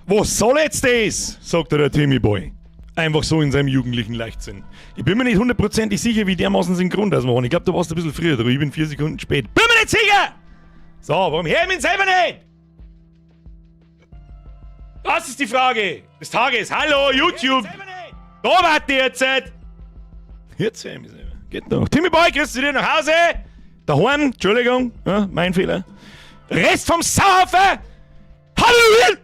Was soll jetzt das? Sagt der Timmy Boy. Einfach so in seinem jugendlichen Leichtsinn. Ich bin mir nicht hundertprozentig sicher, wie dermaßen synchron das war. Ich glaube, du warst ein bisschen früher dran. Ich bin 4 Sekunden spät. Bin mir nicht sicher! So, warum hör ich mich selber nicht? Das ist die Frage des Tages. Hallo, YouTube! Da warte ich jetzt! Jetzt hör ich mich selber. Geht doch. Timmy Boy, kriegst du dir nach Hause? Daheim, Entschuldigung, ja, mein Fehler. Rest vom Saufen! Halleluja!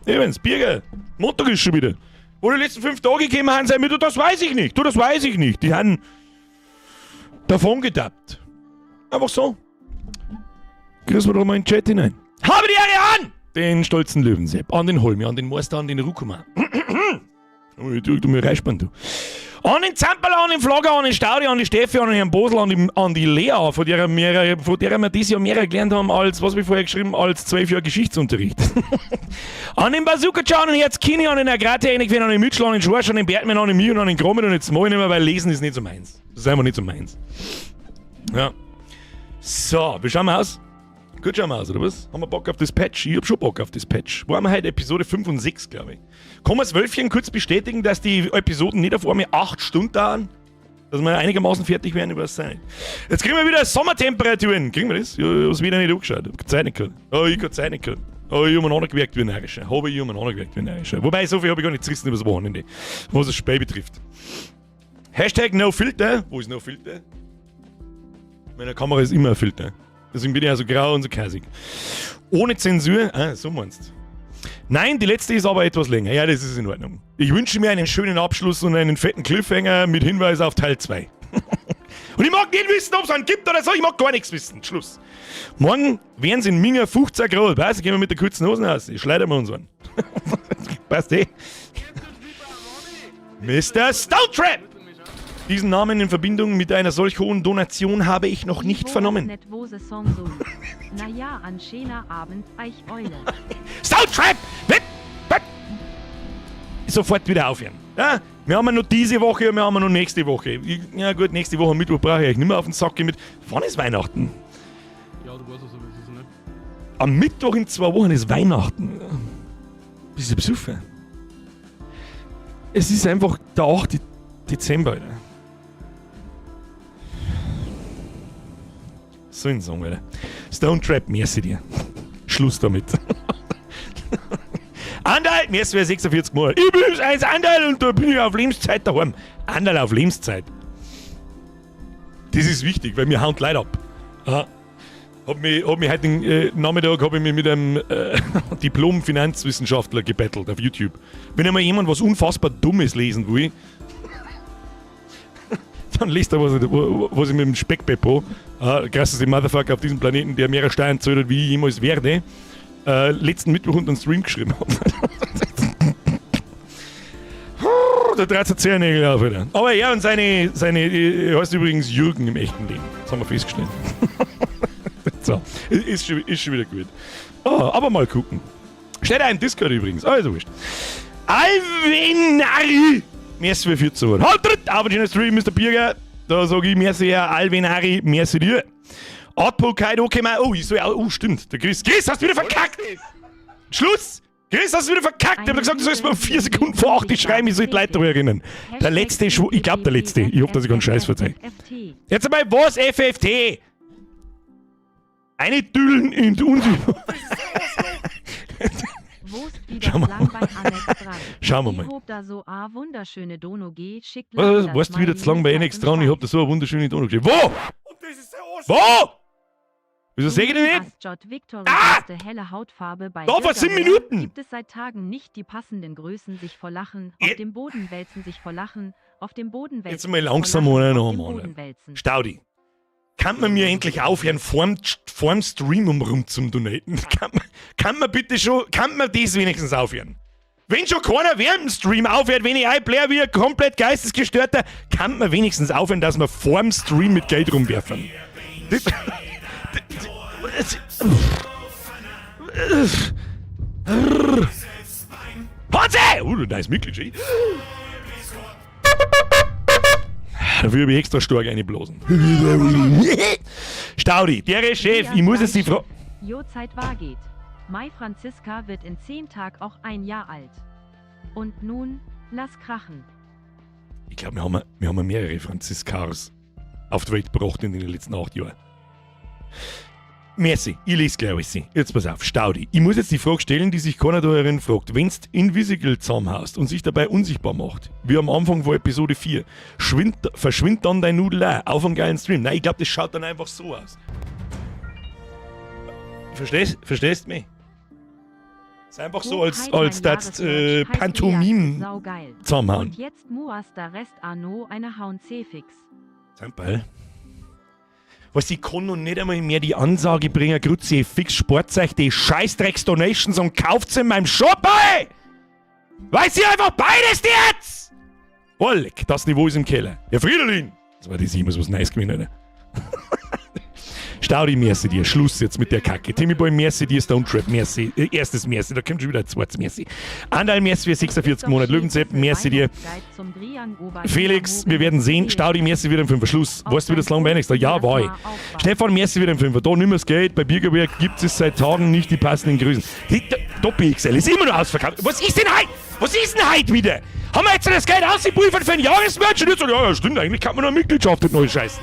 Übrigens, Birger, Montag ist schon wieder. Wo die letzten 5 Tage gekommen haben, sagen wir, das weiß ich nicht. Das weiß ich nicht. Die haben davon gedappt. Einfach so. Grüßen wir doch mal in den Chat hinein. Habe die Ehre an! Den stolzen Löwensepp, an den Holmi, an den Meister, an den Rukuma. Du mir Reisband, du. An den Zamperl, an den Flagger, an den Staudi, an die Steffi, an den Herrn Bosel, an die Lea, von der wir dieses Jahr mehr gelernt haben als, was wir vorher geschrieben, als 12 Jahre Geschichtsunterricht. An den Bazooka, an den Herzkini, an den Agrate, an den Mitchell, an den Schorsch, an den Bertmann, an den Mio, an den Grommet und jetzt mal nicht mehr, weil Lesen ist nicht so meins. Das ist einfach nicht so meins. Ja. So, wie schauen wir aus? Gut schauen wir aus, oder was? Haben wir Bock auf das Patch? Ich hab schon Bock auf das Patch. Wo haben wir heute? Episode 5 und 6, glaube ich. Kann man das Wölfchen kurz bestätigen, dass die Episoden nicht auf einmal 8 Stunden dauern? Dass wir einigermaßen fertig werden, ich weiß nicht. Jetzt kriegen wir wieder Sommertemperaturen. Kriegen wir das? Ich hab's wieder nicht angeschaut. Ich hab keine Zeit nicht gehabt. Oh, ich hab keine Zeit nicht gehabt. Oh, ich hab mir angewirkt wie ein Närrischer. Wobei, so viel habe ich gar nicht zerrissen übers Wochenende. Was das Spiel betrifft. Hashtag NoFilter. Wo ist NoFilter? Meine Kamera ist immer ein Filter. Deswegen bin ich also grau und so kasig. Ohne Zensur? Ah, so meinst du. Nein, die letzte ist aber etwas länger. Ja, das ist in Ordnung. Ich wünsche mir einen schönen Abschluss und einen fetten Cliffhanger mit Hinweis auf Teil 2. Und ich mag nicht wissen, ob es einen gibt oder so. Ich mag gar nichts wissen. Schluss. Morgen werden es in Minga 15 Grad. Weißt du, gehen wir mit der kurzen Hosen aus. Ich schleudern wir uns an. Passt eh. Mr. Stone Trap! Diesen Namen in Verbindung mit einer solch hohen Donation habe ich noch nicht vernommen. Naja, an schöner Abend, Eicheule. Soundtrap! Sofort wieder aufhören. Ja? Wir haben noch diese Woche und wir haben noch nächste Woche. Ja gut, nächste Woche Mittwoch brauche ich euch nicht mehr auf den Sack gehen mit. Wann ist Weihnachten? Ja, du weißt es aber, es ist nicht. Am Mittwoch in 2 Wochen ist Weihnachten. Bist du besoffen? Es ist einfach der 8. Dezember, Alter. So ein Song, Alter. Stone Trap, merci dir. Schluss damit. Andal, merci für 46 Monate. Ich bin 1 Andal und da bin ich auf Lebenszeit daheim. Andal auf Lebenszeit. Das ist wichtig, weil mir hauen die Leute ab. Aha. Hab mich heute Nachmittag mit einem Diplom-Finanzwissenschaftler gebettelt auf YouTube. Wenn einmal jemand was unfassbar Dummes lesen will, dann liest er, was ich mit dem Speckbeppo, krasseste Motherfucker auf diesem Planeten, der mehr Steuern zahlt hat, wie ich jemals werde, letzten Mittwoch unter den Stream geschrieben hat. Da dreht er Zehennägel auf, Alter. Aber ja, und seine heißt übrigens Jürgen im echten Leben. Das haben wir festgestellt. So, ist schon wieder gut. Oh, aber mal gucken. Steht auch im Discord übrigens. Also wurscht. Alvenari! Merci für 14 Uhr. Halt tritt! Auf den Stream, Mr. Birger. Da sag ich merci, Herr Alvenari, merci dir. Atpo Kaido Kema. Oh, ich soll auch. Oh, stimmt. Der Chris, hast du wieder verkackt! Schluss! Chris, hast du wieder verkackt! Ich hab gesagt, du sollst mal 4 Sekunden vor 8 schreiben, ich soll die Leute erinnern. Der letzte, ich glaub der letzte. Ich hoffe, dass ich keinen Scheiß verzeihe. Jetzt einmal, was FFT? Eine Düllen in die Unsichtbar. Schauen wir mal. Was? Warst du wieder zu lang bei NX dran? Ich hab da so eine wunderschöne Dono geschrieben. Wo? Wo? Wieso sehe ich den nicht? Ah! Da vor 7 Minuten! Gibt es seit Tagen nicht die passenden Größen, sich vor Lachen, auf dem Boden wälzen, sich vor Lachen, auf dem Boden wälzen. Jetzt mal langsam mal noch einmal. Staudi. Kann man mir endlich aufhören, vorm Stream rum zum Donaten? Kann man bitte schon, kann man das wenigstens aufhören? Wenn schon keiner während dem Stream aufhört, wenn ich ein Player wie ein komplett geistesgestörter, kann man wenigstens aufhören, dass wir vorm Stream mit Geld rumwerfen. Hanse! Da ist Mitglied. Dafür habe ich extra stark eingeblasen. Staudi, der Chef, ich muss es die Frau. Jo, Zeit war geht. Mai Franziska wird in 10 Tagen auch 1 Jahr alt. Und nun, lass krachen. Ich glaube, wir haben mehrere Franziskars auf die Welt gebracht in den letzten 8 Jahren. Merci, ich lese gleich alles. Jetzt pass auf, Staudi. Ich muss jetzt die Frage stellen, die sich keiner da herin fragt. Wenn's Invisible zusammenhaust und sich dabei unsichtbar macht, wie am Anfang von Episode 4, verschwindet dann dein Nudel auch auf einem geilen Stream? Nein, ich glaube, das schaut dann einfach so aus. Verstehst du mich? Ist einfach so, als das Pantomim zusammenhauen. Und jetzt muas der Rest Arno eine Hauen C-Fix. Ball. Was ich kann noch nicht einmal mehr die Ansage bringen, Grütze, fix Sportzeug, die Scheißdrecks-Donations und kauft's in meinem Shop, ey! Weiß ich einfach beides jetzt! Oleg, das Niveau ist im Keller. Ja, Friederlin! Das war die 7, was Neues gewinnen, ne? Staudi, merci dir. Schluss jetzt mit der Kacke. Timmy Boy, merci dir. Stone Trap, merci. Erstes merci. Da kommt schon wieder ein zweites merci. Andal, merci für 46 Monate. Löwenzepp, merci dir. Felix, wir werden sehen. Staudi, merci wieder im 5er. Schluss. Weißt du, wie das lang bei Ja, war ich. Stefan, merci wieder im 5er. Da nimm das Geld. Bei Biergewerk gibt es seit Tagen nicht die passenden Größen. Doppel-XL ist immer noch ausverkauft. Was ist denn heute? Was ist denn heute wieder? Haben wir jetzt das Geld ausgeprüft für ein Jahresmerch? Und jetzt so, ja, stimmt. Eigentlich kann man noch Mitgliedschaft mit neuen Scheißen.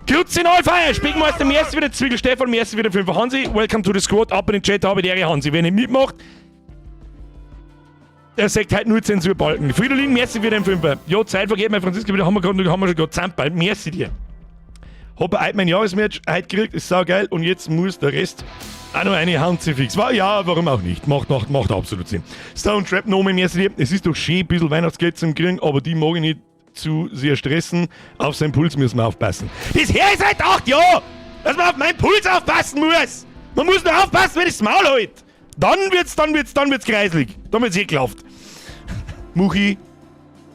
Grüezi Neufeier, Spiegmeister, merci wieder Zwiegel, Stefan, merci wieder 5 Hansi, welcome to the squad, ab in den Chat, habe die Ehre Hansi, wer nicht mitmacht, der sagt halt nur Zensurbalken. Friederlin, merci wieder 5. Ja, Zeit vergeht, mein Franziska, wieder haben wir schon gerade zusammengeballt, merci dir. Hab heute mein Jahresmatch heute gekriegt, ist saugeil und jetzt muss der Rest auch noch eine Handzifix. Ja, warum auch nicht, macht absolut Sinn. Stone Trap, Nomen, merci dir, es ist doch schön, ein bisschen Weihnachtsgeld zum Kriegen, aber die mag ich nicht zu sehr stressen. Auf seinen Puls müssen wir aufpassen. Bisher ist seit 8 Jahren, dass man auf meinen Puls aufpassen muss. Man muss nur aufpassen, wenn ich das Maul halte. Dann wird's kreislig. Dann wird's ekelhaft. Muchi,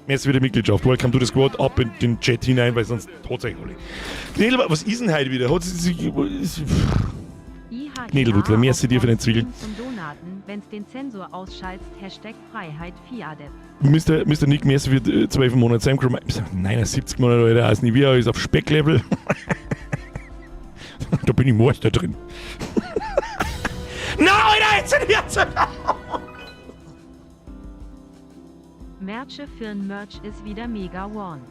jetzt wieder Mitgliedschaft. Welcome to the squad. Ab in den Chat hinein, weil sonst hat's euch alle. Knedel, was ist denn heute wieder? Knädelwutler, merci dir für den Zwiegel. Wenn's den Zensor ausschaltest, Hashtag Freiheit Fiade. Mr. Nick, merci für 12 Monate. Sam Crum, 79 Monate, Alter, als Nivea ist auf Specklevel. Da bin ich Meister drin. Nein, Alter, jetzt sind wir zu... Merche für ein Merch ist wieder mega one.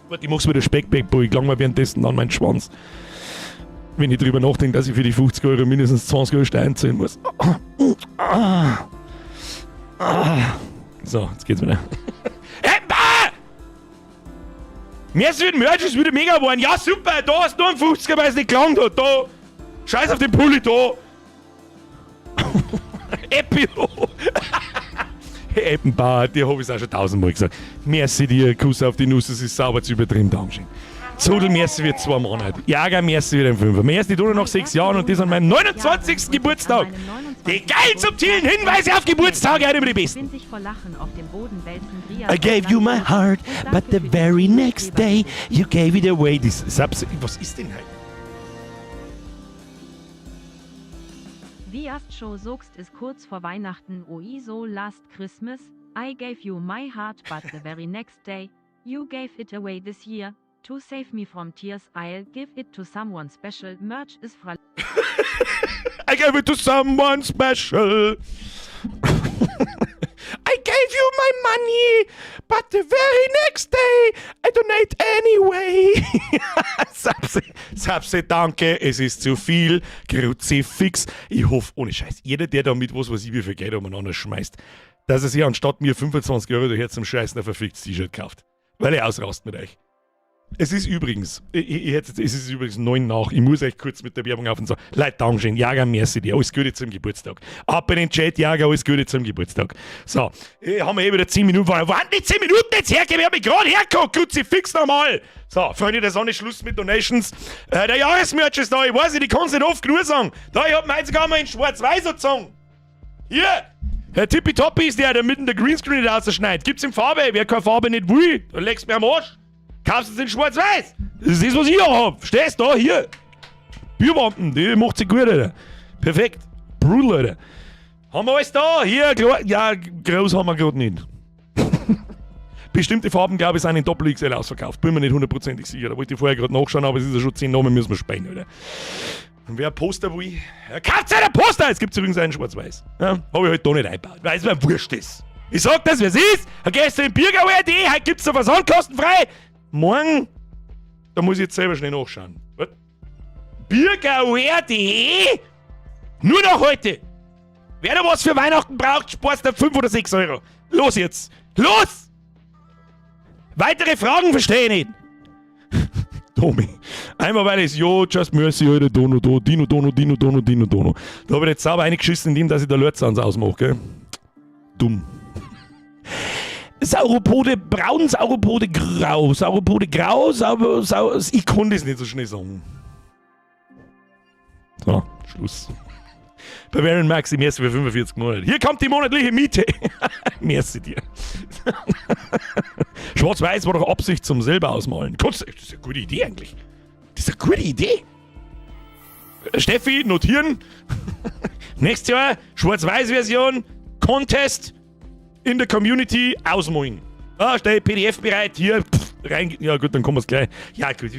Warte, ich mach's wieder Speckbackboy. Ich lang mal währenddessen an meinen Schwanz. Wenn ich drüber nachdenke, dass ich für die 50 Euro mindestens 20 Euro Stein zahlen muss. So, jetzt geht's wieder. Merci für den Merch, ist wieder mega geworden. Ja, super, da hast du einen 50er, weil es nicht gelangt hat. Da, scheiß auf den Pulli, da. Epio. Eppenbauer, dir hab ich's auch schon 1000-mal gesagt. Merci dir, Kuss auf die Nuss, das ist sauber zu übertrieben, Dankeschön. Sudel, merci für 2 Monate. Jager, merci für den 5er. Merci du nach 6 Jahren und das an meinem 29. Geburtstag. Die geil subtilen Hinweise auf Geburtstage heute über die besten. I gave you my heart, but the very next day you gave it away. Was ist denn heute? Wie erst schon sagst, ist kurz vor Weihnachten so last Christmas. I gave you my heart, but the very next day you gave it away this year. To save me from tears, I'll give it to someone special. Merch is frei. I gave it to someone special. I gave you my money, but the very next day I donate anyway. Sapse, danke, es ist zu viel. Kruzifix. Ich hoffe, ohne Scheiß, jeder, der damit was ich wie viel Geld umeinander schmeißt, dass er sich anstatt mir 25 Euro daher zum Scheißen ein verficktes T-Shirt kauft. Weil er ausrast mit euch. Es ist übrigens 9 nach. Ich muss euch kurz mit der Werbung auf und sagen, Leute, Dankeschön, Jager, merci dir, alles Gute zum Geburtstag. Ab in den Chat, Jager, alles Gute zum Geburtstag. So, haben wir wieder 10 Minuten. Wann die 10 Minuten jetzt hergegeben? Ich hab mich gerade hergeguckt, Kruzifix nochmal. So, Freunde der Sonne, Schluss mit Donations. Der Jahresmerch ist da, ich weiß nicht, ich kann es nicht oft genug sagen. Da, ich hab mir sogar mal in Schwarz-Weiß gezogen. Hier, Herr Tippitoppi ist der mitten der Greenscreen nicht rausschneidet. Gibt's in Farbe, wer keine Farbe nicht will, dann legst mir am Arsch. Kaufst du es in Schwarz-Weiß? Das ist das, was ich auch hab. Stehst da, hier. Bierbomben, die macht sie gut, Alter. Perfekt. Brutal, Alter. Haben wir alles da? Hier, klar. Ja, groß haben wir gerade nicht. Bestimmte Farben, glaube ich, sind in Doppel-XL ausverkauft. Bin mir nicht hundertprozentig sicher. Da wollte ich vorher gerade nachschauen, aber es ist ja schon 10 Namen, müssen wir sprechen, Alter. Und wer ein Poster will, kauft seine Poster! Es gibt übrigens einen schwarz-weiß. Ja, habe ich halt da nicht eingebaut, weil es mir wurscht ist. Ich sag das, wie es ist. Gehst du in Biergauer.de, heute gibt's eine Versand kostenfrei. Morgen, da muss ich jetzt selber schnell nachschauen. Was? Biergauer.de? Nur noch heute. Wer da was für Weihnachten braucht, sparst da 5 oder 6 Euro. Los jetzt. Los! Weitere Fragen verstehe ich nicht. Tommy. Einmal weil es Just Mercy, Alter, Dino. Da habe ich jetzt sauber reingeschissen, indem dass ich da Lötzans ausmache, gell? Dumm. Sauropode braun, Sauropode grau. Sauropode grau, ich kann das nicht so schnell sagen. So, Schluss. Bei Baron Maxi, merci für 45 Monate. Hier kommt die monatliche Miete. Merci dir. Schwarz-Weiß war doch Absicht zum selber ausmalen. Das ist eine gute Idee eigentlich. Das ist eine gute Idee. Steffi, notieren. Nächstes Jahr Schwarz-Weiß-Version, Contest in der Community ausmalen. Ah, stell PDF bereit, hier, rein. Ja gut, dann kommen wir es gleich. Ja gut.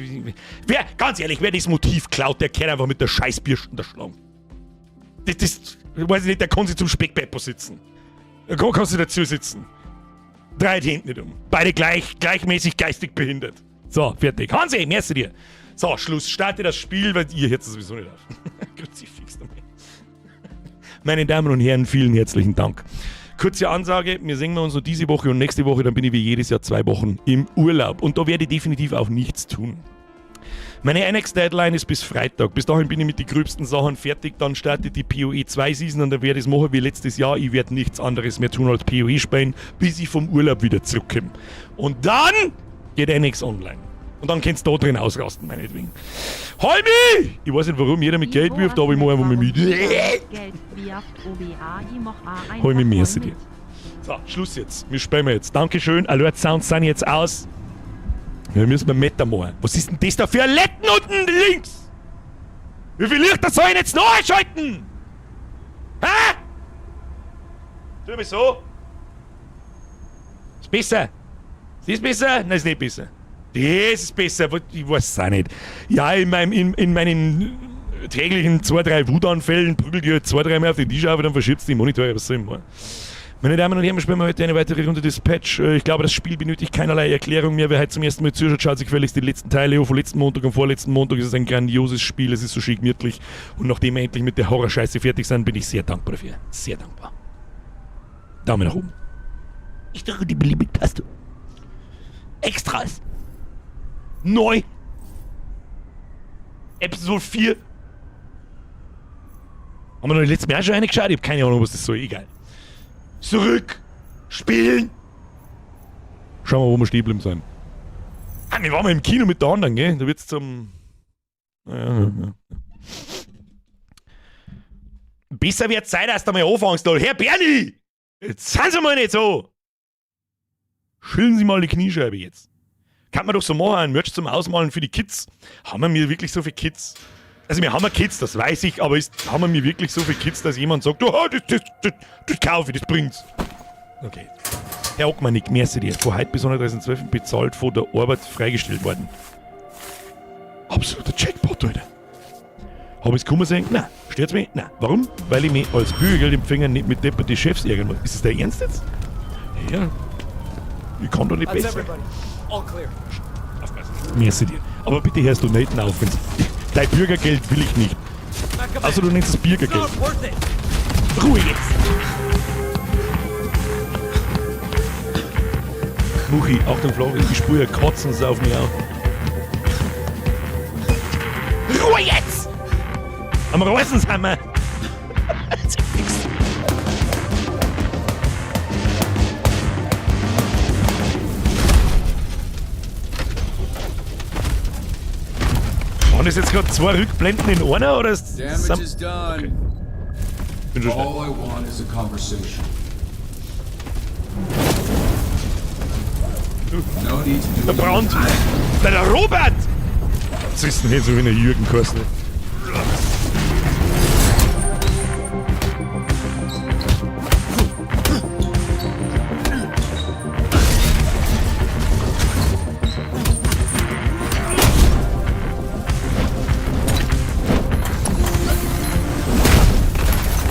Ganz ehrlich, wer das Motiv klaut, der kann einfach mit der Scheißbirste unterschlagen. Das, weiß ich nicht, der kann sich zum Speckpepper sitzen. Der kann sich dazu sitzen. Dreht hinten nicht um. Beide gleichmäßig geistig behindert. So, fertig. Hansi, merci dir. So, Schluss. Starte das Spiel, weil ihr jetzt sowieso nicht auf. Kruzifix damit. Meine Damen und Herren, vielen herzlichen Dank. Kurze Ansage, wir sehen uns noch diese Woche und nächste Woche, dann bin ich wie jedes Jahr 2 Wochen im Urlaub. Und da werde ich definitiv auch nichts tun. Meine NX-Deadline ist bis Freitag. Bis dahin bin ich mit den gröbsten Sachen fertig. Dann startet die PoE 2 Season und dann werde ich es machen wie letztes Jahr. Ich werde nichts anderes mehr tun als PoE spielen, bis ich vom Urlaub wieder zurückkomme. Und dann geht NX online. Und dann kannst du da drin ausrasten, meinetwegen. Holmi! Ich weiß nicht warum jeder mit Geld wirft, aber ich mache einfach mal mit. Holmi, merci dir. So, Schluss jetzt. Wir spielen jetzt. Dankeschön. Alert Sounds sind jetzt aus. Wir müssen mal Meter machen. Was ist denn das da für ein Letten unten links? Wie viel Lichter soll ich jetzt noch einschalten? Hä? Tu mich so. Ist besser. Ist besser? Nein, ist nicht besser. Das ist besser. Ich weiß es auch nicht. Ja, in meinen täglichen 2-3 Wutanfällen prügelt ihr 2-3 Mal auf den Tisch auf und dann verschiebt es die Monitore. Was soll ich machen? Meine Damen und Herren, wir spielen heute eine weitere Runde Dispatch. Ich glaube, das Spiel benötigt keinerlei Erklärung mehr. Wer heute zum ersten Mal zuschaut, schaut sich gefälligst die letzten Teile an. Von letzten Montag und vorletzten Montag ist es ein grandioses Spiel. Es ist so schick gemütlich. Und nachdem wir endlich mit der Horrorscheiße fertig sind, bin ich sehr dankbar dafür. Sehr dankbar. Daumen nach oben. Ich drücke die beliebige Taste. Extras. Neu. Episode 4. Haben wir noch die letzten Mal schon reingeschaut? Ich habe keine Ahnung, was das soll. Egal. Zurück! Spielen! Schauen wir, wo wir stehen bleiben sein. Ah, wir waren mal im Kino mit der anderen, gell? Da wird's zum... Ja. Besser wird Zeit, dass du mal anfängst, da. Herr Berni! Jetzt sind Sie mal nicht so! Schillen Sie mal die Kniescheibe jetzt. Kann man doch so machen, ein Merch zum Ausmalen für die Kids. Haben wir wirklich so viele Kids? Also wir haben ja Kids, das weiß ich, aber haben wir wirklich so viele Kids, dass jemand sagt, oh, das kaufe ich, das bringt's. Okay. Herr Ockmannick, merci dir. Von heute bis 31.12. bezahlt von der Arbeit freigestellt worden. Absoluter Jackpot, Alter. Habe ich es kommen sehen? Nein. Stört's mich? Nein. Warum? Weil ich mich als Bürgergeldempfänger nicht mit depperte Chefs ärgern muss. Ist das der Ernst jetzt? Ja. Ich kann doch nicht besser. Merci dir. Aber bitte hörst du nicht auf, wenn's... Dein Bürgergeld will ich nicht. Also du nennst es Bürgergeld. Ruhe jetzt! Muchi, Achtung Florian, ich spüre Kotzen auf mich auf. Ruhe jetzt! Am Reißen sind wir! Waren das jetzt gerade 2 Rückblenden in einer oder ist das... Damage is done. Okay. Bin schon schnell. All I want is a conversation. No need to do Der Brand! Der Robert! Was ist denn jetzt so wie eine Jürgen Kossner?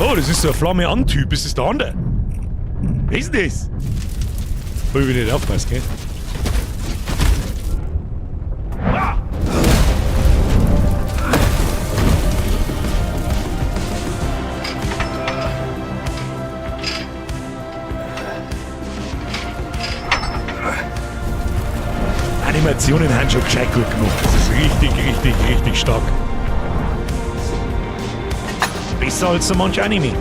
Oh, das ist so ein Flamme-an-Typ. Ist das der andere? Wer ist denn das? Oh, ich will nicht aufpassen, gell? Ah! Animationen haben schon gescheit gut gemacht. Das ist richtig stark. Besser als so manch Anime.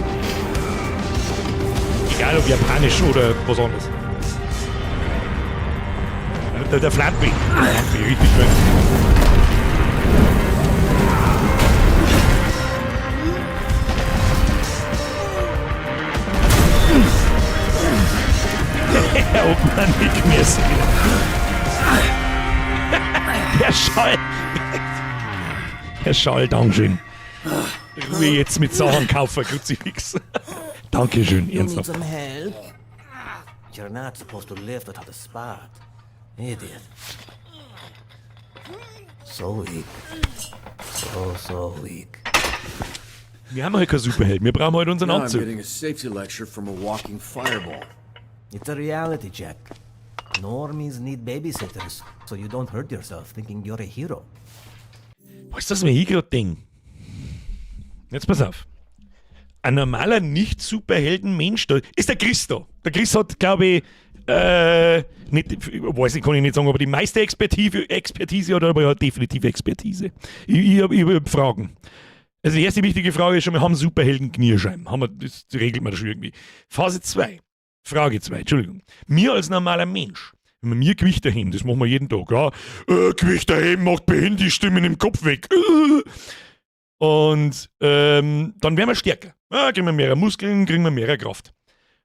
Egal ob japanisch oder was anderes. Der Flampe. Richtig schön. Ob man nicht mehr sehen. Herr Schall, Dankeschön. Ruhe jetzt mit Sachen kaufen, Kruzifix. Dankeschön, You need ernsthaft. some help? You're not supposed to lift without a spot. Idiot. So weak. So weak. Wir haben heute keinen Superheld, wir brauchen heute unseren Now I'm Anzug. getting a safety lecture from a walking fireball. It's a reality check. Normies need babysitters, so you don't hurt yourself thinking you're a hero. Was ist das, was ich gerade denke? Jetzt pass auf. Ein normaler Nicht-Superhelden-Mensch da ist der Chris da. Der Chris hat, glaube ich, weiß ich, kann ich nicht sagen, aber die meiste Expertise hat, aber er hat definitiv Expertise. Ich hab Fragen. Also die erste wichtige Frage ist schon, wir haben Superhelden-Knierscheiben. Das regelt man da schon irgendwie. Phase 2. Frage 2, Entschuldigung. Mir als normaler Mensch, wenn wir mir Gewicht erheben, das machen wir jeden Tag, ja. Gewicht erheben macht behinderte Stimmen im Kopf weg. Und dann werden wir stärker. Ja, kriegen wir mehr Muskeln, kriegen wir mehr Kraft.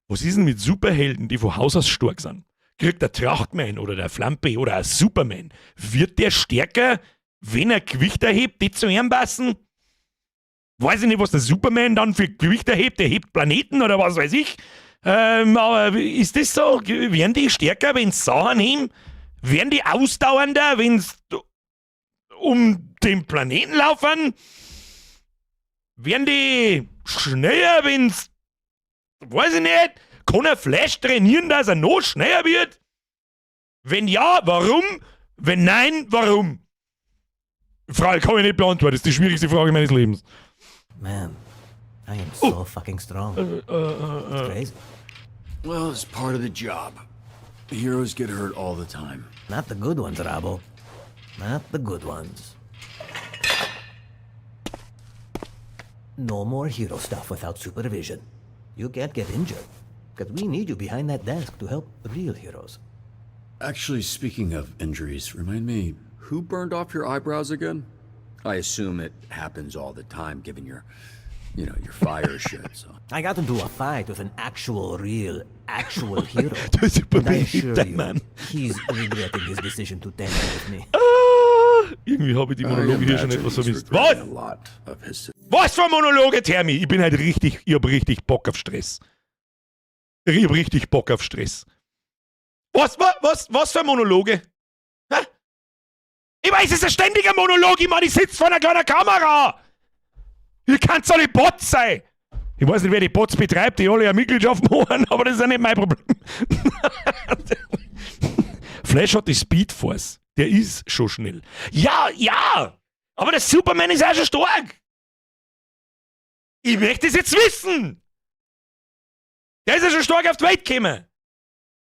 Was ist denn mit Superhelden, die von Haus aus stark sind? Kriegt der Trachtman oder der Flampe oder ein Superman, wird der stärker, wenn er Gewicht erhebt, die zu ihm passen? Weiß ich nicht, was der Superman dann für Gewicht erhebt. Der hebt Planeten oder was weiß ich. Aber ist das so? Werden die stärker, wenn sie Sachen heben? Werden die ausdauernder, wenn sie um den Planeten laufen? Werden die schneller, wenn sie, weiß ich nicht, kann er Flash trainieren, dass er noch schneller wird? Wenn ja, warum? Wenn nein, warum? Frage kann ich nicht beantworten. Das ist die schwierigste Frage meines Lebens. Man, I am so fucking strong. It's crazy. Well, it's part of the job. Heroes get hurt all the time. Not the good ones, Rabo. Not the good ones. No more hero stuff without supervision. You can't get injured. Because we need you behind that desk to help real heroes. Actually, speaking of injuries, remind me, who burned off your eyebrows again? I assume it happens all the time, given your fire shit, so. I got into a fight with an actual hero. Du bist super And I assure behindert, you, Mann. he's regretting his decision to tangle with me. Irgendwie habe ich die Monologe hier schon etwas vermisst. regretting Was? a lot of his Was für Monologe, Termi? Ich hab richtig Bock auf Stress. Ich hab richtig Bock auf Stress. Was für Monologe? Hä? Ich weiß, es ist ein ständiger Monolog, ich meine, ich sitze vor einer kleinen Kamera. Ihr könnt alle Bots sein. Ich weiß nicht, wer die Bots betreibt, die alle eine Mitgliedschaft machen, aber das ist ja nicht mein Problem. Flash hat die Speed Force. Der ist schon schnell. Ja, aber der Superman ist auch schon stark. Ich möchte es jetzt wissen. Der ist ja schon stark auf die Welt gekommen.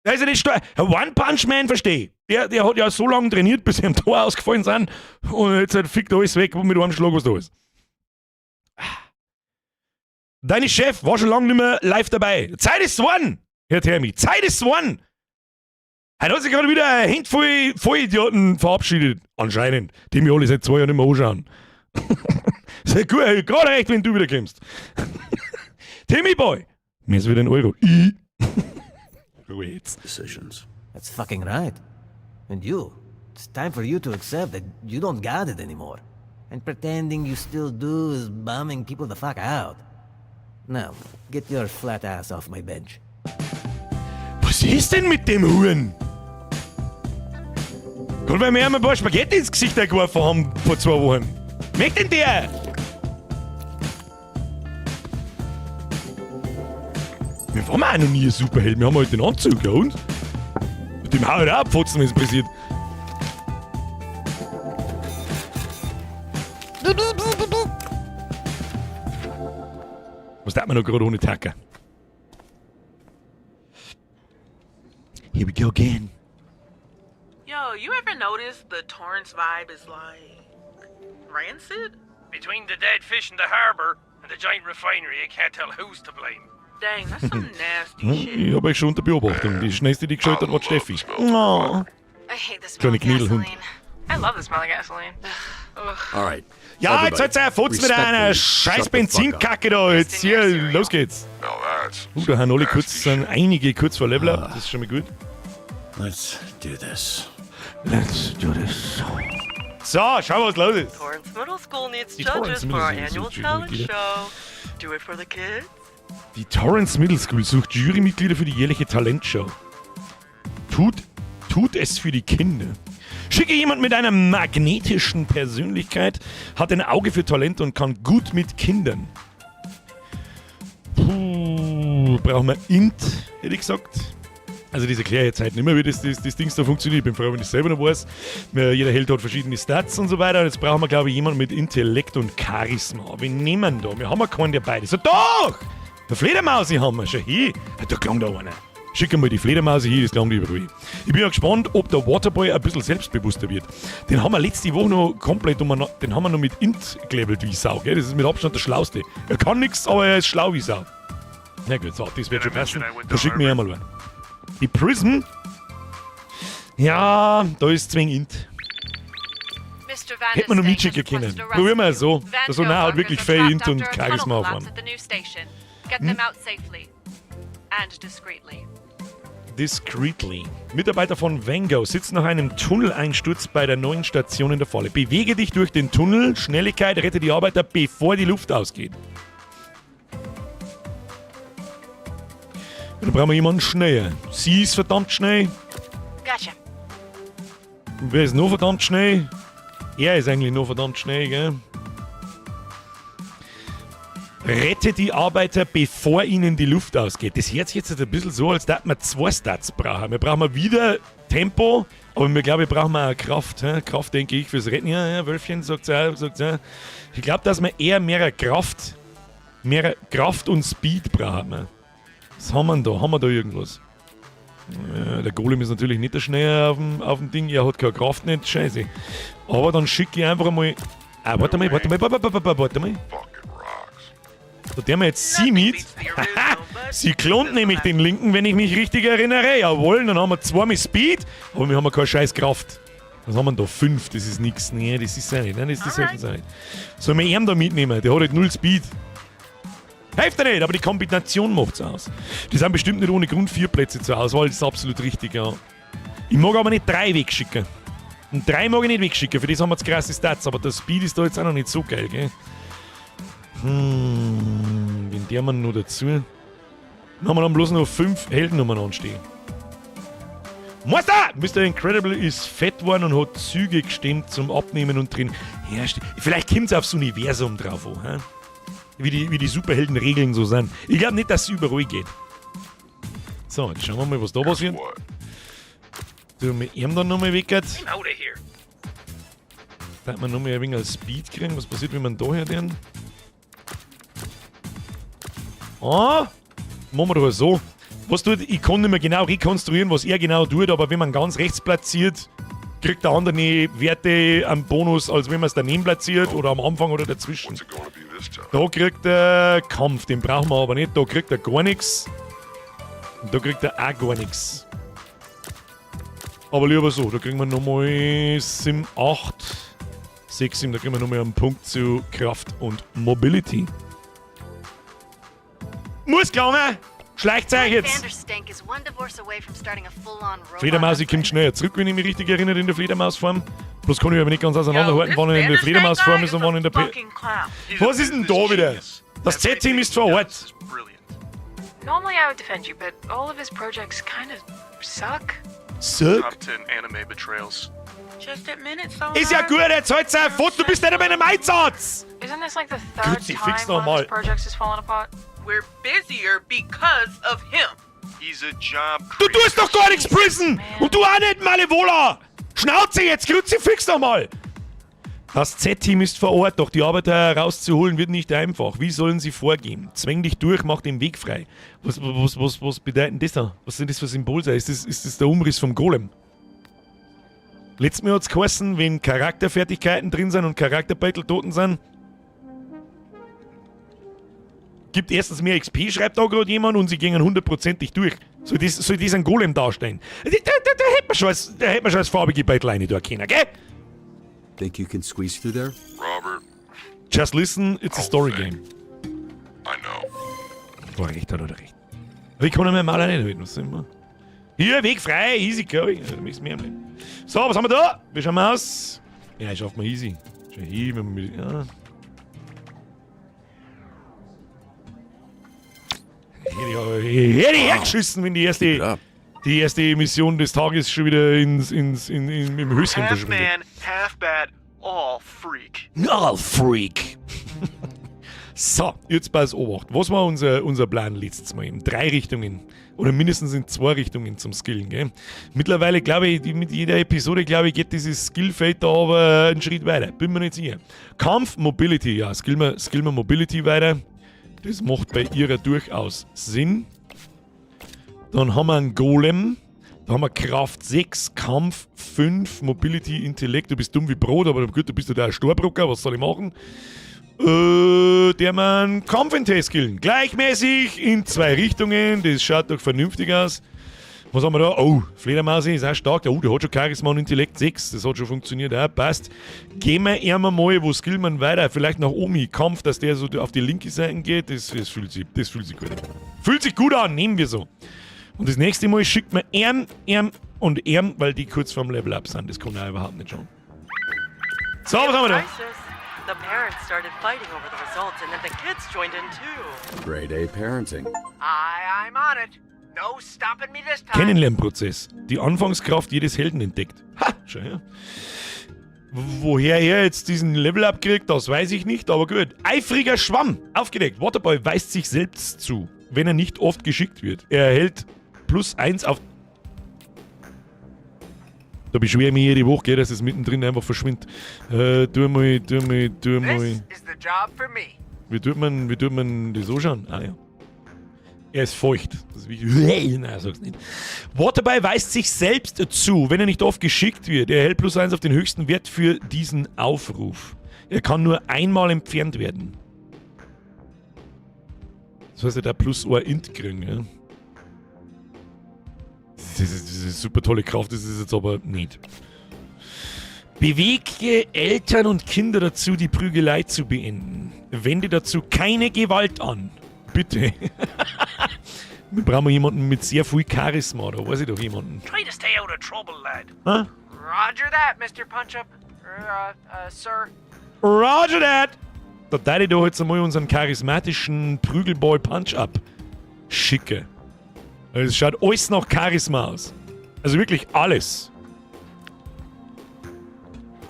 Der ist ja nicht stark. Ein One-Punch-Man, verstehe. Der hat ja so lange trainiert, bis ihm Tor ausgefallen sind. Und jetzt fickt alles weg mit einem Schlag, was da ist. Deine Chef war schon lange nicht mehr live dabei. Zeit ist one, Herr Termi. Zeit ist one. Heute hat sich gerade wieder ein Handvoll Vollidioten verabschiedet. Anscheinend. Die mir alle seit 2 Jahren nicht mehr anschauen. Sehr gut, gerade recht, wenn du wieder kommst. Timmy Boy. Mir ist wieder ein Euro. Ruhe jetzt. decisions. That's fucking right. And you, it's time for you to accept that you don't got it anymore. And pretending you still do is bumming people the fuck out. Now, get your flat ass off my bench. Was ist denn mit dem Huren? Gerade weil wir ihm ein paar Spaghetti ins Gesicht geworfen haben vor 2 Wochen. Merkt denn der? Wir waren auch noch nie ein Superheld. Wir haben halt den Anzug, ja und? Mit dem hauen wir auch abfotzen, wenn es passiert. Was darf man noch gerade ohne Tacker? Here we go again. Yo, you ever notice the Torrance vibe is like rancid? Between the dead fish in the harbour and the giant refinery, I can't tell who's to blame. Dang, that's some nasty Hm, shit. ich habe euch schon unter Beobachtung. Die schnellste, die geschaltet hat, war die Steffi. Oh. I hate the smell Kleine of Kniedelhund. gasoline. I love the smell of gasoline. All right. Ja, everybody, jetzt hat's Futz mit einer respectfully, scheiß shut the fuck up. Benzinkacke da. Jetzt hier, los geht's. Da haben alle kurz, sind einige kurz vor Level up. Das ist schon mal gut. Let's do this. Let's do this. So, schau, was los ist. Torrance Middle School needs Die judges Torrance for our Middle School annual sucht talent Jurymitglieder. show. Do it for the kids. Die Torrance Middle School sucht Jurymitglieder für die jährliche Talentshow. Tut es für die Kinder. Schicke jemand mit einer magnetischen Persönlichkeit, hat ein Auge für Talent und kann gut mit Kindern. Brauchen wir Int, hätte ich gesagt. Also das erkläre ich jetzt halt nicht mehr, wie das Ding da funktioniert. Ich bin froh, wenn ich es selber noch weiß. Jeder Held hat verschiedene Stats und so weiter. Und jetzt brauchen wir, glaube ich, jemanden mit Intellekt und Charisma. Wir nehmen da. Wir haben keinen der beide. So, doch! Eine Fledermaus haben wir schon. Hier, da klang da einer. Schick mal die Fledermaus hier, das klang überall. Ich bin ja gespannt, ob der Waterboy ein bisschen selbstbewusster wird. Den haben wir letzte Woche noch komplett den haben wir noch mit Int gelevelt wie Sau, gell? Das ist mit Abstand der Schlauste. Er kann nichts, aber er ist schlau wie Sau. Na gut, so, das wird schon passen. Da schicken wir einmal einen. Die Prism? Ja, da ist zwing Int. Mr. Van Hätte man noch mitschicken können. Probieren wir es so. Das so nah halt wirklich viel Int und Charisma aufhaben. Get them out safely and discreetly. Discreetly. Mitarbeiter von Vango sitzen nach einem Tunneleinsturz bei der neuen Station in der Falle. Bewege dich durch den Tunnel. Schnelligkeit, rette die Arbeiter, bevor die Luft ausgeht. Da brauchen wir jemanden schneller. Sie ist verdammt schnell. Gotcha. Wer ist noch verdammt schnell? Er ist eigentlich noch verdammt schnell, gell? Rette die Arbeiter, bevor ihnen die Luft ausgeht. Das hört sich jetzt ein bisschen so, als dass wir 2 Stats brauchen. Wir brauchen wieder Tempo, aber wir glaube, wir brauchen auch Kraft. He? Kraft, denke ich, fürs Retten. Ja, Wölfchen sagt es auch. Ich glaube, dass wir eher mehr Kraft und Speed brauchen. Was haben wir da? Haben wir da irgendwas? Ja, der Golem ist natürlich nicht der Schnelle auf dem Ding. Er hat keine Kraft, nicht. Scheiße. Aber dann schicke ich einfach mal... warte mal. Da der wir jetzt sie mit. Sie klont nämlich den linken, wenn ich mich richtig erinnere. Jawohl, dann haben wir 2 mit Speed, aber wir haben keine scheiß Kraft. Was haben wir da? 5, das ist nix. Nee, das ist ja nicht. Nein, das ist ja nicht. Sollen wir ihn da mitnehmen? Der hat halt 0 Speed. Hilft er nicht, aber die Kombination macht's aus. Die sind bestimmt nicht ohne Grund 4 Plätze zur Auswahl, das ist absolut richtig, ja. Ich mag aber nicht 3 wegschicken. Und 3 mag ich nicht wegschicken, für das haben wir jetzt krasse Stats, aber der Speed ist da jetzt auch noch nicht so geil, gell? Wen der man noch dazu? Dann haben wir dann bloß noch 5 Heldennummern anstehen. Meister! Mr. Incredible ist fett worden und hat Züge gestemmt zum Abnehmen und drin. Ja, vielleicht kommt es aufs Universum drauf an, he? Wie die Superheldenregeln so sind. Ich glaube nicht, dass es überall geht. So, jetzt schauen wir mal, was da passiert. Tun wir ihm dann nochmal weggeht. Out of here. Da hat man nochmal ein wenig Speed kriegen. Was passiert, wenn man da hört? Machen wir doch so. Was tut, ich kann nicht mehr genau rekonstruieren, was er genau tut, aber wenn man ganz rechts platziert, kriegt der andere Werte am Bonus, als wenn man es daneben platziert oder am Anfang oder dazwischen. Da kriegt er Kampf, den brauchen wir aber nicht. Da kriegt er gar nichts. Und da kriegt er auch gar nichts. Aber lieber so, da kriegen wir nochmal 7, 8, 6, 7, da kriegen wir nochmal einen Punkt zu Kraft und Mobility. Muss kommen! Schleicht euch jetzt! Fledermaus, ich komme schneller zurück, wenn ich mich richtig erinnere, in der Fledermausform. Bloß kann ich aber nicht ganz auseinanderhalten, wann er in der Fledermausform ist und wann in der Was ist denn da wieder? Das Z-Team ist vor Ort. Normally I would defend you, but all of his projects kind of suck. Suck? Top 10 anime betrayals. Just admit it, so Ist ja gut, jetzt halt's ein Foto, du bist nicht mehr in einem Einsatz! Isn't this like the third Grüezi, time fix one noch of mal. his projects has fallen apart? We're busier because of him. He's a job Du creator. tust doch gar nichts, Prison! Und du auch nicht, Malevola! Schnauze jetzt, Grüezi, fix noch mal! Das Z-Team ist vor Ort, doch die Arbeiter herauszuholen wird nicht einfach. Wie sollen sie vorgehen? Zwäng dich durch, mach den Weg frei. Was bedeutet das da? Was sind das für Symbole? Ist das der Umriss vom Golem? Letztes Mal hat es geheißen, wenn Charakterfertigkeiten drin sind und Charakterbeutel toten sind, gibt erstens mehr XP, schreibt da gerade jemand, und sie gehen 100%ig durch. Soll das ein Golem darstellen? Da hätte man schon als farbige Beutel rein da können, gell? Think you can squeeze through there? Robert, Just listen, it's a story game. I know. Boah, recht hat er recht. Aber ich kann ihn mir mal nicht halten, was sind wir? Hier, Weg frei, easy, going. So, was haben wir da? Wie schauen wir aus? Ja, schafft man easy. Schon hier, wenn wir ja. Hätte ich hergeschissen, wenn die erste Mission des Tages schon wieder im Höschen Half verschwindet. man, half bat, all freak. All Freak! So, jetzt pass Obacht. Was war unser Plan letztes Mal? In 3 Richtungen. Oder mindestens in 2 Richtungen zum Skillen, gell? Mittlerweile, glaube ich, mit jeder Episode, geht dieses Skillfeld da aber einen Schritt weiter. Bin mir nicht sicher. Kampf, Mobility, ja. Skillen wir Mobility weiter. Das macht bei ihrer durchaus Sinn. Dann haben wir einen Golem. Da haben wir Kraft 6, Kampf 5, Mobility, Intellekt. Du bist dumm wie Brot, aber gut, du bist ja ein Storbrucker. Was soll ich machen? Der man Kampf in T-Skillen. Gleichmäßig in 2 Richtungen. Das schaut doch vernünftig aus. Was haben wir da? Oh, Fledermaus ist auch stark. Oh, der hat schon Charisma und Intellekt 6. Das hat schon funktioniert. Ja, passt. Gehen wir einmal mal, wo skillen wir weiter? Vielleicht nach Omi. Kampf, dass der so auf die linke Seite geht. Das fühlt sich gut an. Fühlt sich gut an, nehmen wir so. Und das nächste Mal schickt man und weil die kurz vorm Level Up sind. Das kann er überhaupt nicht schauen. So, was haben wir da? The parents started fighting over the results, and then the kids joined in too. Grade A parenting. I'm on it. No stopping me this time. Kennenlernprozess. Die Anfangskraft jedes Helden entdeckt. Ha, schau her. Woher er jetzt diesen Level-Up kriegt, das weiß ich nicht, aber gut. Eifriger Schwamm. Aufgedeckt. Waterboy weist sich selbst zu, wenn er nicht oft geschickt wird. Er erhält +1 auf... Da beschwere ich mich jede Woche, gell, dass es mittendrin einfach verschwindet. Tu mal. This is the job for me. Wie tut man das anschauen? Ah ja. Er ist feucht. Das ist wichtig. Nein, sag's nicht. Waterboy weist sich selbst zu, wenn er nicht oft geschickt wird. Er erhält +1 auf den höchsten Wert für diesen Aufruf. Er kann nur einmal entfernt werden. Das heißt, er da +1 Int kriegen, ja. Diese super tolle Kraft, das ist jetzt aber nicht. Bewege Eltern und Kinder dazu, die Prügelei zu beenden. Wende dazu keine Gewalt an. Bitte. Wir brauchen jemanden mit sehr viel Charisma, da weiß ich doch jemanden. Try to stay out of trouble, lad. Hä? Roger that, Mr. Punch-Up. Sir. Roger that! Da darf ich doch jetzt einmal unseren charismatischen Prügelball Punch-Up schicke. Also es schaut alles nach Charisma aus. Also wirklich alles.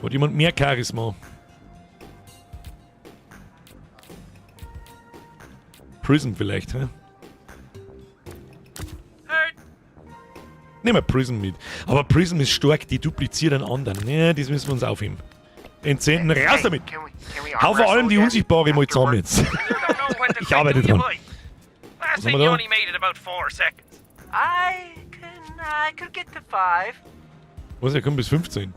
Hat jemand mehr Charisma? Prism vielleicht, hä? Nehmen wir Prism mit. Aber Prism ist stark, die dupliziert einen anderen. Ja, das müssen wir uns aufheben. Entsenden, raus damit! Hau vor allem die Unsichtbare mal zusammen jetzt. Ich arbeite dran. Last haben thing wir you da? only made it about 4 seconds. I could get to 5. Was, er kommt bis 15.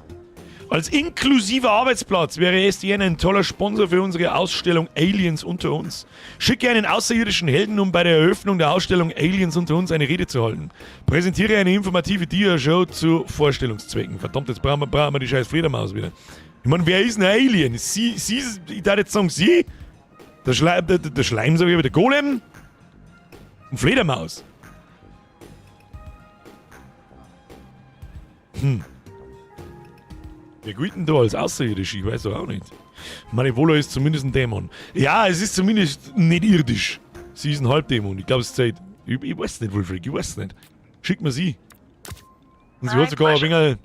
Als inklusiver Arbeitsplatz wäre SDN ein toller Sponsor für unsere Ausstellung Aliens unter uns. Schicke einen außerirdischen Helden, um bei der Eröffnung der Ausstellung Aliens unter uns eine Rede zu halten. Präsentiere eine informative Dia-Show zu Vorstellungszwecken. Verdammt, jetzt brauchen wir die scheiß Fledermaus wieder. Ich meine, wer ist ein Alien? Sie, ich darf jetzt sagen, sie? Der Schleim, sag ich aber, der Golem? Ein Fledermaus. Wer gilt denn da als Außerirdisch? Ich weiß doch auch nicht. Malevola ist zumindest ein Dämon. Ja, es ist zumindest nicht irdisch. Sie ist ein Halbdämon. Ich glaube, es zeigt. Ich weiß nicht, Wolfric, ich weiß nicht. Schick mir sie. Und sie hat sogar ein wenig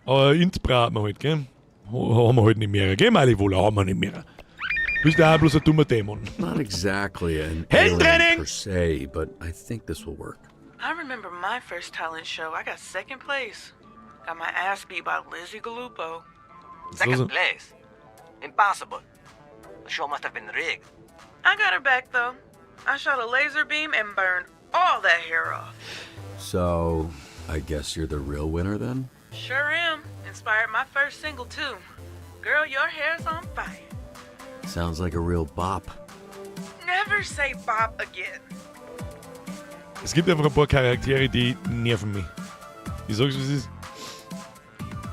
Aber Int brauchen wir halt, gell? Haben wir halt nicht mehr, gell, Malivola? Haben wir nicht mehr. Du bist ja auch bloß ein dummer Dämon. Not exactly an Heldentraining! alien per se, but I think this will work. I remember my first talent show. I got second place. Got my ass beat by Lizzie Gallupo. So- place? Impossible. The show must have been rigged. I got her back though. I shot a laser beam and burned all that hair off. So, I guess you're the real winner then? Sure am. Inspired my first single too. Girl, your hair's on fire. Sounds like a real bop. Never say bop again. Es gibt einfach ein paar Charaktere, die nerven mich. Ich sag's, wie es ist.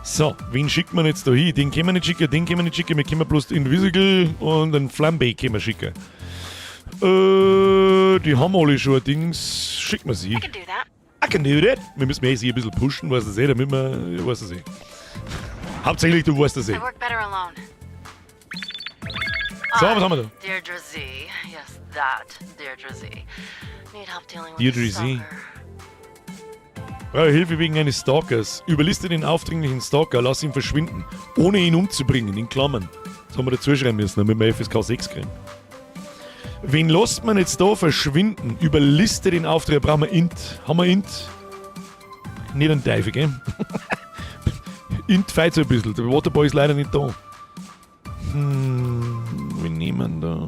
So, wen schickt man jetzt da hin? Den können wir nicht schicken, den können wir nicht schicken. Wir können bloß den Invisible und den Flambe können wir schicken. Die haben alle schon ein Dings. Schicken wir sie. I can do that. I can do that. Wir müssen sie ein bisschen pushen, weißt du, damit wir... Weißt du, hauptsächlich du weißt das I work better alone. So, was haben wir da? Deirdre Z. Yes, that Deirdre Z. Need help dealing with Deirdre a Z. stalker. Brauche Hilfe wegen eines Stalkers. Überliste den aufdringlichen Stalker, lass ihn verschwinden, ohne ihn umzubringen, in Klammern. Das haben wir dazu schreiben müssen, damit wir FSK 6 kriegen. Wen lässt man jetzt da verschwinden? Überliste den Auftrag, brauchen wir Int. Haben wir Int? Nicht ein Teufel, gell? Int feit so ein bisschen. Der Waterboy ist leider nicht da. Wen nehmen da?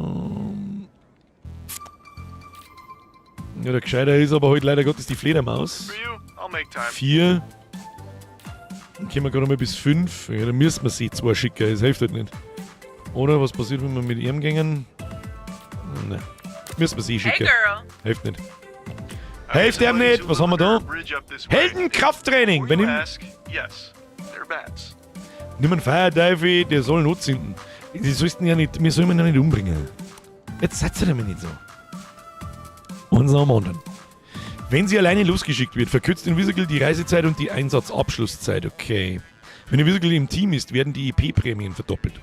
Ja, der Gescheiter ist aber heute leider Gottes die Fledermaus. 4. Dann kommen wir gerade mal bis 5. Ja, dann müssen wir sie 2 schicken, das hilft halt nicht. Oder was passiert, wenn wir mit ihm gehen? Nein. Müssen wir sie Hey schicken. girl. Hilft nicht. Hilft ihm nicht. Was haben wir da? Heldenkrafttraining. Wenn ihm nimm einen Feierteufel, der soll Not zünden. Die sollten ja nicht, wir sollen ihn ja nicht umbringen. Jetzt seid ihr damit nicht so. Und so am anderen. Wenn sie alleine losgeschickt wird, verkürzt Invisible die Reisezeit und die Einsatzabschlusszeit. Okay. Wenn Invisible im Team ist, werden die EP-Prämien verdoppelt.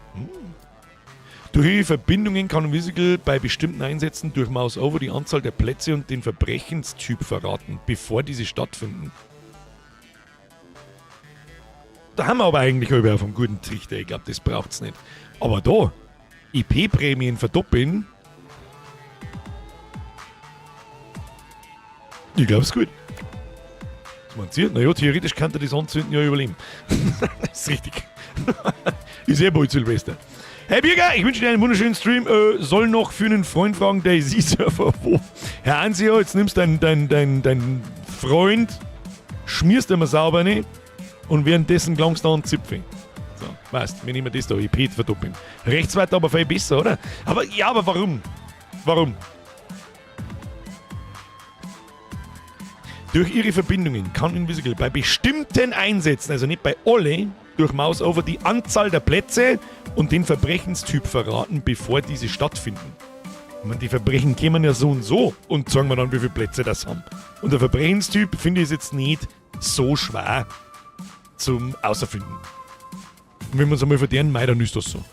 Durch ihre Verbindungen kann Invisible bei bestimmten Einsätzen durch Mouse-Over die Anzahl der Plätze und den Verbrechenstyp verraten, bevor diese stattfinden. Da haben wir aber eigentlich auch auf einen guten Trichter. Ich glaube, das braucht's nicht. Aber da, EP-Prämien verdoppeln, ich glaube, es ist gut. Was meint ihr? Naja, theoretisch kann er das Anzünden ja überleben. Das ist richtig. Ist eh bald Silvester. Hey Birger, ich wünsche dir einen wunderschönen Stream. Soll noch für einen Freund fragen, der ist Surfer wo? Herr Ansia, jetzt nimmst du deinen Freund, schmierst ihn mal sauber nicht und währenddessen gelangst du an Zipfel. So, weißt, wir nehmen das da, EP verdoppeln. Rechts weiter aber viel besser, oder? Aber warum? Warum? Durch ihre Verbindungen kann Invisible bei bestimmten Einsätzen, also nicht bei alle, durch Mouse-Over die Anzahl der Plätze und den Verbrechenstyp verraten, bevor diese stattfinden. Ich meine, die Verbrechen kämen ja so und sagen wir dann, wie viele Plätze das haben. Und der Verbrechenstyp finde ich ist jetzt nicht so schwer zum Außerfinden. Und wenn wir uns einmal verdienen, dann ist das so.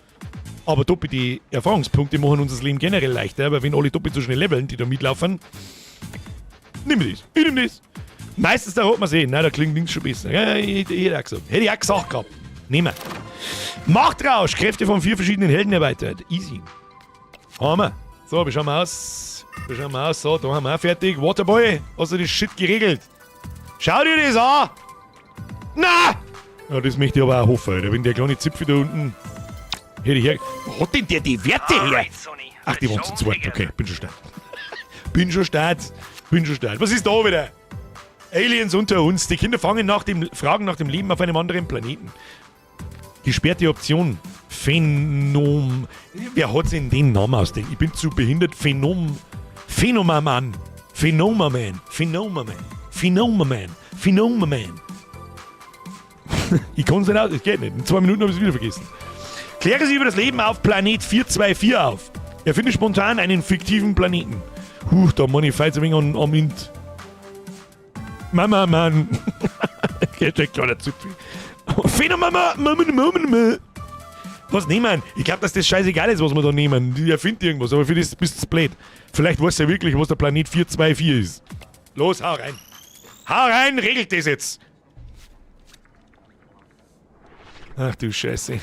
Aber doppelte Erfahrungspunkte machen uns das Leben generell leichter, weil wenn alle doppelt so schnell leveln, die da mitlaufen, nimm das. Ich nehm das. Meistens da hat man sehen, nein, da klingt links schon besser. Ja, hätte ich auch gesagt. Hätte ich auch gesagt gehabt. Nehmen. Machtrausch, Kräfte von 4 verschiedenen Helden erweitert. Easy. Haben wir. So, wie schauen wir aus? So, da haben wir auch fertig. Waterboy, hast du das Shit geregelt? Schau dir das an! Na! Ja, das möchte ich aber auch hoffen, Alter. Wenn der kleine Zipfel da unten. Hätte ich her. Wo hat denn der die Werte her? Ach, die waren zu zweit. Okay, bin schon Start. Was ist da wieder? Aliens unter uns. Die Kinder fragen nach dem Leben auf einem anderen Planeten. Gesperrte Option. Phenom. Wer hat denn den Namen ausdenkt? Ich bin zu behindert. Phenomaman. Ich kann es nicht aus. Es geht nicht. In 2 Minuten habe ich es wieder vergessen. Kläre Sie über das Leben auf Planet 424 auf. Erfinde spontan einen fiktiven Planeten. Da Mann, ich feiz ein wenig am Int. Mama, Mann. Geht der kleine Zipfel. Was nehmen? Ich glaube, dass das scheißegal ist, was wir da nehmen. Die erfinden irgendwas, aber für das bist du blöd. Vielleicht weißt du ja wirklich, was der Planet 424 ist. Los, hau rein. Hau rein, regelt das jetzt. Ach du Scheiße.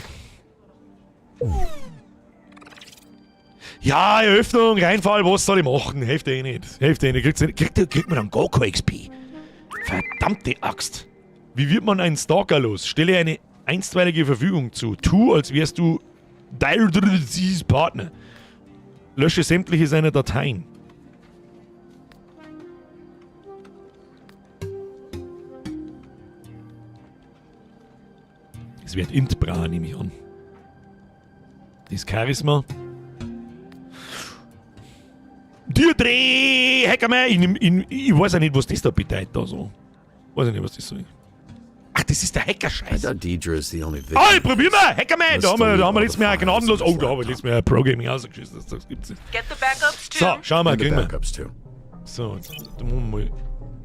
Ja, Eröffnung, Reinfall, was soll ich machen? Hilft eh nicht. Kriegt man dann gar kein XP. Verdammte Axt. Wie wird man einen Stalker los? Stelle eine einstweilige Verfügung zu. Tu, als wärst du Dire's Partner. Lösche sämtliche seiner Dateien. Es wird Intbra, nehme ich an. Das Charisma. Deirdre! Hackerman! Ich weiß ja nicht, was das da bedeutet. Da so. Weiß ich nicht, was das soll. Ach, das ist der I Hacker-Scheiß. thought Deidre is the only victim. Oh, probier mal! Hackerman! Da haben wir letztes Mal gnadenlos. Oh, da haben wir Let's letztes Mal Pro-Gaming ausgeschissen. Das gibt's nicht. Get the backups too. So, schau mal, And the kriegen wir. backups too. So, jetzt da machen wir mal.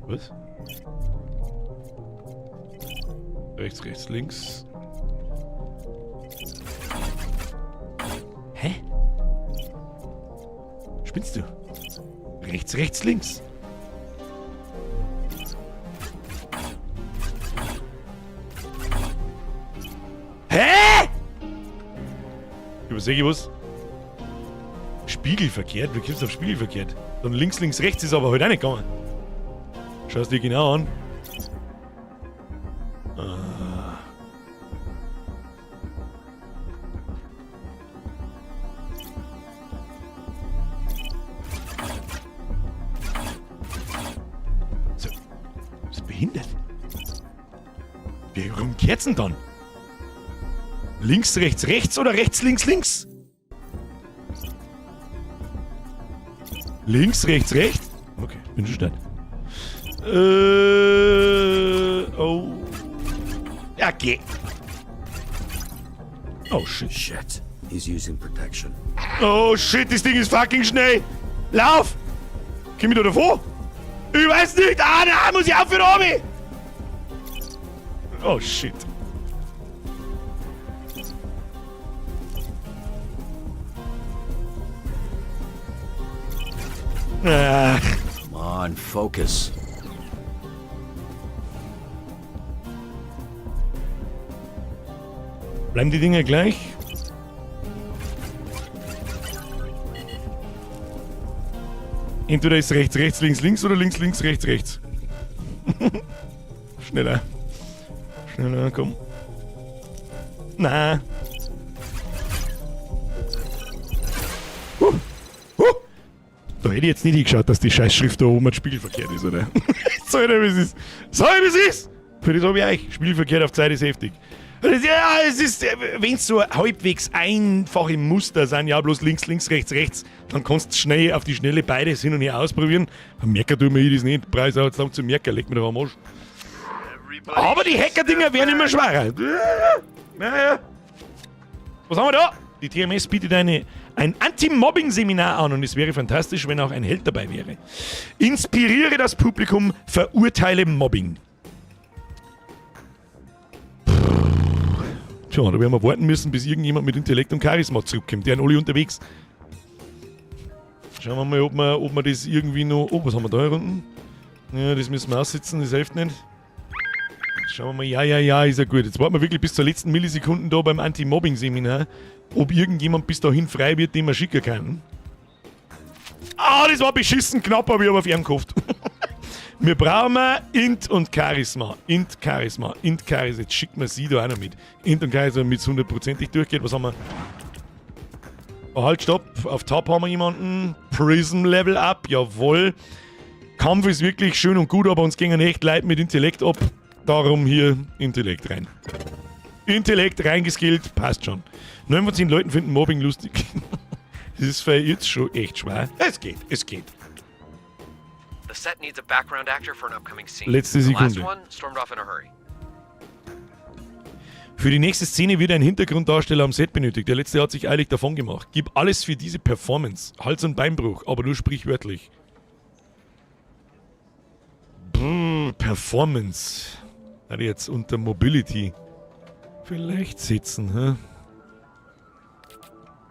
Was? Rechts, links. Hä? Spinnst du? Rechts, links. Hä? Übersehe ich was? Spiegelverkehrt? Wie kommst du auf Spiegelverkehrt? Dann links, rechts ist aber heute auch nicht gegangen. Schau es dir genau an. So. Ist behindert. Wie rum geht's denn dann? Links, rechts oder rechts, links? Links, rechts. Okay, bin schon stark. Oh. Ja, geh. Oh, shit. Shit. He's using protection. Oh, shit, das Ding ist fucking schnell. Lauf! Komm ich da davor? Ich weiß nicht. Ah, nein, muss ich aufhören, Obi! Oh, shit. Ach. Come on, focus. Bleiben die Dinger gleich? Entweder ist rechts, links oder links, rechts. Schneller, komm. Na. Da hätte ich jetzt nicht hingeschaut, dass die Scheißschrift da oben ein Spiegelverkehrt ist, oder? So, wie es ist. Für das habe ich euch. Spiegelverkehrt auf Zeit ist heftig. Ja, es ist, wenn es so halbwegs einfache Muster sind, ja, bloß links, rechts, dann kannst du schnell auf die Schnelle beides hin und her ausprobieren. Merker tut mir das nicht. Preis auch jetzt lang zu merken, leg mir doch am Arsch. Aber die Hacker-Dinger werden immer schwerer. Ja. Was haben wir da? Die TMS bietet ein Anti-Mobbing-Seminar an und es wäre fantastisch, wenn auch ein Held dabei wäre. Inspiriere das Publikum, verurteile Mobbing. Tja, da werden wir warten müssen, bis irgendjemand mit Intellekt und Charisma zurückkommt. Die sind alle unterwegs. Schauen wir mal, ob wir das irgendwie noch... Oh, was haben wir da hier unten? Ja, das müssen wir aussitzen, das hilft nicht. Schauen wir mal, ja, ist ja gut. Jetzt warten wir wirklich bis zur letzten Millisekunden da beim Anti-Mobbing-Seminar, ob irgendjemand bis dahin frei wird, den wir schicken kann. Ah, das war beschissen knapp, habe ich aber auf ihn gehofft. Wir brauchen Int und Charisma. Int, Charisma. Jetzt schickt man sie da auch noch mit. Int und Charisma, damit es 100%ig durchgeht. Was haben wir? Oh, halt, stopp. Auf Top haben wir jemanden. Prism Level Up, jawohl. Kampf ist wirklich schön und gut, aber uns gingen echt Leute mit Intellekt ab. Darum hier Intellekt rein. Intellekt reingeskillt, passt schon. 9 von 10 Leuten finden Mobbing lustig. Das ist für jetzt schon echt schwer. Es geht. The set needs a background actor for an upcoming scene. Letzte The last Sekunde. one stormed off in a hurry. Für die nächste Szene wird ein Hintergrunddarsteller am Set benötigt. Der letzte hat sich eilig davon gemacht. Gib alles für diese Performance. Hals- und Beinbruch, aber nur sprichwörtlich. Performance. Hat jetzt unter Mobility. Vielleicht sitzen, hä?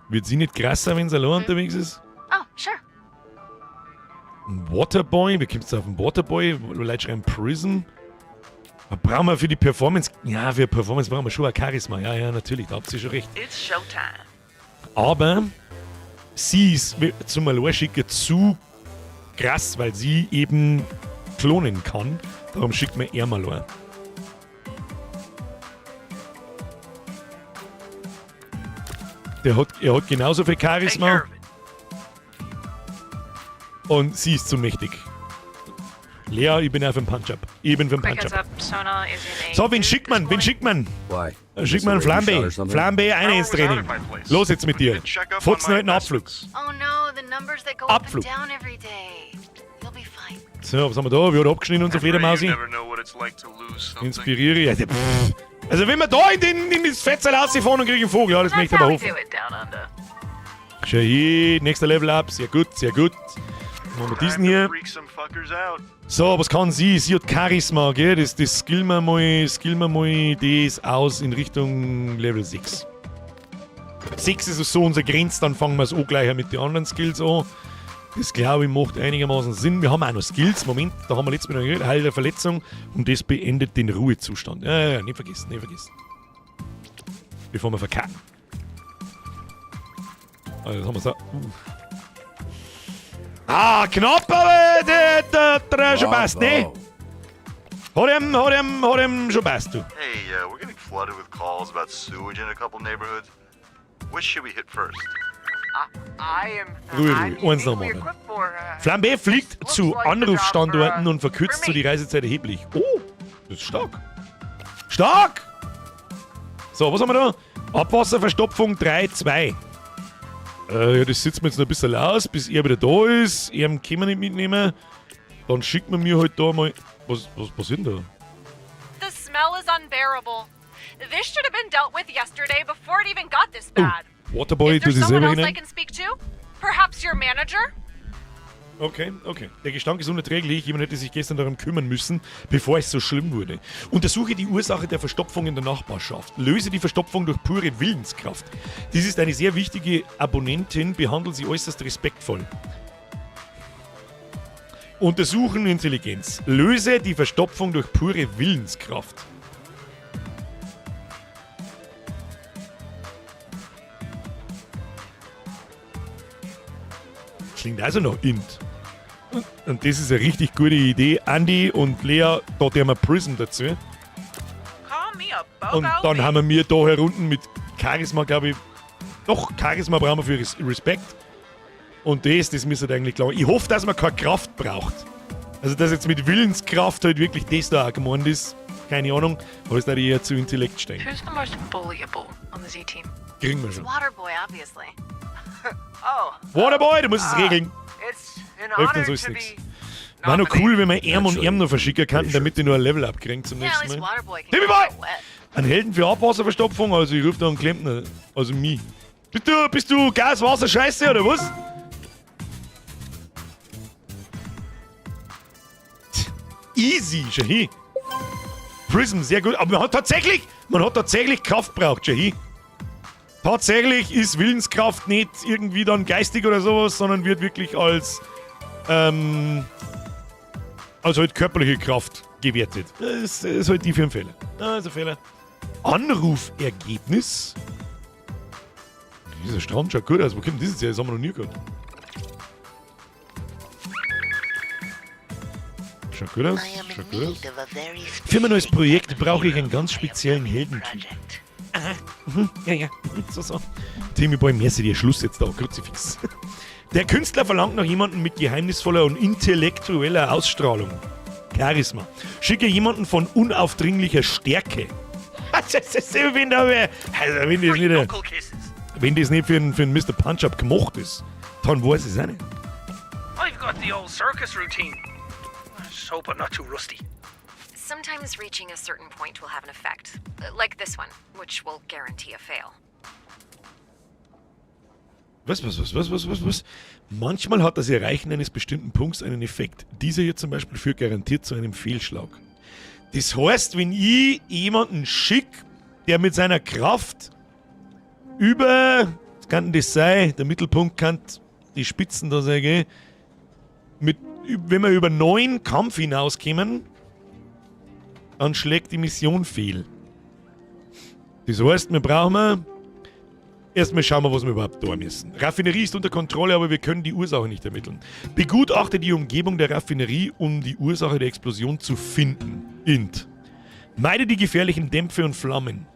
Wird sie nicht krasser, wenn sie allein unterwegs ist? Oh, sure. Ein Waterboy? Wie kommst du auf einen Waterboy? Leute schreiben Prism. Brauchen wir für die Performance... Ja, für Performance brauchen wir schon ein Charisma. Ja, natürlich, da habt ihr schon recht. It's Showtime. Aber sie ist zum Alleinschicken zu krass, weil sie eben klonen kann. Darum schickt man er mal ein. Er hat genauso viel Charisma. Und sie ist zu mächtig. Lea, ich bin auf dem Punch-Up. Ich bin für den Punch-Up. So, wen schickt man? Wen schickt man? Why? Schickt man Flambe. Flambe, eine ins Training. Los jetzt mit dir. Fotzen heute einen Abflug. Oh no, the numbers that go up Abflug. and down every day. You'll be fine. So, was haben wir da? Wie hat abgeschnitten unser Fledermausi? Inspiriere. Ja, pff. Also wenn wir da in das Fetzel rausfahren und kriegen einen Vogel, ja, das möchte ich aber hoffen. Schau hier, nächster Level up. Sehr gut, sehr gut. Machen wir diesen hier. So, was kann sie? Sie hat Charisma, gell? Das skillen wir mal das aus in Richtung Level 6. 6 ist so unsere Grenze, dann fangen wir es auch gleich mit den anderen Skills an. Das, glaube ich, macht einigermaßen Sinn. Wir haben auch noch Skills. Moment, da haben wir letztes Mal noch gehört. Heil der Verletzung. Und das beendet den Ruhezustand. Ja, nicht vergessen, nicht vergessen. Bevor wir verkacken. Also, das haben wir so. Knapp, aber der schon passt, ne? Hat ihm schon passt, du. Hey, we're getting flooded with calls about sewage in a couple neighborhoods. Which should we hit first? Ruhe. Eins noch mal. Flambe fliegt zu Anrufstandorten und verkürzt so die Reisezeit erheblich. Oh, das ist stark. Stark! So, was haben wir da? Abwasserverstopfung 3-2. Ja, das sitzen wir jetzt noch ein bisschen aus, bis er wieder da ist. Er können wir nicht mitnehmen. Dann schickt man mir halt da mal... Was passiert denn da? The smell is unbearable. This should have been dealt with yesterday before it even got this bad. Waterboy, Is du there sie someone selber else I hinein? can speak to? Perhaps your manager? Okay. Der Gestank ist unerträglich. Jemand hätte sich gestern darum kümmern müssen, bevor es so schlimm wurde. Untersuche die Ursache der Verstopfung in der Nachbarschaft. Löse die Verstopfung durch pure Willenskraft. Dies ist eine sehr wichtige Abonnentin. Behandle sie äußerst respektvoll. Untersuchen Intelligenz. Löse die Verstopfung durch pure Willenskraft. Klingt also noch int. Und das ist eine richtig gute Idee. Andy und Lea, da haben wir Prism dazu. Call me a Und dann haben wir da herunten mit Charisma, glaube ich. Doch, Charisma brauchen wir für Respekt. Und das müsste eigentlich klar. Ich hoffe, dass man keine Kraft braucht. Also, dass jetzt mit Willenskraft halt wirklich das da auch gemeint ist. Keine Ahnung. Aber es würde eher zu Intellekt stehen. Who's the most bullyable on the Z-Team? Kriegen wir schon. Waterboy, obviously. Waterboy, du musst es regeln. It's an Hilft honor uns alles to nichts. be War noch cool, wenn wir Erm und Actually, Erm noch verschicken könnten, damit die nur ein Level abkriegen zum Yeah, at nächsten least Mal. Waterboy can Timmy get Boy! a bit wet. Ein Helden für Abwasserverstopfung, also ich rufe da einen Klempner. Also mich. Bist du Gas, Wasser, Scheiße oder was? Easy, schau hin. Prism, sehr gut. Aber man hat tatsächlich Kraft braucht, schau hin. Tatsächlich ist Willenskraft nicht irgendwie dann geistig oder sowas, sondern wird wirklich als halt körperliche Kraft gewertet. Das ist halt die für einen Fehler. Also Fehler. Anrufergebnis. Dieser Strand schaut gut aus. Wo kommt dieses Jahr? Das haben wir noch nie gehabt. Schaut gut aus. Schaut gut aus. Für mein neues Projekt brauche ich einen ganz speziellen Heldentyp. Aha. Ja. So. Timmy Boy, merke dir Schluss jetzt da. Kruzifix. Der Künstler verlangt nach jemandem mit geheimnisvoller und intellektueller Ausstrahlung. Charisma. Schicke jemanden von unaufdringlicher Stärke. Wenn das nicht für einen Mr. Punch-Up gemacht ist, dann weiß ich es auch nicht. I've got the old circus routine. Just hope I'm not too rusty. Sometimes reaching a certain point will have an effect. Like this one, which will guarantee a fail. Was? Manchmal hat das Erreichen eines bestimmten Punkts einen Effekt. Dieser hier zum Beispiel führt garantiert zu einem Fehlschlag. Das heißt, wenn ich jemanden schicke, der mit seiner Kraft über, was kann denn das sein, der Mittelpunkt kann die Spitzen da sagen, wenn wir über 9 Kampf hinauskommen, dann schlägt die Mission fehl. Das heißt, wir brauchen erstmal schauen wir, was wir überhaupt tun müssen. Raffinerie ist unter Kontrolle, aber wir können die Ursache nicht ermitteln. Begutachte die Umgebung der Raffinerie, um die Ursache der Explosion zu finden. Int. Meide die gefährlichen Dämpfe und Flammen.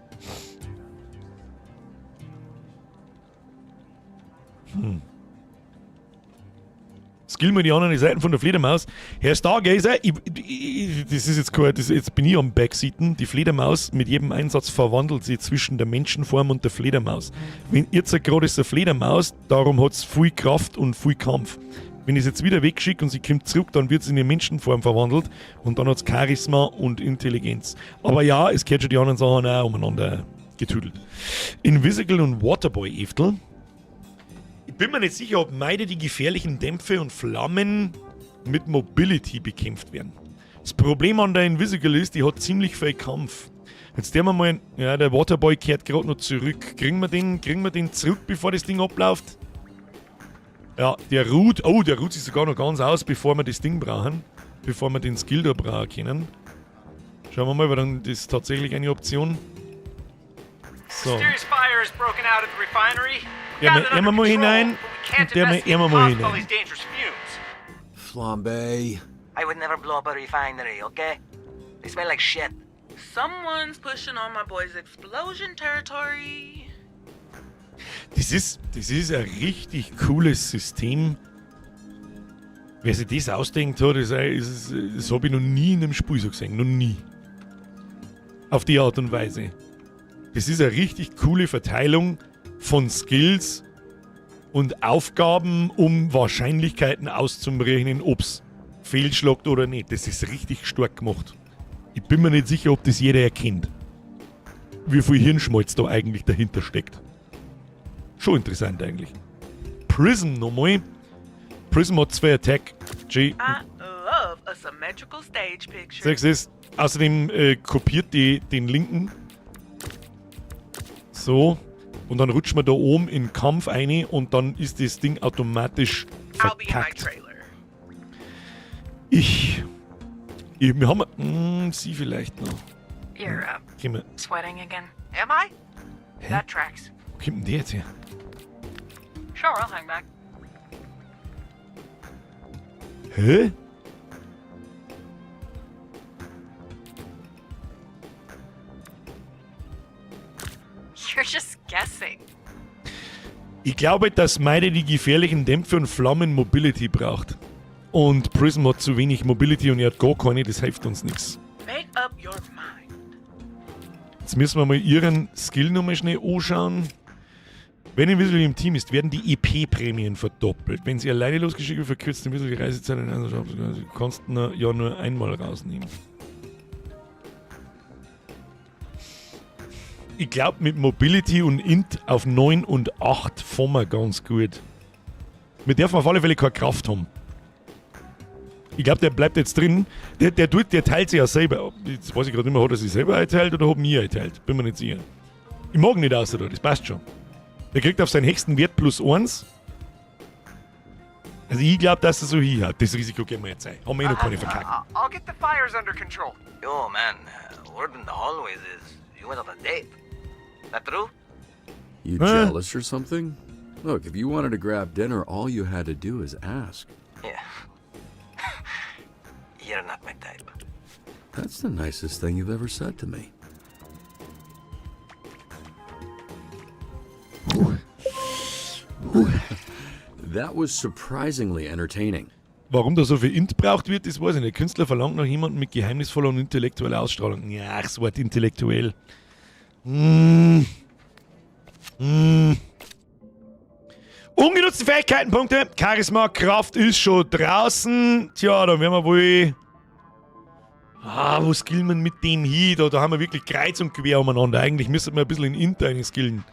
Skill mal die anderen Seiten von der Fledermaus. Herr Stargazer, das ist jetzt cool, jetzt bin ich am Backseaten. Die Fledermaus mit jedem Einsatz verwandelt sie zwischen der Menschenform und der Fledermaus. Wenn jetzt gerade ist eine Fledermaus, darum hat es viel Kraft und viel Kampf. Wenn ich es jetzt wieder wegschicke und sie kommt zurück, dann wird sie in eine Menschenform verwandelt und dann hat es Charisma und Intelligenz. Aber ja, es gehört schon die anderen Sachen auch umeinander getüdelt. Invisible und Waterboy Eftel. Ich bin mir nicht sicher, ob meide die gefährlichen Dämpfe und Flammen mit Mobility bekämpft werden. Das Problem an der Invisible ist, die hat ziemlich viel Kampf. Jetzt der wir mal, ja, der Waterboy kehrt gerade noch zurück. Kriegen wir den zurück, bevor das Ding abläuft? Ja, der ruht sich sogar noch ganz aus, bevor wir das Ding brauchen. Bevor wir den Skill da brauchen können. Schauen wir mal, weil dann das ist tatsächlich eine Option. So. Mysterious fire has broken out at the refinery. Ja, wir mal hinein. Und der mal hinein. Flambe. I would never blow up a refinery, okay? They smell like shit. Someone's pushing on my boy's explosion territory. Das ist ein richtig cooles System. Wer sich das ausdenkt hat, das habe ich noch nie in einem Spiel so gesehen. Noch nie. Auf die Art und Weise. Das ist eine richtig coole Verteilung von Skills und Aufgaben, um Wahrscheinlichkeiten auszurechnen, ob es fehlschlagt oder nicht. Das ist richtig stark gemacht. Ich bin mir nicht sicher, ob das jeder erkennt. Wie viel Hirnschmalz da eigentlich dahinter steckt. Schon interessant eigentlich. Prism nochmal. Prism hat 2 Attack. I love a symmetrical stage picture. Sag's es. Außerdem kopiert die den linken. So. Und dann rutscht man da oben in den Kampf rein und dann ist das Ding automatisch verkackt. Wir haben sie vielleicht noch. You're sweating again. Am I? Hä? That tracks. Wo kommt denn der jetzt her? Sure, I'll hang back. Hä? You're just guessing. Ich glaube, dass Meide die gefährlichen Dämpfe und Flammen Mobility braucht. Und Prism hat zu wenig Mobility und er hat gar keine, das hilft uns nichts. Make up your mind. Jetzt müssen wir mal ihren Skill nochmal schnell anschauen. Wenn Invisible im Team ist, werden die EP-Prämien verdoppelt. Wenn sie alleine losgeschickt wird, verkürzt Invisible die Reisezeit. Du kannst ihn ja nur einmal rausnehmen. Ich glaube, mit Mobility und Int auf 9 und 8 fahren wir ganz gut. Wir dürfen auf alle Fälle keine Kraft haben. Ich glaube, der bleibt jetzt drin. Der teilt sich ja selber. Jetzt weiß ich gerade nicht mehr, hat er sich selber einteilt oder hat mir einteilt. Bin mir nicht sicher. Ich mag nicht außer da, das passt schon. Der kriegt auf seinen höchsten Wert +1. Also ich glaube, dass er so hier hat. Das Risiko gehen wir jetzt ein. Haben wir noch keine verkackt. I'll get the fires under control. Yo, man, word in the hallways is you went on a date. That true? You jealous or something? Look, if you wanted to grab dinner, all you had to do is ask. Yeah. You're not my type. That's the nicest thing you've ever said to me. That was surprisingly entertaining. Warum da so viel Int braucht wird, das weiß ich nicht. Der Künstler verlangt nach jemandem mit geheimnisvoller und intellektueller Ausstrahlung. Ja, das Wort intellektuell. Ungenutzte Fähigkeitenpunkte. Charisma, Kraft ist schon draußen. Tja, dann werden wir wohl... wo skillen wir mit dem hier? Da haben wir wirklich kreuz und quer umeinander. Eigentlich müssten wir ein bisschen in Int skillen.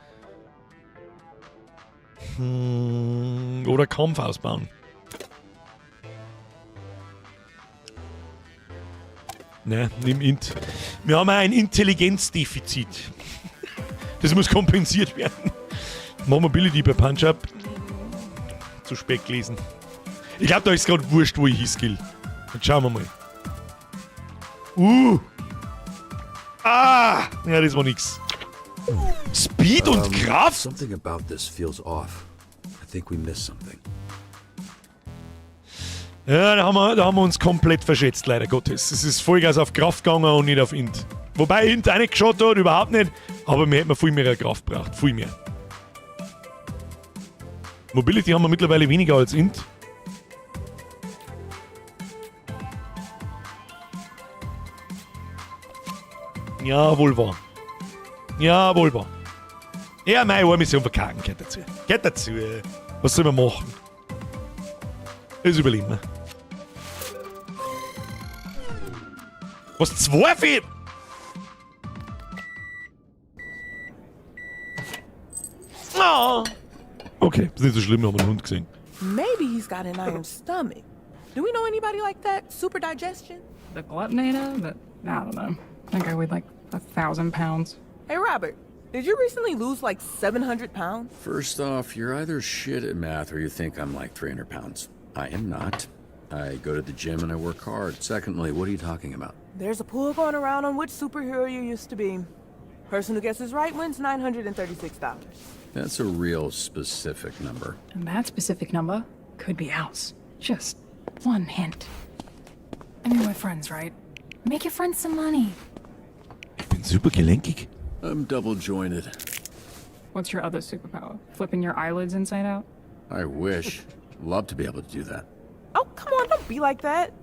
Oder Kampf ausbauen. Ne, nimm Int. Wir haben auch ein Intelligenzdefizit. Das muss kompensiert werden. Mobility bei Punch-Up. Zu spät gelesen. Ich glaube, da ist gerade wurscht, wo ich hinskill. Jetzt schauen wir mal. Ah! Ja, das war nix. Speed und Kraft? Something about this feels off. I think we missed something. Ja, da haben wir uns komplett verschätzt, leider Gottes. Es ist Vollgas auf Kraft gegangen und nicht auf Int. Wobei Int auch nicht geschaut hat, überhaupt nicht. Aber wir hätten viel mehr Kraft gebraucht. Viel mehr. Mobility haben wir mittlerweile weniger als Int. Ja, wohl wahr. Ja, wohl wahr. Ja, meine Mission verkacken, geht dazu. Geht dazu. Was soll man machen? Das überleben wir. Was, 2 fehlt? Oh. Okay, ist nicht so schlimm, wir haben einen Hund gesehen. Maybe he's got an iron stomach. Do we know anybody like that? Super digestion? The glutonator? But I don't know. That guy weighed like 1,000 pounds. Hey, Robert, did you recently lose like 700 pounds? First off, you're either shit at math or you think I'm like 300 pounds. I am not. I go to the gym and I work hard. Secondly, what are you talking about? There's a poll going around on which superhero you used to be. Person who guesses right wins $936. That's a real specific number. And that specific number could be ours. Just one hint. I mean, we're friends, right? Make your friends some money. Ich bin super gelenkig. I'm double jointed. What's your other superpower? Flipping your eyelids inside out? I wish. Love to be able to do that. Oh, come on, don't be like that.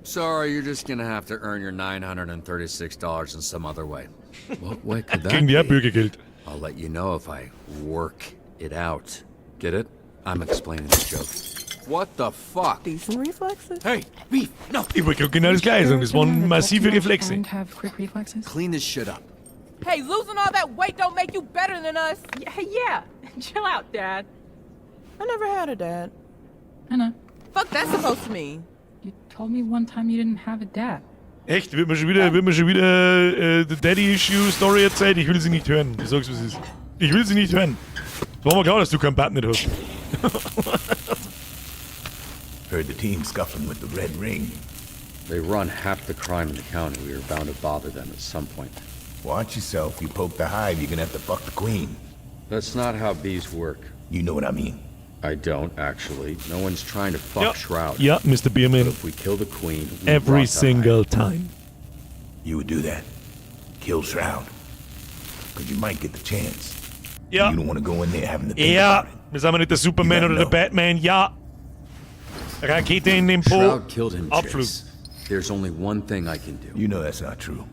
Sorry, you're just gonna have to earn your $936 in some other way. What way could that Gegen die be? Bürgergeld. I'll let you know if I work it out. Get it? I'm explaining the joke. What the fuck? Decent reflexes. Hey, Beef, no! Ich wollte genau das Gleiche sagen. Das waren massive Reflexe. And have quick reflexes? Clean this shit up. Hey, losing all that weight don't make you better than us. Yeah. Chill out, Dad. I never had a dad. I know. Fuck that's supposed to mean. You told me one time you didn't have a dad. Echt? Wird mir schon wieder die Daddy-Issue-Story erzählt? Ich will sie nicht hören. Ich sag's, was es ist. Ich will sie nicht hören. War mir klar, dass du kein Bad nicht hast. Heard the team scuffling with the Red Ring. They run half the crime in the county. We are bound to bother them at some point. Watch yourself. You poke the hive, you're gonna have to fuck the queen. That's not how bees work. You know what I mean. I don't, actually. No one's trying to fuck Shroud. Yeah, Mr. Bierman. But if we kill the queen, we Every rot the single hive. time. You would do that. Kill Shroud. Because you might get the chance. Ja. You don't want to go in there having to think Ja. about it. Wir sind aber nicht der Superman oder der Batman. Ja. Rakete in den Po. Shroud killed him, Abflug. Chase. There's only one thing I can do. You know that's not true.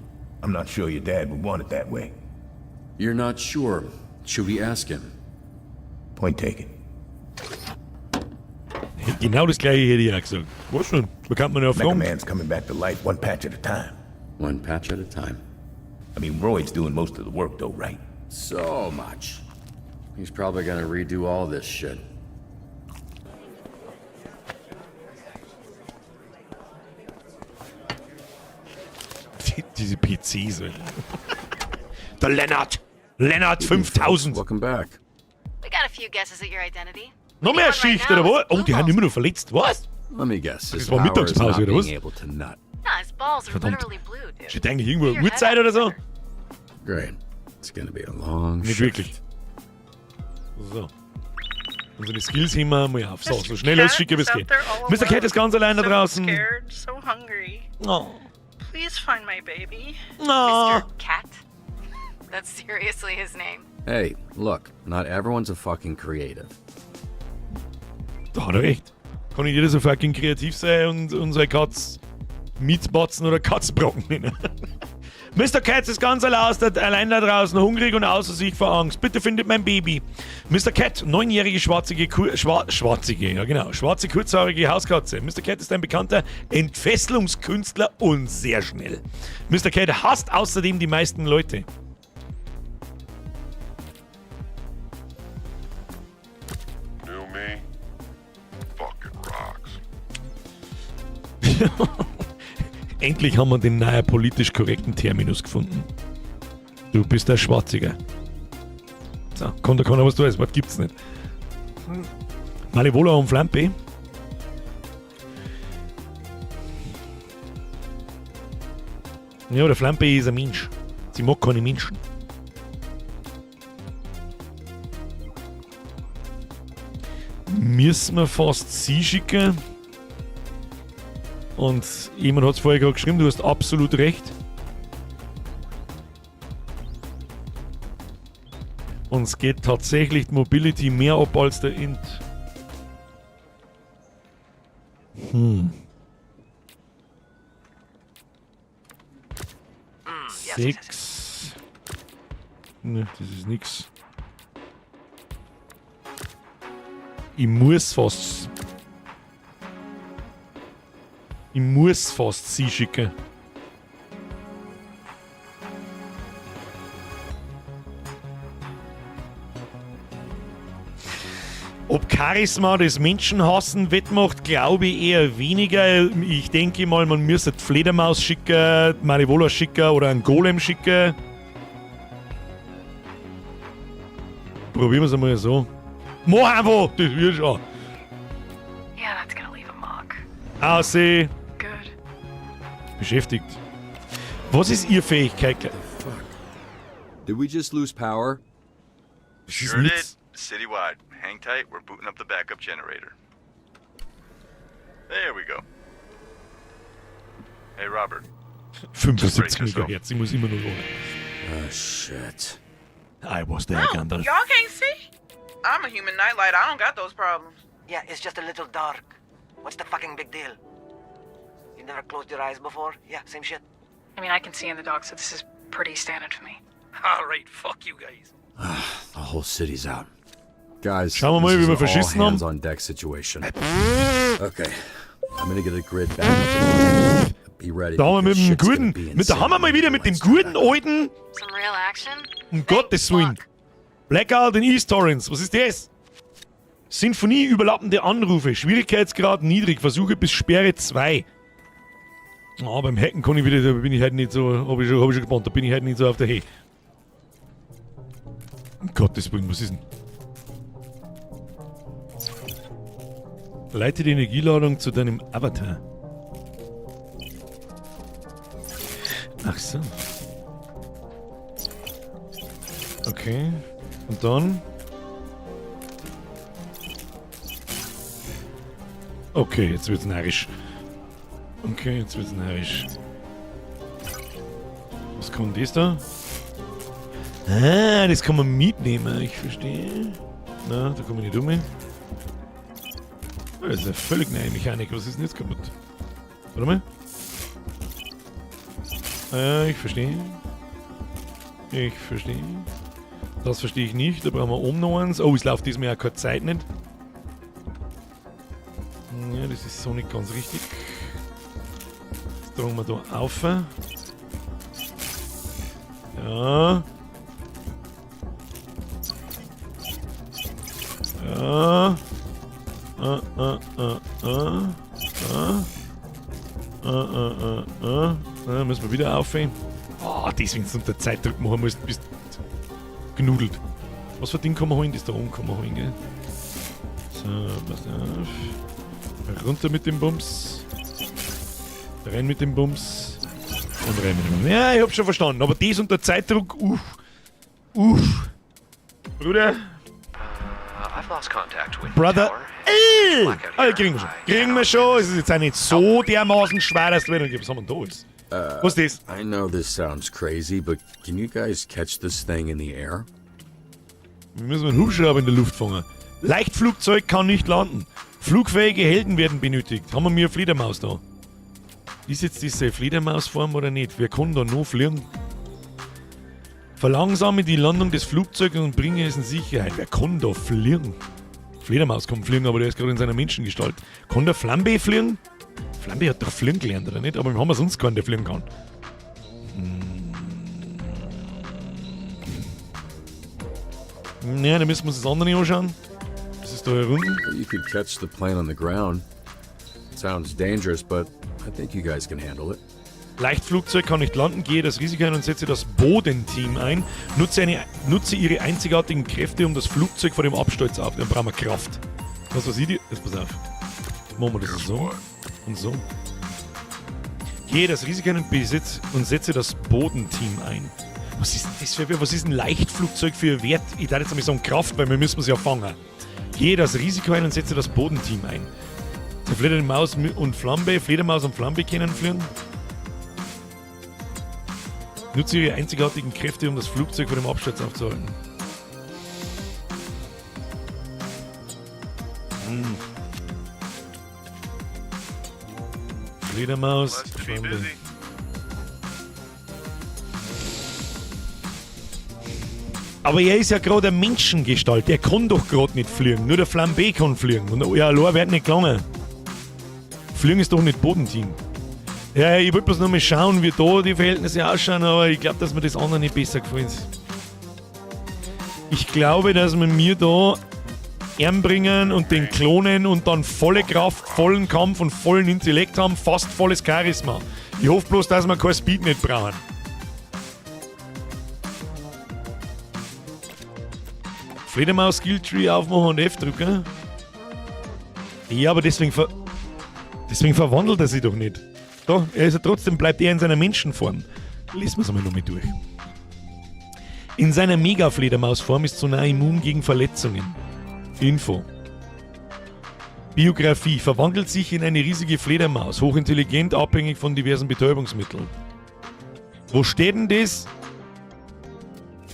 I'm not sure your dad would want it that way. You're not sure. Should we ask him? Point taken. Genau das gleiche hätte ich auch gesagt. Was schon? Bekannt man ja Mega fragen. Man's coming back to life one patch at a time. One patch at a time. I mean, Royd's doing most of the work though, right? So much. He's probably gonna redo all this shit. Diese PCs. Der Lennart 5000. Welcome back. We got a few guesses at your identity. Noch mehr Schicht, oder was? Oh, die haben immer noch verletzt. Was? Let me guess. His Das war power is Mittagspause, not oder was? being able to nut. Nah, his balls are Verdammt. literally blue, dude. Steht eigentlich irgendwo eine Uhrzeit oder so? Great. It's gonna be a long Nicht shift. wirklich. So. Unsere Skills haben wir mal auf. So schnell ausschicken, wie es geht. Mr. Cat ist ganz allein da draußen. Scared, so hungry. Oh. Please find my baby. Oh. Mr. Cat? That's seriously his name. Hey, look, not everyone's a fucking creative. Da hat er recht. Kann nicht jeder so fucking kreativ sein und unsere Katz Mietsbatzen oder Katzenbrocken nennen. Mr. Cat ist ganz allein da draußen, hungrig und außer sich vor Angst. Bitte findet mein Baby. Mr. Cat, 9-jährige schwarze kurzhaarige Hauskatze. Mr. Cat ist ein bekannter Entfesselungskünstler und sehr schnell. Mr. Cat hasst außerdem die meisten Leute. New me? Fucking rocks. Endlich haben wir den neuen politisch korrekten Terminus gefunden. Du bist der Schwarziger. So, kann da keiner was tun, das Wort gibt's nicht. Malevola und Flampe. Ja, der Flampe ist ein Mensch. Sie mag keine Menschen. Müssen wir fast sie schicken? Und jemand hat es vorher gerade geschrieben, du hast absolut recht. Uns geht tatsächlich die Mobility mehr ab als der Int. Sechs. Ne, das ist nix. Ich muss fast sie schicken. Ob Charisma das Menschenhassen wettmacht, glaube ich eher weniger. Ich denke mal, man müsste die Fledermaus schicken, Marivola schicken oder einen Golem schicken. Probieren wir es einmal so. Mach einfach, das wird schon. Yeah, that's gonna leave a mark. Aussehen. Good. Beschäftigt. Was ist Ihre Fähigkeit? Did we just lose power? Sure did. Citywide. Hang tight, we're booting up the backup generator. There we go. Hey Robert. 75 MHz, ich muss immer nur holen. Oh shit. I was there, Gandalf. Y'all can't see? I'm a human nightlight. I don't got those problems. Yeah, it's just a little dark. What's the fucking big deal? You never closed your eyes before? Yeah, same shit. I mean, I can see in the dark, so this is pretty standard for me. Alright, fuck you guys. The whole city's out. Guys, schauen wir mal, wie wir this is verschissen all haben. hands on deck situation. Okay, I'm gonna get the grid back up. Be ready. Da haben wir because mit dem shit's gonna guten, be da haben wir mal wieder mit dem guten alten, Some real action? um Gottes Willen. Blackout in East Torrens, was ist das? Sinfonie überlappende Anrufe, Schwierigkeitsgrad niedrig, Versuche bis Sperre 2. Ah, beim Hacken kann ich wieder, da bin ich halt nicht so, hab ich schon gebannt, da bin ich halt nicht so auf der Höhe. Um Gottes Willen, was ist denn? Leite die Energieladung zu deinem Avatar. Ach so. Okay. Und dann? Okay, jetzt wird's narrisch. Okay, jetzt wird's narrisch. Was kommt das da? Ah, das kann man mitnehmen, ich verstehe. Na, da komme ich nicht um. Das ist eine völlig neue Mechanik. Was ist denn jetzt kaputt? Warte mal. Ich verstehe. Ich verstehe. Das verstehe ich nicht. Da brauchen wir oben noch eins. Oh, es läuft diesmal ja keine Zeit nicht. Ja, das ist so nicht ganz richtig. Jetzt drehen wir da auf. Ja. Ja. Müssen wir wieder aufhören. Oh, deswegen du unter Zeitdruck machen musst, bist genudelt. Was für Ding kann man holen? Das da oben kann man holen, gell? So, pass auf. Runter mit dem Bums. Rein mit dem Bums. Und rein mit dem Bums. Ja, ich hab schon verstanden. Aber das unter Zeitdruck, Bruder. I've lost contact with Brother. tower. Also kriegen wir schon. Kriegen wir schon. Es ist jetzt auch nicht so dermaßen schwer, dass wir was haben wir da ist. Was ist das? I know this sounds crazy, but can you guys catch this thing in the air? Wir müssen einen Hubschrauber in der Luft fangen. Leichtflugzeug kann nicht landen. Flugfähige Helden werden benötigt. Haben wir mir eine Fledermaus da? Ist jetzt diese Fledermausform oder nicht? Wer kann da noch fliegen? Verlangsame die Landung des Flugzeugs und bringe es in Sicherheit. Wer kann da fliegen? Fledermaus kann fliegen, aber der ist gerade in seiner Menschengestalt. Kann der Flambe fliegen? Flambe hat doch fliegen gelernt, oder nicht? Aber wir haben sonst keinen, der fliegen kann. Ja, dann müssen wir uns das andere anschauen. Das ist da herunten. You could catch the plane on the ground. Sounds dangerous, but I think you guys can handle it. Leichtflugzeug kann nicht landen, gehe das Risiko ein und setze das Bodenteam ein. Nutze ihre einzigartigen Kräfte, um das Flugzeug vor dem Absturz auf. Dann brauchen wir Kraft. Was ich dir? Jetzt pass auf. Machen wir das so und so. Gehe das Risiko ein und setze das Bodenteam ein. Was ist das was ist ein Leichtflugzeug für ein Wert? Ich darf jetzt einmal sagen Kraft, weil wir müssen es ja fangen. Gehe das Risiko ein und setze das Bodenteam ein. Der Fledermaus und Flambe können fliegen. Nutze ihre einzigartigen Kräfte, um das Flugzeug vor dem Absturz aufzuhalten. Fledermaus, Flambe. Aber er ist ja gerade eine Menschengestalt. Er kann doch gerade nicht fliegen. Nur der Flambe kann fliegen. Und ja, allein wird nicht gelangen. Fliegen ist doch nicht Bodenteam. Ja, ich wollte bloß noch mal schauen, wie da die Verhältnisse ausschauen, aber ich glaube, dass mir das andere nicht besser gefällt. Ich glaube, dass wir mir da bringen und den klonen und dann volle Kraft, vollen Kampf und vollen Intellekt haben, fast volles Charisma. Ich hoffe bloß, dass wir kein Speed nicht brauchen. Fledermaus Skilltree aufmachen und F drücken. Ja, aber deswegen verwandelt er sich doch nicht. Da, er ist ja trotzdem, bleibt er in seiner Menschenform. Lesen wir es einmal nochmal durch. In seiner Mega-Fledermausform ist Sonar immun gegen Verletzungen. Info. Biografie. Verwandelt sich in eine riesige Fledermaus. Hochintelligent, abhängig von diversen Betäubungsmitteln. Wo steht denn das?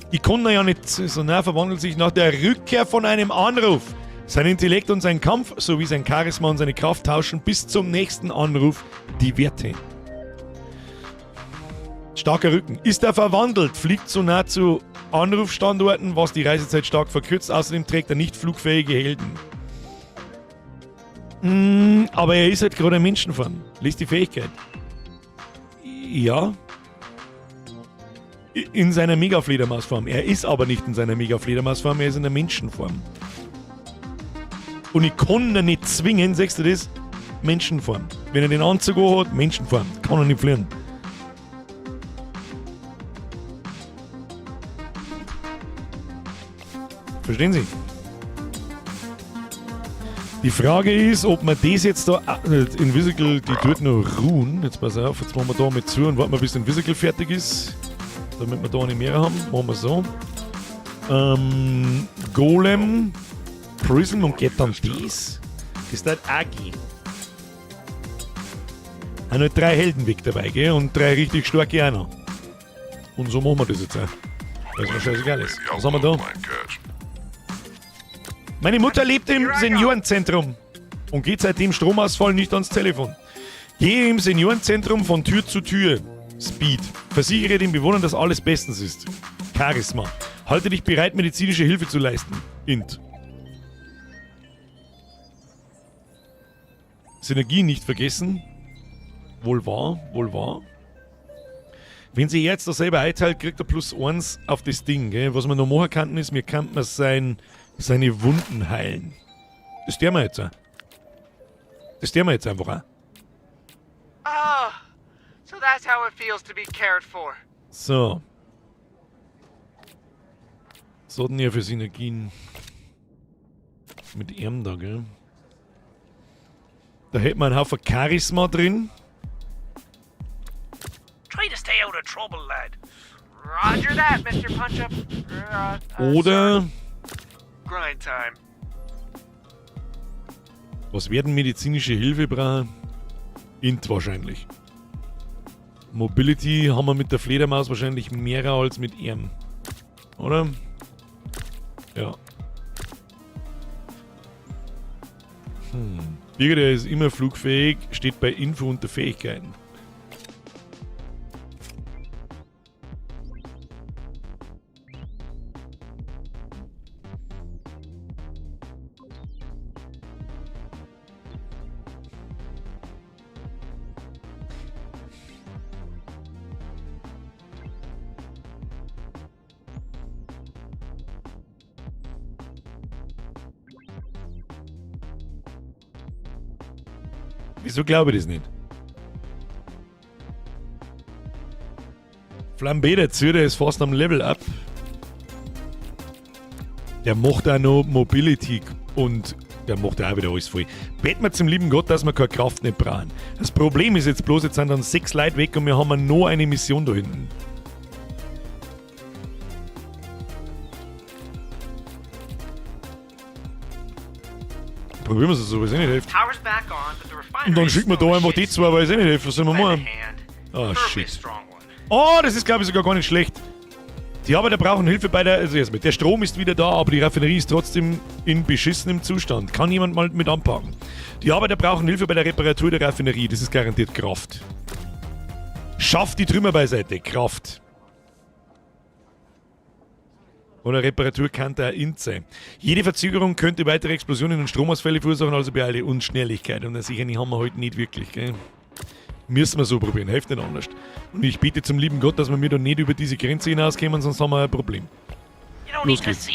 Ich kann ja nicht. Sonar verwandelt sich nach der Rückkehr von einem Anruf. Sein Intellekt und sein Kampf sowie sein Charisma und seine Kraft tauschen bis zum nächsten Anruf die Werte. Starker Rücken. Ist er verwandelt, fliegt Sonar zu Anrufstandorten, was die Reisezeit stark verkürzt. Außerdem trägt er nicht flugfähige Helden. Aber er ist halt gerade ein Menschenform. Lies die Fähigkeit. Ja. In seiner Mega-Fledermausform. Er ist aber nicht in seiner Mega-Fledermausform, er ist in der Menschenform. Und ich kann ihn nicht zwingen, sagst du das? Menschenform. Wenn er den Anzug hat, Menschenform. Kann er nicht fliehen. Verstehen Sie? Die Frage ist, ob man das jetzt da... Invisible, die tut noch ruhen. Jetzt pass auf, jetzt machen wir da mit zu und warten wir, bis Invisible fertig ist. Damit wir da nicht mehr haben. Machen wir so. Golem, Prism und geht dann das. Das wird auch gehen. Haben halt 3 Heldenweg dabei, gell? Und 3 richtig starke auch noch. Und so machen wir das jetzt auch. Weil es mir scheißegal ist. Was haben wir da? Meine Mutter lebt im Seniorenzentrum und geht seit dem Stromausfall nicht ans Telefon. Gehe im Seniorenzentrum von Tür zu Tür. Speed. Versichere den Bewohnern, dass alles bestens ist. Charisma. Halte dich bereit, medizinische Hilfe zu leisten. Int. Synergie nicht vergessen. Wohl wahr, wohl wahr. Wenn sie jetzt da selber einteilt, kriegt er +1 auf das Ding. Gell? Was wir noch machen könnten, ist, wir könnten seine Wunden heilen. Das tun wir jetzt auch. Das tun wir jetzt einfach auch. Ah, so that's how it feels to be cared for. So. Was hat denn hier für Synergien mit ihm da, gell? Da hätten wir einen Haufen Charisma drin. Try to stay out of trouble, lad. Roger that, Mr. Punch-Up. Oder... Grind time. Was werden medizinische Hilfe brauchen? Int wahrscheinlich. Mobility haben wir mit der Fledermaus wahrscheinlich mehr als mit ihm. Oder? Ja. Der ist immer flugfähig, steht bei Info unter Fähigkeiten. Wieso glaube ich das nicht? Flambe dazu, der ist fast am Level up. Der macht auch noch Mobility und der macht auch wieder alles voll. Beten wir zum lieben Gott, dass wir keine Kraft nicht brauchen. Das Problem ist jetzt bloß, jetzt sind dann 6 Leute weg und wir haben noch eine Mission da hinten. Probieren wir es so, weil es eh nicht hilft. Power's back on, but the refinery Und dann schicken wir da einfach die zwei, weil es eh nicht hilft. Was sollen wir machen? Oh, shit. Oh, das ist, glaube ich, sogar gar nicht schlecht. Die Arbeiter brauchen Hilfe bei der... Also erstmal, der Strom ist wieder da, aber die Raffinerie ist trotzdem in beschissenem Zustand. Kann jemand mal mit anpacken? Die Arbeiter brauchen Hilfe bei der Reparatur der Raffinerie. Das ist garantiert Kraft. Schafft die Trümmer beiseite. Kraft. Oder Reparatur kann der Int sein. Jede Verzögerung könnte weitere Explosionen und Stromausfälle verursachen, also bei alle Unschnelligkeit. Und das sicher haben wir heute nicht wirklich, gell? Müssen wir so probieren, hilft nicht anders. Und ich bete zum lieben Gott, dass wir mir da nicht über diese Grenze hinauskommen, sonst haben wir ein Problem. Los geht's.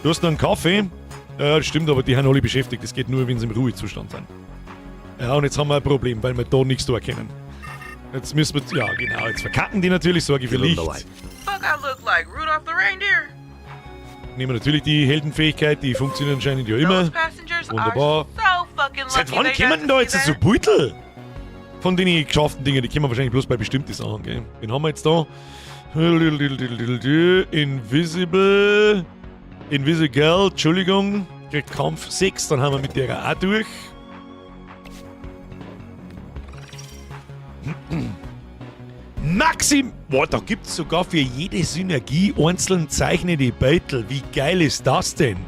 Du hast noch einen Kaffee? Ja, das stimmt, aber die haben alle beschäftigt. Das geht nur, wenn sie im Ruhezustand sind. Ja, und jetzt haben wir ein Problem, weil wir da nichts da erkennen. Jetzt müssen wir... Ja, genau. Jetzt verkacken die natürlich, sorge für Licht. Fuck, I look like Rudolph the Reindeer. Nehmen wir natürlich die Heldenfähigkeit, die funktioniert anscheinend ja immer. Wunderbar. Seit wann kommen denn da jetzt so Beutel? Von den geschafften Dingen, die kommen wahrscheinlich bloß bei bestimmten Sachen, gell? Wen haben wir jetzt da? Invisible. Girl, Entschuldigung. Kriegt Kampf 6, dann haben wir mit der auch durch. Maxim! Boah, da gibt es sogar für jede Synergie einzeln zeichnete Beutel. Wie geil ist das denn?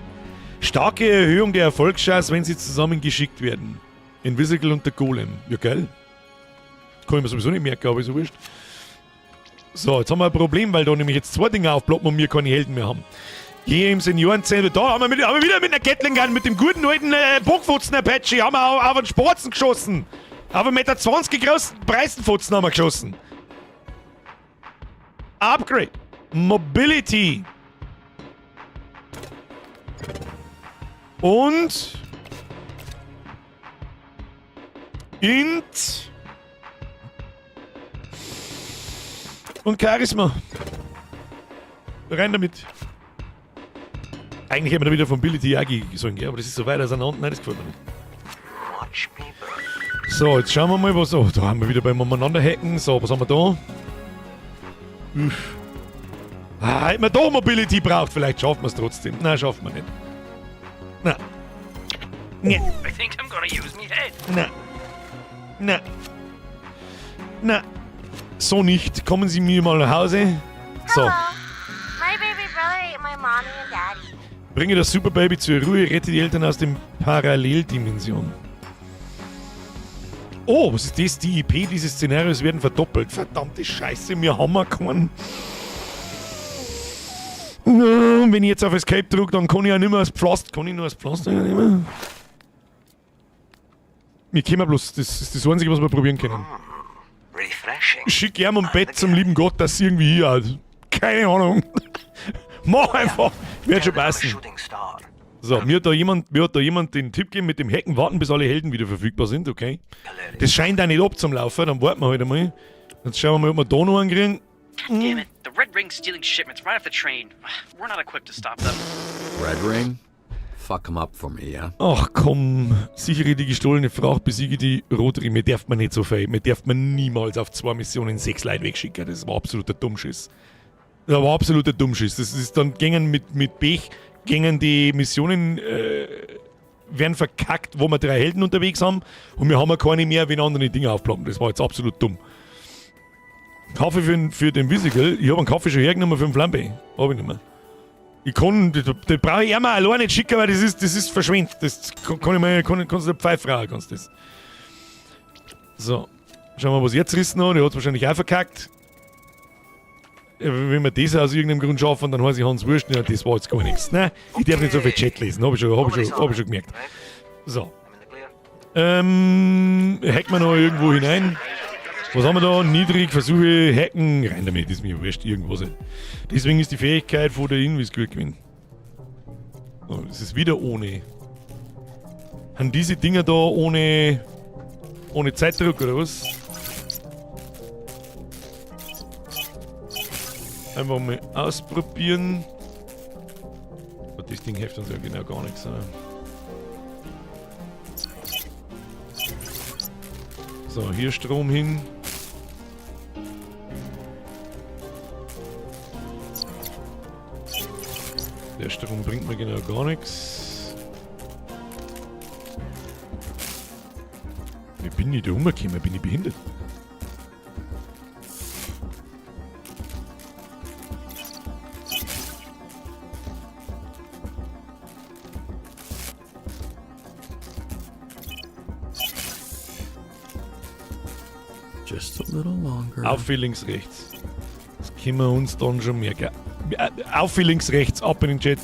Starke Erhöhung der Erfolgschance, wenn sie zusammengeschickt werden. Invisible und der Golem. Ja, geil. Kann ich mir sowieso nicht merken, aber ist so wurscht. So, jetzt haben wir ein Problem, weil da nämlich jetzt zwei Dinge aufploppen und wir keine Helden mehr haben. Hier im Seniorenzentrum, da haben wir wieder mit einer Gatling Gun, mit dem guten alten Bockfutzen-Apache, haben wir auf einen Sporzen geschossen. Auf einen 1,20 Meter großen Preisenfutzen haben wir geschossen. Upgrade. Mobility. Und Int und Charisma. Rein damit. Eigentlich hätten wir da wieder von Mobility auch gehen sollen, aber das ist so weit auseinander. Nein, das gefällt mir nicht. So, jetzt schauen wir mal, was... Oh, da haben wir wieder beim Umeinanderhacken. So, was haben wir da? Hätten wir da Mobility braucht, vielleicht schaffen wir es trotzdem. Nein, schaffen wir nicht. Nein. Nee. I think I'm gonna use me head. Nein. Nein. Nein. So nicht. Kommen Sie mir mal nach Hause. So. My baby brother ate my mommy and daddy. Bringe das Superbaby zur Ruhe, rette die Eltern aus dem Paralleldimension. Oh, was ist das? Die IP dieses Szenarios werden verdoppelt. Verdammte Scheiße, wir haben keinen. Wenn ich jetzt auf Escape drücke, dann kann ich ja nicht mehr als Pflaster. Kann ich nur als Pflaster nehmen? Wir können bloß. Das ist das Einzige, was wir probieren können. Schick gerne am Bett zum lieben Gott, dass sie irgendwie hier hat. Keine Ahnung. Mach einfach. Wird schon passen. So, mir hat da jemand den Tipp gegeben mit dem Hacken, warten bis alle Helden wieder verfügbar sind, okay? Das scheint auch nicht abzulaufen, dann warten wir halt einmal. Jetzt schauen wir mal, ob wir da noch einen kriegen. God damn it, the Red Ring's stealing shipments right off the train. We're not equipped to stop them. Red Ring? Fuck them up for me, yeah? Ach komm, sichere die gestohlene Fracht, besiege die Rotring. Mir darf man nicht so viel. Mir darf man niemals auf 2 Missionen 6 Leute wegschicken. Das war absoluter Dummschiss. Das war absoluter Dummschiss. Das ist dann gingen mit Pech, gingen die Missionen, werden verkackt, wo wir 3 Helden unterwegs haben und wir haben ja keine mehr, wenn andere Dinge aufploppen. Das war jetzt absolut dumm. Kaffee für den Visical. Ich habe einen Kaffee schon hergenommen für den Flambe. Habe ich nicht mehr. Ich kann, das brauche ich immer alleine nicht schicken, weil das ist verschwendet. Das kann ich mal, kannst du der Pfeifrau, kannst das. So. Schauen wir mal, was jetzt rissen hat. Der hat es wahrscheinlich auch verkackt. Wenn wir das aus irgendeinem Grund schaffen, dann heißt ich Hans Wurst. Ja, das war jetzt gar nichts. Nein, ich darf nicht so viel Chat lesen. Hab ich schon gemerkt. So. Hacken wir noch irgendwo hinein. Was haben wir da? Niedrig, Versuche, hacken. Rein damit, ist mir wurscht, irgendwas. Deswegen ist die Fähigkeit von der Invis gut gewesen. Oh, das ist wieder ohne. Haben diese Dinger da ohne Zeitdruck oder was? Einfach mal ausprobieren. Aber das Ding hilft uns ja genau gar nichts. So, hier Strom hin. Der Strom bringt mir genau gar nichts. Wie bin ich da rumgekommen? Bin ich behindert? Just a little longer. Auf wie links, rechts. Das können wir uns dann schon merken. Auf wie links, rechts, ab in den Chat.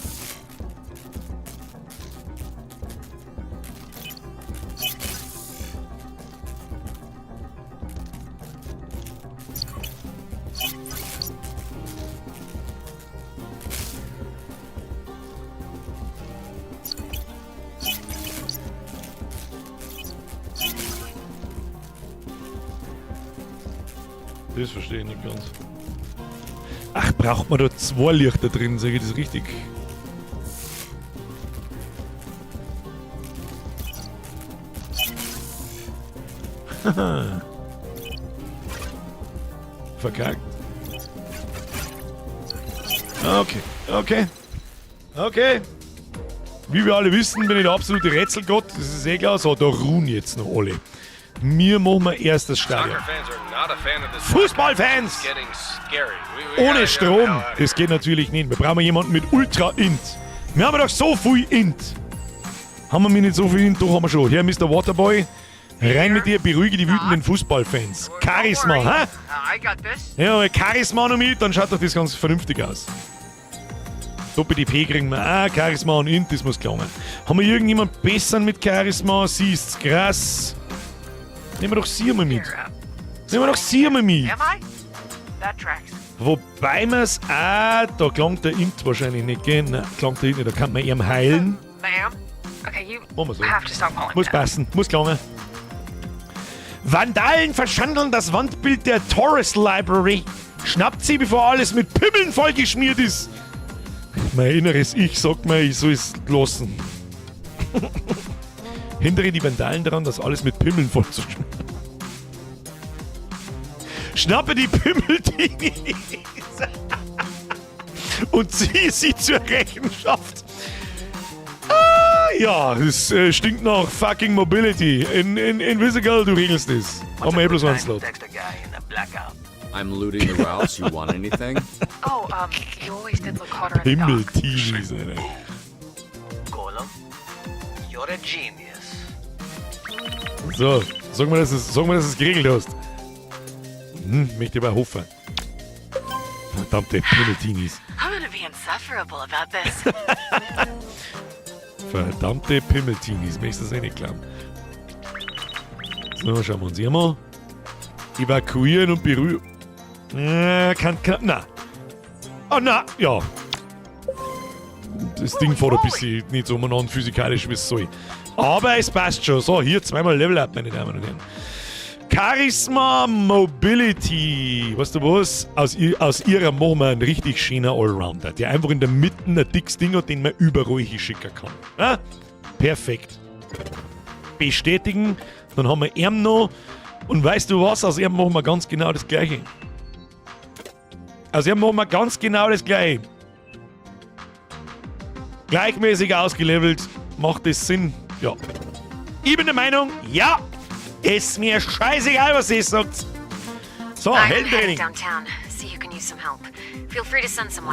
Das verstehe ich nicht ganz. Ach, braucht man da 2 Lichter drin, sage ich das richtig? Haha. Verkackt. Okay. Wie wir alle wissen, bin ich der absolute Rätselgott. Das ist eh klar. So, da ruhen jetzt noch alle. Wir machen wir erst das Stadion. Fußballfans! Ohne Strom, das geht natürlich nicht. Wir brauchen jemanden mit Ultra-Int. Wir haben doch so viel Int. Haben wir nicht so viel Int? Doch, haben wir schon. Hier, Mr. Waterboy. Rein mit dir, beruhige die wütenden Fußballfans. Charisma, hä? Ja, Charisma noch mit, dann schaut doch das ganz vernünftig aus. Doppel-DP kriegen wir. Charisma und Int, das muss klangen. Haben wir irgendjemand besseren mit Charisma? Siehst's, krass. Nehmen wir doch sie mal mit. Wobei man es da klangt der Int wahrscheinlich nicht gehen. Nein, klangt der Int nicht, da kann man ihm heilen. Machen wir so. Muss passen, muss klangen. Vandalen verschandeln das Wandbild der Taurus Library. Schnappt sie, bevor alles mit Pimmeln vollgeschmiert ist. Mein inneres Ich sagt mir, ich soll es lassen. Hindere die Vandalen daran, das alles mit Pimmeln vollzuschmieren. Schnappe die Pimmeltinis und ziehe sie zur Rechenschaft. Ja, das stinkt nach fucking Mobility. Invisible, du regelst das. Haben wir bloß einen Slot. I'm looting the routes. You want anything? You always did look hotter in the Himmeltinis, Alter. Golem, you're a genius. So, sag mal, dass du es geregelt hast. Möchte aber hoffen. Verdammte Pimmeltinis. I'm gonna be insufferable about this. Verdammte Pimmeltinis, möchtest du das eh nicht glauben. So, schauen wir uns hier mal. Evakuieren und berühren. Na. Oh, na, ja. Das Ding fährt ein bisschen nicht so umeinander physikalisch, wie es soll. Aber es passt schon. So, hier zweimal Level Up, meine Damen und Herren. Charisma Mobility. Weißt du was? Aus ihrer machen wir einen richtig schönen Allrounder, der einfach in der Mitte ein dickes Ding hat, den man überall hinschicken kann. Ja? Perfekt. Bestätigen. Dann haben wir ihn noch. Und weißt du was? Aus ihm machen wir ganz genau das Gleiche. Gleichmäßig ausgelevelt. Macht das Sinn? Ja. Ich bin der Meinung, ja. Ist mir scheißegal, was ihr sagt. So, Heldentraining.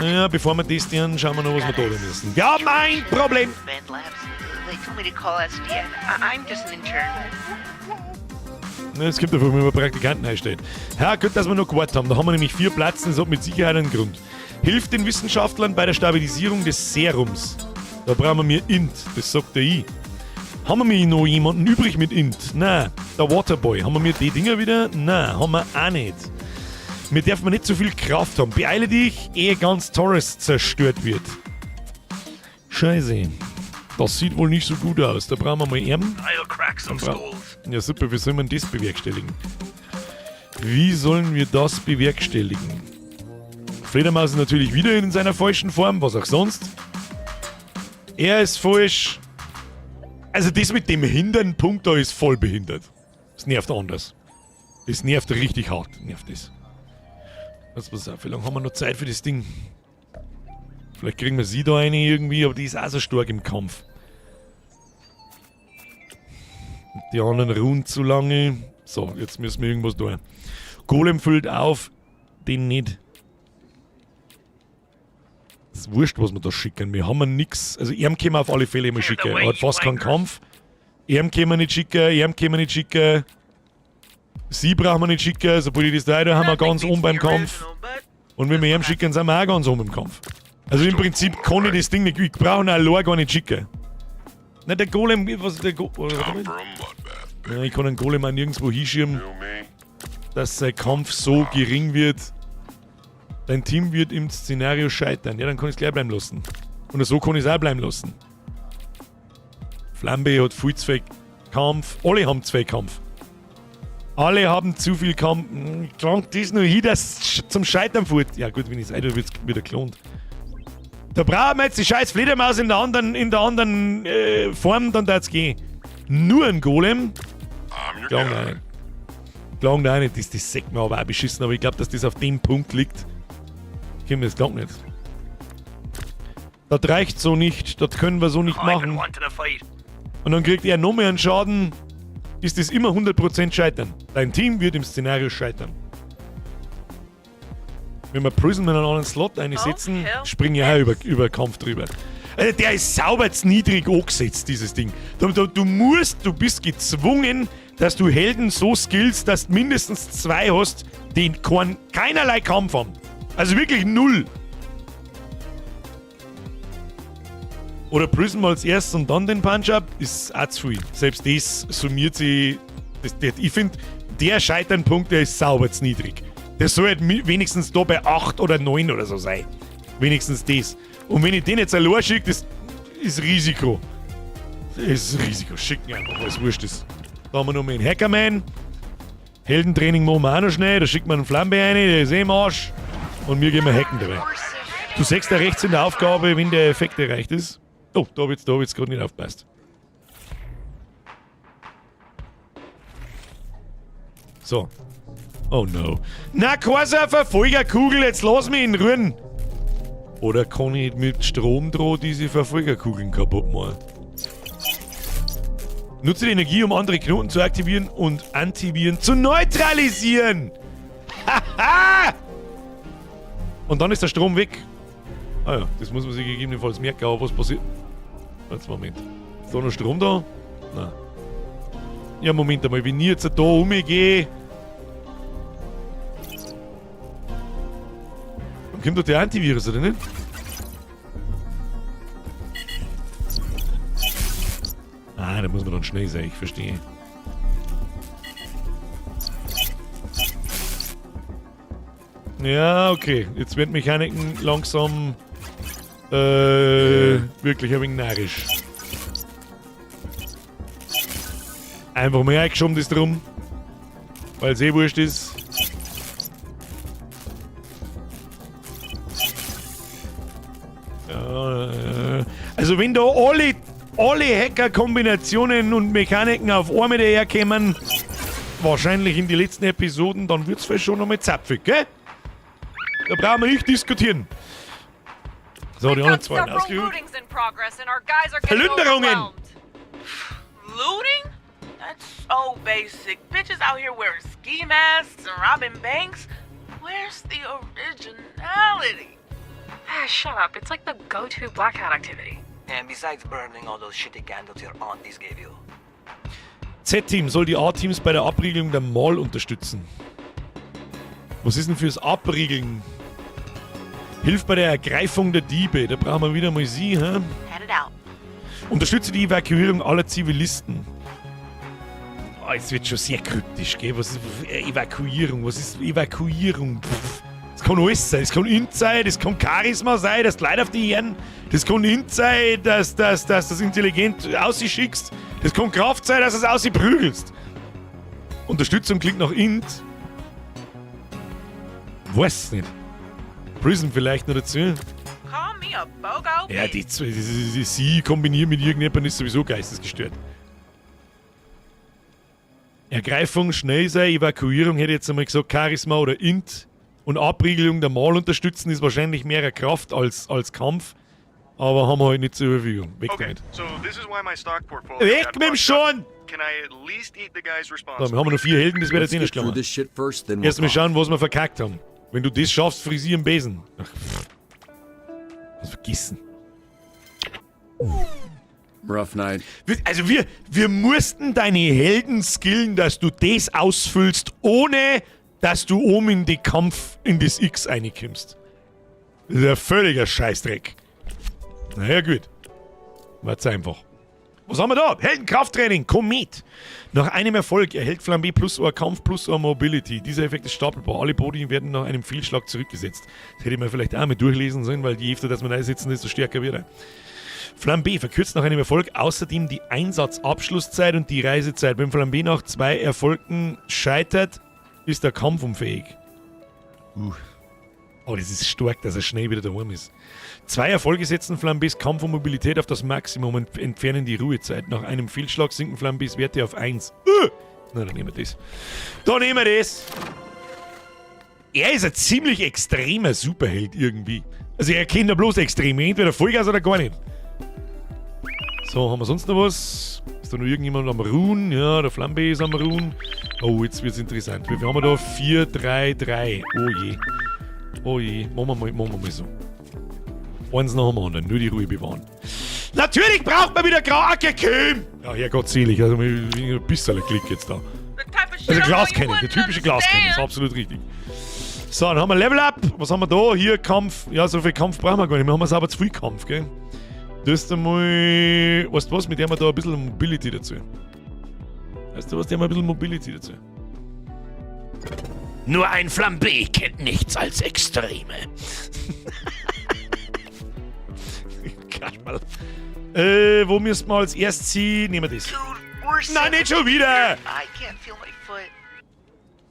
Ja, bevor wir testen, schauen wir noch, was wir da müssen. Ja, mein Problem. Es gibt davon, wenn man Praktikanten einstellt. Ja, gut, dass wir noch gewartet haben. Da haben wir nämlich 4 Plätze, das hat mit Sicherheit einen Grund. Hilft den Wissenschaftlern bei der Stabilisierung des Serums. Da brauchen wir mehr Int, das sagt der I. Haben wir noch jemanden übrig mit Int? Nein. Der Waterboy. Haben wir die Dinger wieder? Nein, haben wir auch nicht. Wir dürfen nicht so viel Kraft haben. Beeile dich, ehe ganz Taurus zerstört wird. Scheiße. Das sieht wohl nicht so gut aus. Da brauchen wir mal Erben. Ja super, wie sollen wir das bewerkstelligen? Wie sollen wir das bewerkstelligen? Fledermaus ist natürlich wieder in seiner falschen Form, was auch sonst. Er ist falsch. Also das mit dem Hindern-Punkt da ist voll behindert. Das nervt anders. Das nervt richtig hart. Nervt das. Pass auf, wie lange haben wir noch Zeit für das Ding? Vielleicht kriegen wir sie da eine irgendwie, aber die ist auch so stark im Kampf. Die anderen ruhen zu lange. So, jetzt müssen wir irgendwas tun. Golem füllt auf. Den nicht. Das ist wurscht, was wir da schicken. Wir haben nix. Also, ihm können wir auf alle Fälle immer schicken. Er hat fast keinen Kampf. Ihm können wir nicht schicken. Sie brauchen wir nicht schicken. Sobald ich das da haben wir ganz oben beim Kampf. Und wenn wir ihm schicken, sind wir auch ganz oben im Kampf. Also im Prinzip kann ich das Ding nicht. Ich brauche ihn allein gar nicht schicken. Nein, der Golem. Was ist der Golem? Ja, ich kann den Golem auch nirgendwo hinschieben, dass sein Kampf so gering wird. Dein Team wird im Szenario scheitern. Ja, dann kann ich es gleich bleiben lassen. Und so kann ich es auch bleiben lassen. Flambe hat viel zu viel Kampf. Alle haben zu viel Kampf. Alle haben zu viel Kampf. Krank das nur hin, dass zum Scheitern führt. Ja gut, wenn ich es einmal wird es wieder geklont. Da brauchen wir jetzt die scheiß Fledermaus in der anderen Form, dann darf es gehen. Nur ein Golem? Klang da nicht. Das sagt mir aber auch beschissen, aber ich glaube, dass das auf dem Punkt liegt. Das klang nicht. Das reicht so nicht, das können wir so nicht machen. Und dann kriegt er noch mehr einen Schaden, ist das immer 100% scheitern. Dein Team wird im Szenario scheitern. Wenn wir Prison mit einem anderen Slot einsetzen, springen ja auch über Kampf drüber. Also der ist sauber zu niedrig angesetzt, dieses Ding. Du bist gezwungen, dass du Helden so skillst, dass du mindestens 2 hast, die keinerlei Kampf haben. Also wirklich 0. Oder Prison mal als erstes und dann den Punch-Up, ist auch zu viel. Selbst das summiert sich. Ich finde, der Scheiternpunkt, der ist sauber zu niedrig. Der soll halt wenigstens da bei 8 oder 9 oder so sein. Wenigstens das. Und wenn ich den jetzt allein schicke, das ist Risiko. Das ist Risiko. Schicken einfach, weil es wurscht ist. Da haben wir nochmal einen Hackerman. Heldentraining machen wir auch noch schnell. Da schickt man einen Flambe rein, der ist im Arsch. Und wir gehen mal hacken dabei. Du siehst da rechts in der Aufgabe, wenn der Effekt erreicht ist. Oh, da hab ich jetzt gerade nicht aufgepasst. So. Oh no. Na, keine Verfolgerkugel, jetzt lass mich in Ruhe. Oder kann ich mit Strom diese Verfolgerkugeln kaputt machen? Nutze die Energie, um andere Knoten zu aktivieren und Antiviren zu neutralisieren. Haha! Und dann ist der Strom weg. Ah ja, das muss man sich gegebenenfalls merken, aber was passiert? Jetzt Moment. Ist da noch Strom da? Nein. Ja, Moment einmal, wenn ich jetzt da umgehe. Dann kommt doch der Antivirus, oder nicht? Ah, da muss man dann schnell sein, ich verstehe. Ja, okay. Jetzt werden Mechaniken langsam wirklich ein wenig narrisch. Einfach mal eingeschoben das drum. Weil es eh wurscht ist. Ja, also wenn da alle Hacker-Kombinationen und Mechaniken auf einmal daherkommen, wahrscheinlich in die letzten Episoden, dann wird's vielleicht schon nochmal zapfig, gell? Da brauchen wir nicht diskutieren. So, die anderen zwei ausgeübt. Plünderungen! Looting? That's so basic. Bitches out here wearing ski masks and robbing banks. Where's the originality? Ah, shut up. It's like the go-to Black Hat activity. And besides burning all those shitty candles your aunties gave you. Z-Team soll die A-Teams bei der Abriegelung der Mall unterstützen. Was ist denn fürs Abriegeln? Hilft bei der Ergreifung der Diebe. Da brauchen wir wieder mal sie, hä? Head it out. Unterstütze die Evakuierung aller Zivilisten. Oh, jetzt wird schon sehr kryptisch, gell? Was ist Evakuierung? Was ist Evakuierung? Das kann alles sein. Das kann Int sein, das kann Charisma sein, dass die Leute auf die Herren. Das kann Int sein, dass du das intelligent ausschickst. Das kann Kraft sein, dass du es aussprügelst. Unterstützung klingt nach Int. Weiß nicht. Prison vielleicht noch dazu. Call me a BOGO. Ja, die sie kombinieren mit irgendjemandem ist sowieso geistesgestört. Ergreifung, schnell sein, Evakuierung hätte ich jetzt einmal gesagt, Charisma oder Int. Und Abriegelung der Mal unterstützen ist wahrscheinlich mehr Kraft als Kampf. Aber haben wir halt nicht zur Verfügung. Weg damit. So this is why my stock portfolio Weg got mit dem fucked up. Schon! Can I at least eat the guys So, responsible? wir haben noch 4 Helden, das wäre Let's jetzt nicht get through schlimmer. this shit first, then we'll Erst mal talk. schauen, was wir verkackt haben. Wenn du das schaffst, frisieren Besen. Ach, pff. Was vergessen. Rough night. Also wir mussten deine Helden skillen, dass du das ausfüllst, ohne dass du oben in den Kampf in das X reinkommst. Das ist ein völliger Scheißdreck. Naja, gut. Wart's einfach. Was haben wir da? Heldenkrafttraining, Komet. Nach einem Erfolg erhält Flambé plus ein Kampf plus ein Mobility. Dieser Effekt ist stapelbar. Alle Boni werden nach einem Fehlschlag zurückgesetzt. Das hätte man vielleicht auch mal durchlesen sollen, weil je öfter, dass man einsetzen, desto stärker wird er. Flambé verkürzt nach einem Erfolg außerdem die Einsatzabschlusszeit und die Reisezeit. Wenn Flambé nach 2 Erfolgen scheitert, ist der Kampf unfähig. Oh, das ist stark, dass er schnell wieder daheim ist. 2 Erfolge setzen Flambés Kampf und Mobilität auf das Maximum und entfernen die Ruhezeit. Nach einem Fehlschlag sinken Flambés Werte auf 1. Na, dann nehmen wir das. Da nehmen wir das. Er ist ein ziemlich extremer Superheld irgendwie. Also er kennt ja bloß Extreme. Entweder Vollgas oder gar nicht. So, haben wir sonst noch was? Ist da noch irgendjemand am Ruhen? Ja, der Flambé ist am Ruhen. Oh, jetzt wird's interessant. Wie viel haben wir da? 4, 3, 3. Oh je. Oh je. Machen wir mal so. Eins nach dem anderen. Nur die Ruhe bewahren. Natürlich braucht man wieder Grauackerköhm! Ja, hergottselig. Also ein bisschen Klick jetzt da. Also Glascannon. Der typische Glascannon. Ist absolut richtig. So, dann haben wir Level Up. Was haben wir da? Hier Kampf. Ja, so viel Kampf brauchen wir gar nicht. Wir haben jetzt aber zu viel Kampf, gell? Das ist einmal. Weißt du was? Mit dem haben wir da ein bisschen Mobility dazu. Weißt du was? Der haben wir ein bisschen Mobility dazu. Nur ein Flambé kennt nichts als Extreme. Wo müssen wir als erstes ziehen? Nehmen wir das. Nein, nicht schon wieder!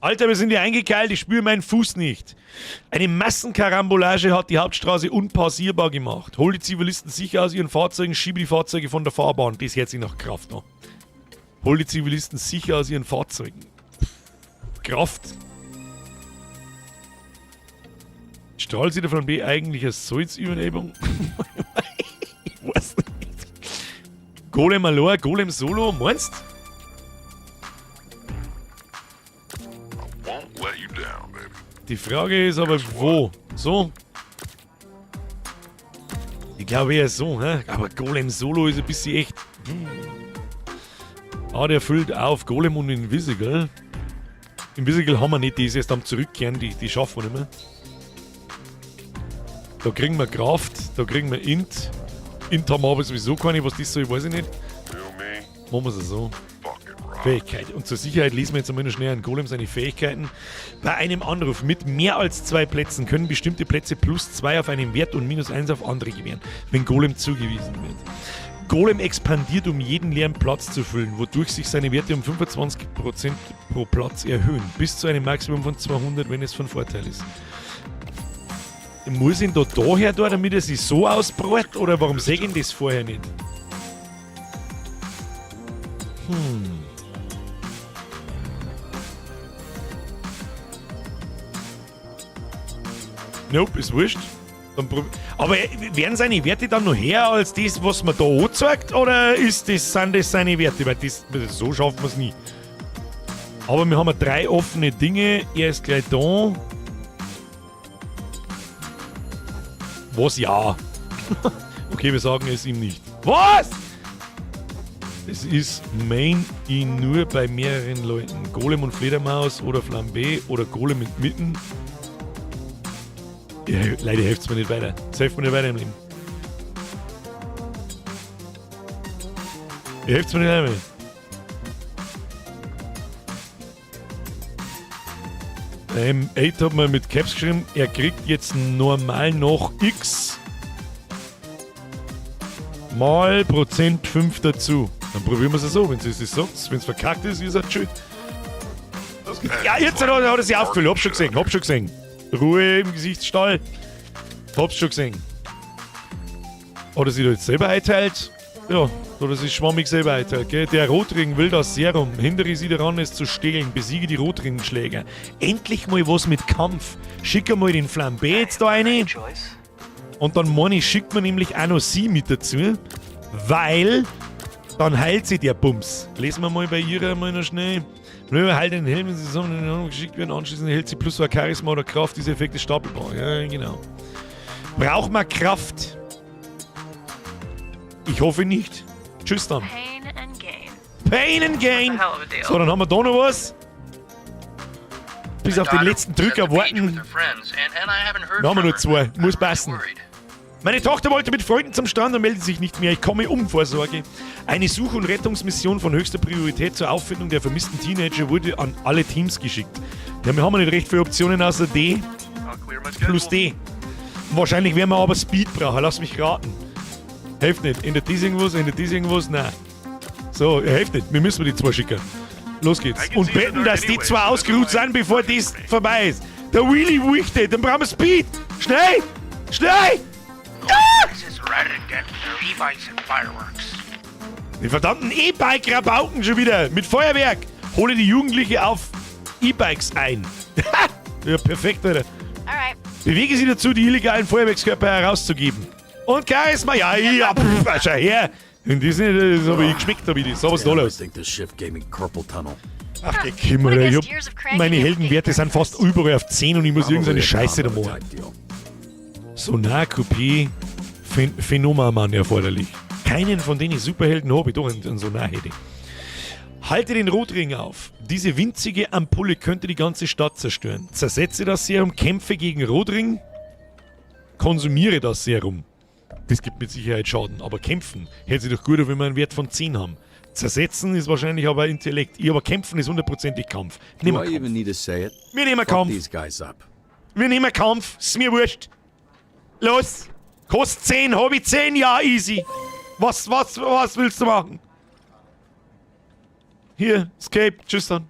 Alter, wir sind hier eingekeilt, ich spüre meinen Fuß nicht. Eine Massenkarambolage hat die Hauptstraße unpassierbar gemacht. Hol die Zivilisten sicher aus ihren Fahrzeugen, schiebe die Fahrzeuge von der Fahrbahn. Das hört sich nach Kraft an. Hol die Zivilisten sicher aus ihren Fahrzeugen. Kraft. Strahlt sie davon B eigentlich eine Salzübernehmung? Ich weiß nicht. Golem allein, Golem solo, meinst du? Die Frage ist aber, wo? So? Ich glaube eher so, hä? Aber Golem Solo ist ein bisschen echt... Der füllt auf Golem und Invisible. Invisible haben wir nicht, die ist erst am Zurückkehren, die schaffen wir nicht mehr. Da kriegen wir Kraft, da kriegen wir Int. Int haben wir aber sowieso keine, was das soll, weiß ich nicht. Machen wir es so. Fähigkeit. Und zur Sicherheit lesen wir jetzt einmal noch schnell an Golem seine Fähigkeiten. Bei einem Anruf mit mehr als 2 Plätzen können bestimmte Plätze +2 auf einen Wert und -1 auf andere gewähren, wenn Golem zugewiesen wird. Golem expandiert, um jeden leeren Platz zu füllen, wodurch sich seine Werte um 25% pro Platz erhöhen, bis zu einem Maximum von 200, wenn es von Vorteil ist. Muss ich ihn da daher da, damit er sich so ausbreitet, oder warum sehe ich ihn das vorher nicht? Nope, ist wurscht. Aber werden seine Werte dann noch höher als das, was man da anzeigt? Oder sind das seine Werte? Weil so schaffen wir es nie. Aber wir haben 3 offene Dinge. Er ist gleich da. Was? Ja. Okay, wir sagen es ihm nicht. Was? Es ist Main ihn nur bei mehreren Leuten. Golem und Fledermaus oder Flambé oder Golem mit Mitten. Ja, leider hilft es mir nicht weiter. Es hilft mir nicht weiter im Leben. Hilft mir nicht weiter. Eight hat mir mit Caps geschrieben, er kriegt jetzt normal noch X mal Prozent 5 dazu. Dann probieren wir es so, wenn es sagt, wenn es verkackt ist, ist es schön. Ja, jetzt hat er sich aufgefüllt, hab's schon gesehen. Ruhe im Gesichtsstall. Hab's schon gesehen. Hat er sich da jetzt selber einteilt? Ja, So, das ist schwammig sehr weiter, gell? Der Rotring will das Serum. Hindere sie daran, es zu stehlen. Besiege die Rotringschläger. Endlich mal was mit Kampf. Schick mal den Flambé jetzt da rein. Und dann, Moni, schickt man nämlich auch noch sie mit dazu. Weil dann heilt sie der Bums. Lesen wir mal bei ihrer mal noch schnell. Nö, halt den Helm, wenn sie zusammen geschickt werden. Anschließend hält sie plus so Charisma oder Kraft. Dieser Effekt ist stapelbar. Ja, genau. Braucht man Kraft? Ich hoffe nicht. Tschüss dann. Pain and Gain. Pain and Gain. Hell of a deal. So, dann haben wir da noch was. Bis auf den letzten Drücker warten. Da haben wir nur 2. Muss passen. Meine Tochter wollte mit Freunden zum Strand und meldet sich nicht mehr. Ich komme um vor Sorge. Eine Such- und Rettungsmission von höchster Priorität zur Auffindung der vermissten Teenager wurde an alle Teams geschickt. Ja, wir haben nicht recht viele Optionen außer D plus D. Wahrscheinlich werden wir aber Speed brauchen. Lass mich raten. Hilft nicht. In der dies irgendwas, nein. So, hilft nicht. Wir müssen die 2 schicken. Los geht's. Und betten, dass die 2 ausgeruht sind, bevor das vorbei ist. Der Wheelie wichtet, dann brauchen wir Speed. Schnell! Schnell! Die verdammten E-Bike-Rabauken schon wieder. Mit Feuerwerk. Hole die Jugendliche auf E-Bikes ein. Ja, perfekt, Alter. Bewege sie dazu, die illegalen Feuerwerkskörper herauszugeben. Und Charisma, ja, schau her. Und das habe ich geschmeckt, habe ich das. So was da los. Ach, der Kimmer, meine Heldenwerte sind fast überall auf 10 und ich muss irgendeine Scheiße da machen. Sonar-Kopie, Phänomenmann erforderlich. Keinen von denen Superhelden habe ich doch einen Sonar hätte. Halte den Rotring auf. Diese winzige Ampulle könnte die ganze Stadt zerstören. Zersetze das Serum, kämpfe gegen Rotring, konsumiere das Serum. Das gibt mit Sicherheit Schaden, aber kämpfen hält sich doch gut, wenn wir einen Wert von 10 haben. Zersetzen ist wahrscheinlich aber Intellekt. Aber kämpfen ist 100%ig Kampf. Nehmen wir Kampf. Wir nehmen Kampf. Wir nehmen Kampf. Ist mir wurscht. Los. Kostet 10, hab ich 10, ja, easy. Was willst du machen? Hier, Escape, tschüss dann.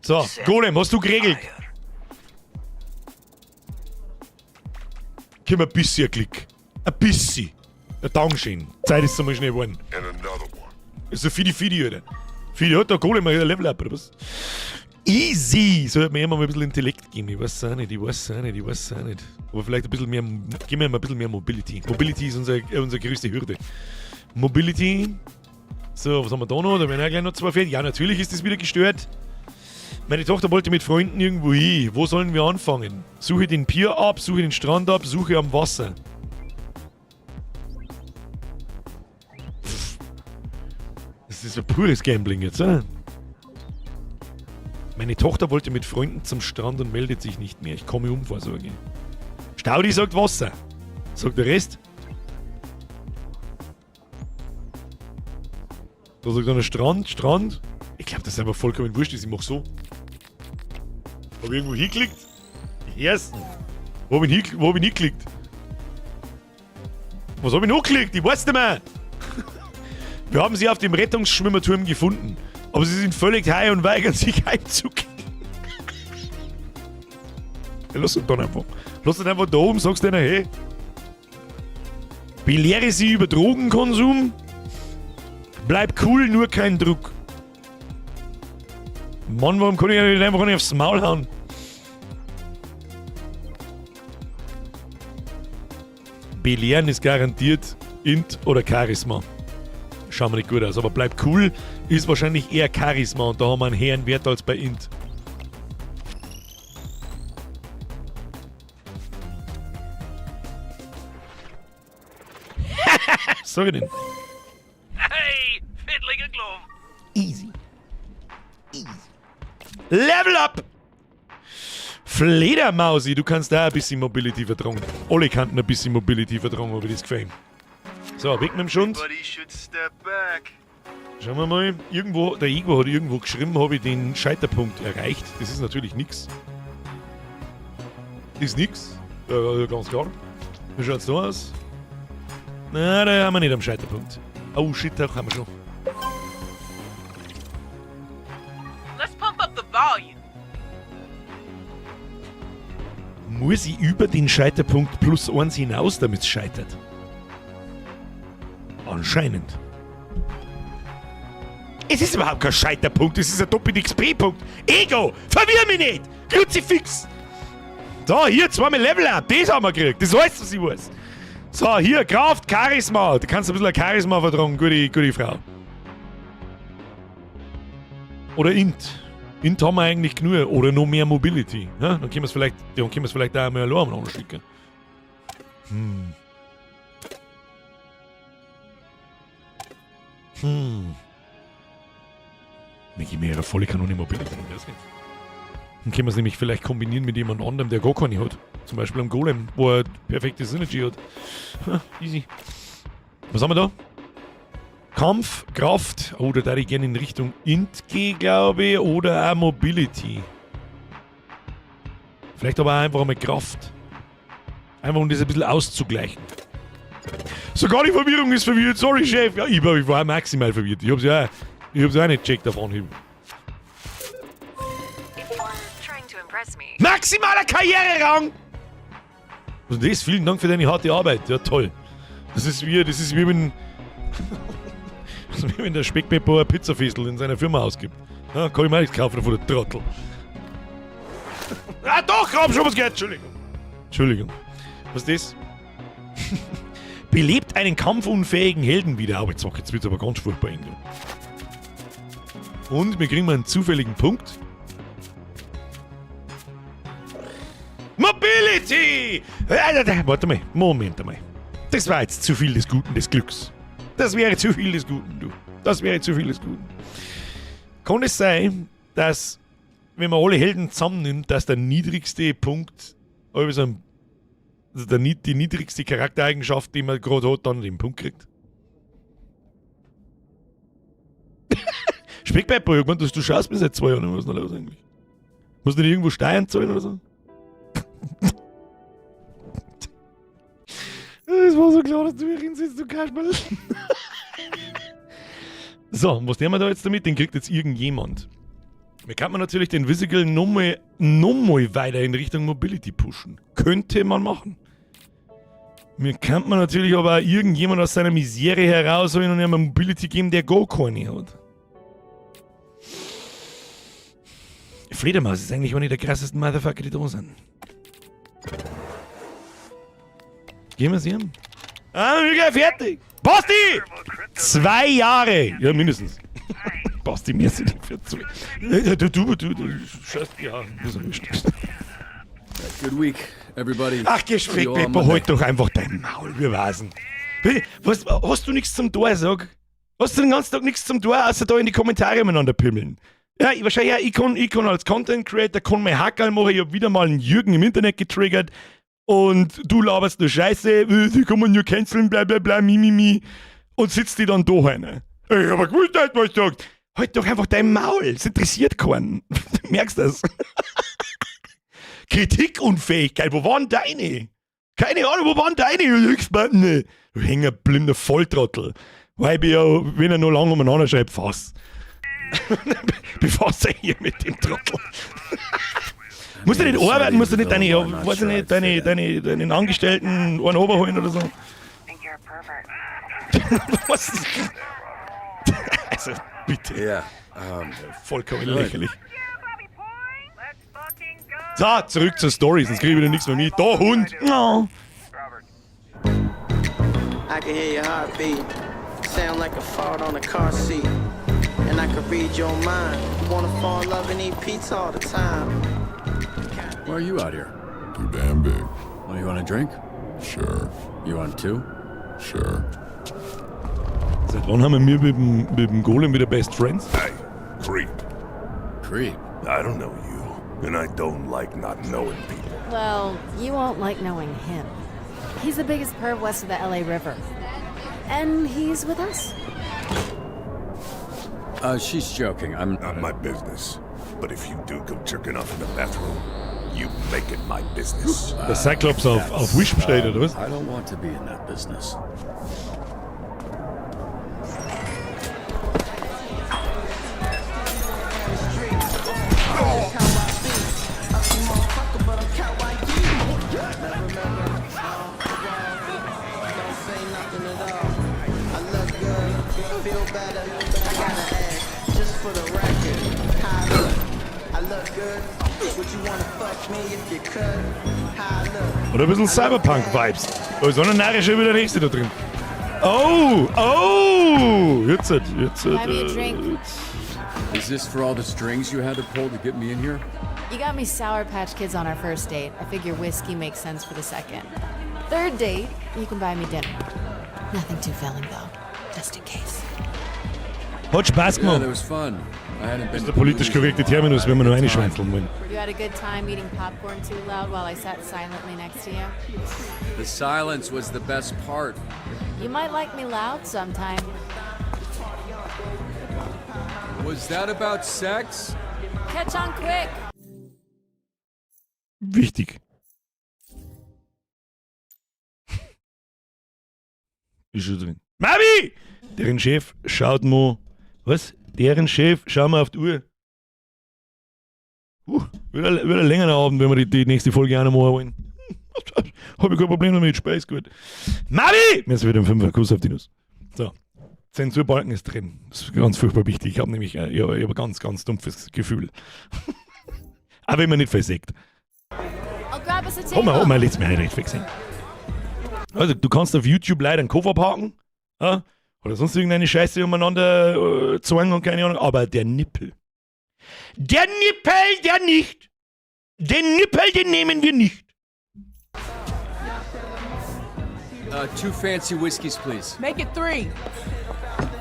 So, Golem, hast du geregelt? Gib mir ein bisschen Klick. Ein bisschen. Ein Dankeschön. Zeit ist einmal schnell geworden. Ist so Fidi, oder? Fidi hat der Golem mal ein Level up, oder was? Easy! So hat mir immer mal ein bisschen Intellekt geben. Ich weiß auch nicht. Aber vielleicht ein bisschen mehr. Gib mir mal ein bisschen mehr Mobility. Mobility ist unsere größte Hürde. Mobility. So, was haben wir da noch? Da werden ja gleich noch 2 fertig. Ja, natürlich ist das wieder gestört. Meine Tochter wollte mit Freunden irgendwo hin. Wo sollen wir anfangen? Suche den Pier ab, suche den Strand ab, suche am Wasser. Das ist ein pures Gambling jetzt, oder? Meine Tochter wollte mit Freunden zum Strand und meldet sich nicht mehr. Ich komme um vor Sorge. Staudi sagt Wasser. Sagt der Rest? Da sagt einer Strand. Ich glaube, das ist einfach vollkommen wurscht. Ich mach so. Hab ich irgendwo hingeklickt? Ersten. Wo hab ich hingeklickt? Was hab ich noch geklickt? Ich weiß nicht mehr. Wir haben sie auf dem Rettungsschwimmerturm gefunden. Aber sie sind völlig high und weigern sich heimzugehen. Ja, lass uns dann einfach. Lass uns einfach da oben, sagst du denen, hey. Belehre sie über Drogenkonsum. Bleib cool, nur kein Druck. Mann, warum kann ich nicht einfach nicht aufs Maul hauen? Belehren ist garantiert Int oder Charisma. Schauen wir nicht gut aus, aber bleib cool ist wahrscheinlich eher Charisma und da haben wir einen höheren Wert als bei Int. Sag ich denn? Hey, fiddliger Glove. Easy. Level up! Fledermausi, du kannst da ein bisschen Mobility vertragen. Alle kannten ein bisschen Mobility vertragen, aber das gefällt. So, weg mit dem Schund. Schauen wir mal. Irgendwo, der Igor hat irgendwo geschrieben, habe ich den Scheiterpunkt erreicht. Das ist natürlich nix. Ist nix. Ganz klar. Wie schaut's da aus? Na, da haben wir nicht am Scheiterpunkt. Oh shit, da haben wir schon. Let's pump up the volume. Muss ich über den Scheiterpunkt +1 hinaus, damit es scheitert? Anscheinend. Es ist überhaupt kein Scheiterpunkt, es ist ein Doppel-XP-Punkt. Ego! Verwirr mich nicht! Kruzifix! So, hier, zweimal Level Up, das haben wir gekriegt, das heißt, was ich weiß. So, hier, Kraft, Charisma. Da kannst du ein bisschen Charisma vertragen, gute Frau. Oder Int. Int haben wir eigentlich genug. Oder noch mehr Mobility. Ja? Dann können wir es vielleicht auch mal allein anschicken. Dann geben wir ja volle Kanone Mobility. Dann können wir es nämlich vielleicht kombinieren mit jemand anderem, der gar keine hat. Zum Beispiel am Golem, wo er perfekte Synergy hat. Easy. Was haben wir da? Kampf, Kraft. Oh, da darf ich gerne in Richtung Int gehen, glaube ich. Oder auch Mobility. Vielleicht aber auch einfach einmal Kraft. Einfach um das ein bisschen auszugleichen. Sogar die Verwirrung ist verwirrt. Sorry, Chef. Ja, ich war maximal verwirrt. Ich hab's ja auch nicht gecheckt auf Anhieb. Maximaler Karriererang! Was ist das? Vielen Dank für deine harte Arbeit. Ja, toll. Das ist wie wenn der Speckpepper ein Pizzafestel in seiner Firma ausgibt. Ja, kann ich mir nichts kaufen von der Trottel. Ah doch, ich hab schon was gehört. Entschuldigung. Was ist das? Belebt einen kampfunfähigen Helden wieder. Aber jetzt wird's aber ganz furchtbar eng. Und wir kriegen mal einen zufälligen Punkt. Mobility! Warte mal, Moment einmal. Das war jetzt zu viel des Guten, des Glücks. Das wäre zu viel des Guten, du. Das wäre zu viel des Guten. Kann es sein, dass, wenn man alle Helden zusammennimmt, dass der niedrigste Punkt, also die niedrigste Charaktereigenschaft, die man gerade hat, dann den Punkt kriegt? Speckpepper, irgendwann, du schaust mir seit 2 Jahren, was ist noch los eigentlich? Musst du nicht irgendwo Steuern zahlen oder so? Es war so klar, dass du hier hinsetzt, du Kasperl. So, was nehmen wir da jetzt damit? Den kriegt jetzt irgendjemand. Wir kann man natürlich den Visible nochmal weiter in Richtung Mobility pushen. Könnte man machen. Mir kann man natürlich aber auch irgendjemand aus seiner Misere herausholen und ihm eine Mobility geben, der gar keine hat. Fledermaus ist eigentlich eine der krassesten Motherfucker, die da sind. Gehen wir sie an. Ah, wir gehen fertig. Basti! 2 Jahre. Ja, mindestens. Basti, mir sind die für 2. Du scheißt, ja, das ist nicht. Good week, everybody. Ach, Gesprächpepper, halt doch einfach dein Maul, wir wasen. Was, hast du nichts zum Tor, sag? Hast du den ganzen Tag nichts zum Tor, außer da in die Kommentare umeinander pimmeln? Ja, wahrscheinlich, ja, ich kann als Content Creator, kann mein Hackerl machen, ich hab wieder mal einen Jürgen im Internet getriggert und du laberst nur Scheiße, sie kann man nur canceln, bla bla bla, mi, und sitzt die dann da rein. Ich hab aber gewusst, was du sagst. Halt doch einfach dein Maul, es interessiert keinen. Du merkst das. Kritikunfähigkeit, wo waren deine? Keine Ahnung, wo waren deine Experten? Du hänger blinder Volltrottel. Weil ich ja, wenn er noch lange umeinander schreibt, fass. Befass dich hier mit dem Trottel. Musst du nicht arbeiten, musst du nicht deinen Angestellten einen überholen oder so? Was? Also, bitte. Ja, vollkommen lächerlich. So, zurück zur Story, sonst krieg ich wieder nichts mehr mit. Da, Hund! No. I can hear your heartbeat. Sound like a fart on a car seat. And I can read your mind. You wanna fall in love and eat pizza all the time. Why are you out here? Too damn big. Well, you want a drink? Sure. You want two? Sure. Seit wann haben wir mit dem Golem wieder Best Friends? Hey, creep. Creep? I don't know you. And I don't like not knowing people. Well, you won't like knowing him. He's the biggest perv west of the LA River. And he's with us. She's joking. I'm not my business. But if you do go jerking off in the bathroom, you make it my business. Der Cyclops auf Wish bestellt, oder was? I don't want to be in that business. for the record. Hi, look. I look good. Would you wanna fuck me if you could? Hi, look. Oder ein bisschen Cyberpunk-Vibes. Da ist auch eine Narre wieder nächste da drin. Oh! Jetzt. Buy me a drink. Is this for all the strings you had to pull to get me in here? You got me Sour Patch Kids on our first date. I figure whiskey makes sense for the second. Third date, you can buy me dinner. Nothing too filling though, just in case. Hat Spaß Yeah, gemacht. that was fun. I hadn't Das been ist der politisch korrekte Terminus, wenn wir nur reinschwänzeln wollen. You had a good time eating popcorn too loud while I sat silently next to you? The silence was the best part. You might like me loud sometime. Was that about sex? Catch on quick! Wichtig. Ist schon drin. Mami! Deren Chef schaut mal. Was? Deren Chef, schau mal auf die Uhr. Wieder länger Abend, wenn wir die nächste Folge auch noch machen wollen. Hab ich kein Problem damit, Spaß gut. Mami! Mir ist wieder ein 5er Kuss auf die Nuss. So. Zensurbalken ist drin. Das ist ganz furchtbar wichtig. Ich habe nämlich ich hab ein ganz, ganz dumpfes Gefühl. Aber wenn man nicht versagt. Komm mal, lässt mir halt recht fix hin. Also, du kannst auf YouTube leider einen Koffer parken. Ja? Oder sonst irgendeine Scheiße umeinander zwang und keine Ahnung. Aber der Nippel. Der nicht. Den Nippel, den nehmen wir nicht. 2 fancy whiskeys, please. Make it 3.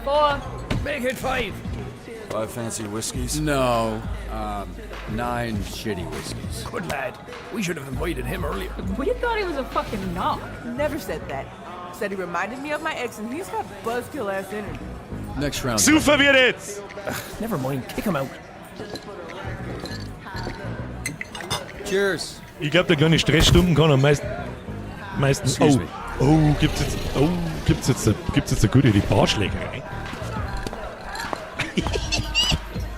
4. Make it 5. 5 fancy whiskeys? No, 9 shitty whiskeys. Good lad. We should have invited him earlier. We thought he was a fucking knob. Never said that. Said he reminded me of my ex and he's got buzzkill ass energy. Next round. Zu verwirrt jetzt! Never mind. Kick him out. Cheers. Ich glaube, der kleine Stressstunden kann am meisten. Excuse me. Gibt's jetzt eine gute Barschlägerei?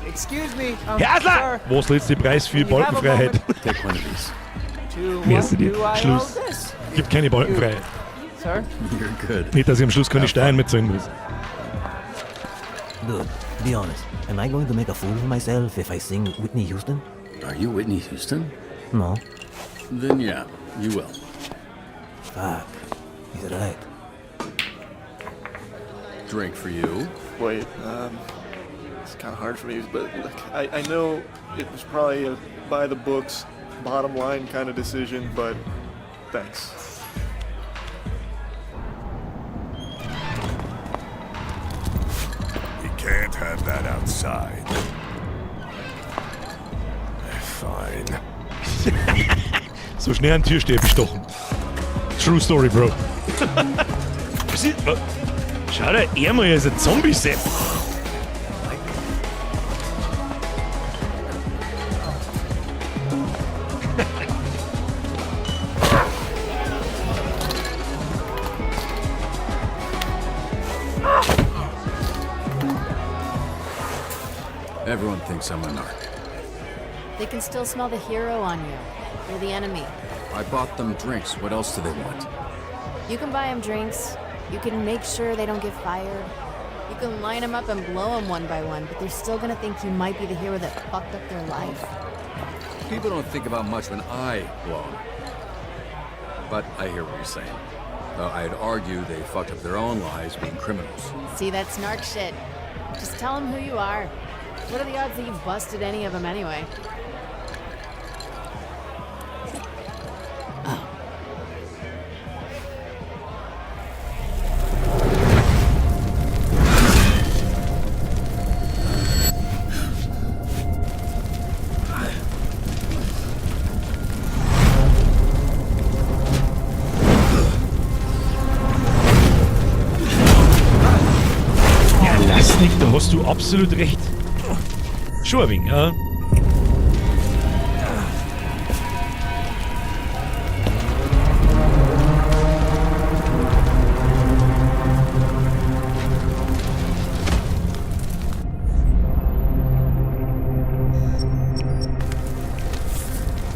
Excuse me. Herzler! Wo ist der letzte Preis für Balkenfreiheit? Take one of these. Merci dir. Schluss. Gibt keine Balkenfreiheit. Sir? You're good. Nicht, dass ich am Schluss keine Steuern mitzahlen muss. Dude, be honest. Am I going to make a fool of myself if I sing Whitney Houston? Are you Whitney Houston? No. Then yeah, you will. Fuck. He's right. Drink for you. Wait, it's kind of hard for me, but look, I know it was probably a by the books, bottom line kind of decision, but thanks. You can't have that outside. Fine. So schnell an Türsteher bestochen. True story, Bro. Schau da, er mal, ist ein Zombie-Sepp. Everyone thinks I'm a narc. They can still smell the hero on you. You're the enemy. I bought them drinks. What else do they want? You can buy them drinks. You can make sure they don't get fired. You can line them up and blow them one by one, but they're still gonna think you might be the hero that fucked up their life. People don't think about much when I blow 'em. But I hear what you're saying. I'd argue they fucked up their own lives being criminals. See, that's narc shit. Just tell them who you are. What are the odds that you busted any of them anyway? Lasnik, da hast du absolut recht. Schon ein wenig, ja.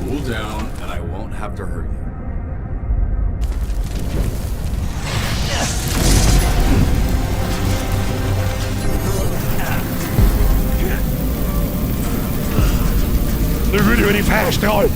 Cool down, and I won't have to hurt you. Dann würde über die Feier strahlen.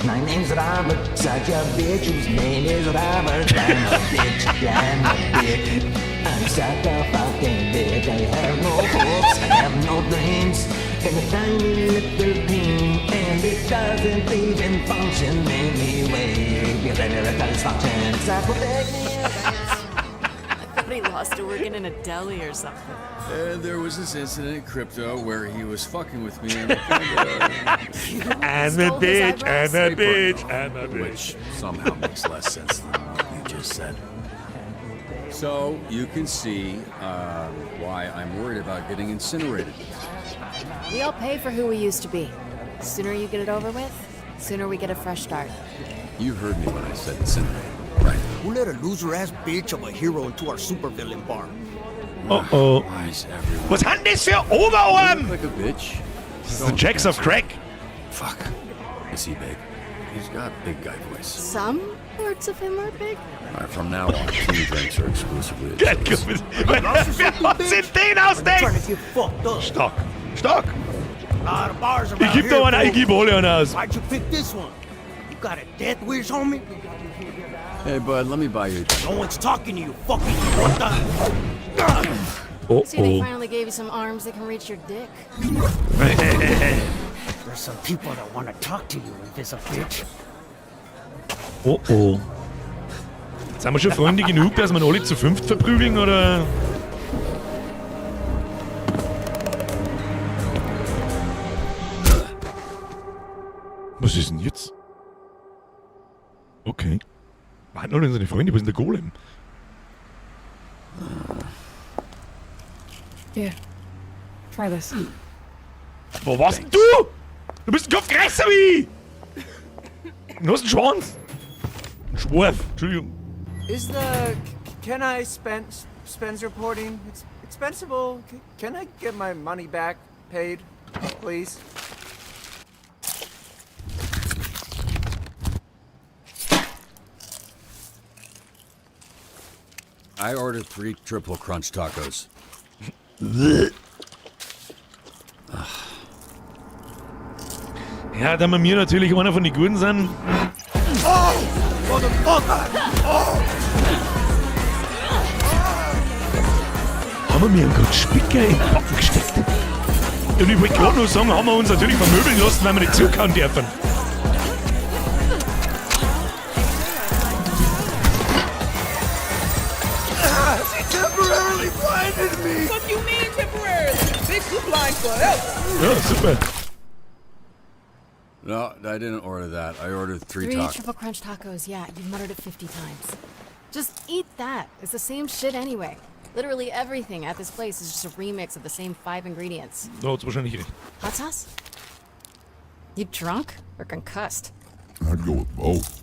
My name's Robert, such a bitch whose name is Robert. I'm a bitch, I'm a bitch. I'm such a fucking bitch. I have no hopes, I have no dreams. And a tiny little thing, and it doesn't even function anyway. Give any erectile function, it's not I thought he lost to working in a deli or something. There was this incident in Crypto where he was fucking with me and I'm a bitch, I'm a bitch, I'm a bitch. Which somehow makes less sense than what you just said. So you can see why I'm worried about getting incinerated. We all pay for who we used to be. Sooner you get it over with, sooner we get a fresh start. You heard me when I said incinerated, right? Who let a loser-ass bitch of a hero into our supervillain bar? Uh-oh. Why is everyone... Was hat denn das für Oberarm? Like a bitch. Das ist the Jacks of Crack. Fuck. Is he big? He's got big guy voice. Some parts of him are big. Alright, from now on, team drinks are exclusively at Ja, Chili's. wer uns in den ausdenkt? Stark. Stark. Ich geb da einen, ich geb alle einen aus. Why'd you pick this one? You got a death wish, homie? Hey, bud, let me buy you. No one's talking to you, fucking what the? See, they finally gave you some arms that can reach your dick. There's some people that want to talk to you, invisible bitch. Oh oh. Sind wir schon Freunde genug, dass wir alle zu fünft verprügeln, oder? Was ist denn jetzt? Okay. Warten alle unsere Freunde, wo ist denn der Golem? Here. Try this. Wo warst denn du? Du bist ein Kopfgreißer wie! Du hast einen Schwanz! Ein Schwarf, Entschuldigung. Is the can I spends reporting expensible? Can I get my money back paid, please? I ordered 3 triple crunch tacos. Ja, da wir mir natürlich einer von den Guten sind. Oh! Motherfucker! Oh! Haben wir mir einen guten Spicker in den Kopf gesteckt. Und ich wollte gerade noch sagen, haben wir uns natürlich vermöbeln lassen, weil wir nicht zukauen dürfen. She temporarily blinded me! What you mean temporarily? Bitch, you blind forever. Ja, super. No, I didn't order that. I ordered 3 3 tacos. triple crunch tacos, yeah, you've muttered it 50 times. Just eat that. It's the same shit anyway. Literally everything at this place is just a remix of the same 5 ingredients. Da hat's wahrscheinlich recht. Hot sauce? You drunk or concussed? I'd go with both.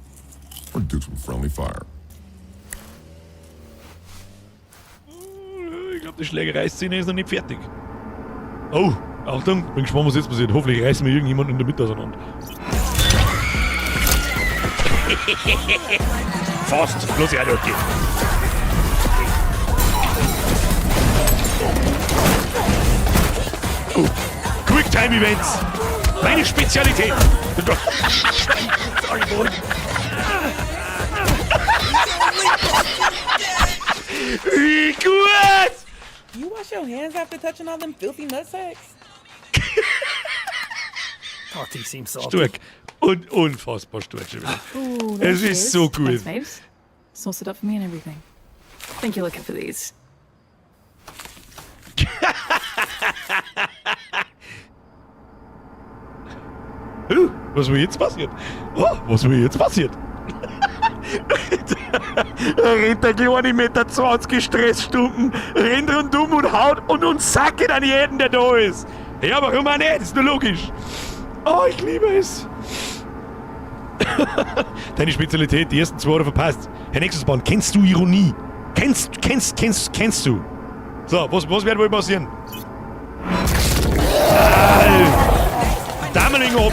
Or do some friendly fire. Ich glaube, die Schlägerei-Szene ist noch nicht fertig. Oh, Achtung, bin gespannt, was jetzt passiert. Hoffentlich reißen wir irgendjemanden in der Mitte auseinander. Fast, bloß ja, okay. Oh, Quicktime Events. Meine Spezialität. Sorry, boy. Wie gut! You wash your hands after touching all them filthy nutsacks? Tati seems salty. Stark. Und unfassbar stark schon wieder. Ooh, Es ist so gut. Thanks, babes. Sauce it up for me and everything. Think you're looking for these. Was war jetzt passiert? Oh, was war jetzt passiert? Da rennt der kleine Meter 20 Stressstumpen, rennt rundum und haut und sacket an jeden, der da ist. Ja, warum auch nicht? Das ist nur logisch. Oh, ich liebe es. Deine Spezialität, die ersten 2 Worte verpasst. Herr Nexusborn, kennst du Ironie? Kennst du? So, was wird wohl passieren? Dammeling ab.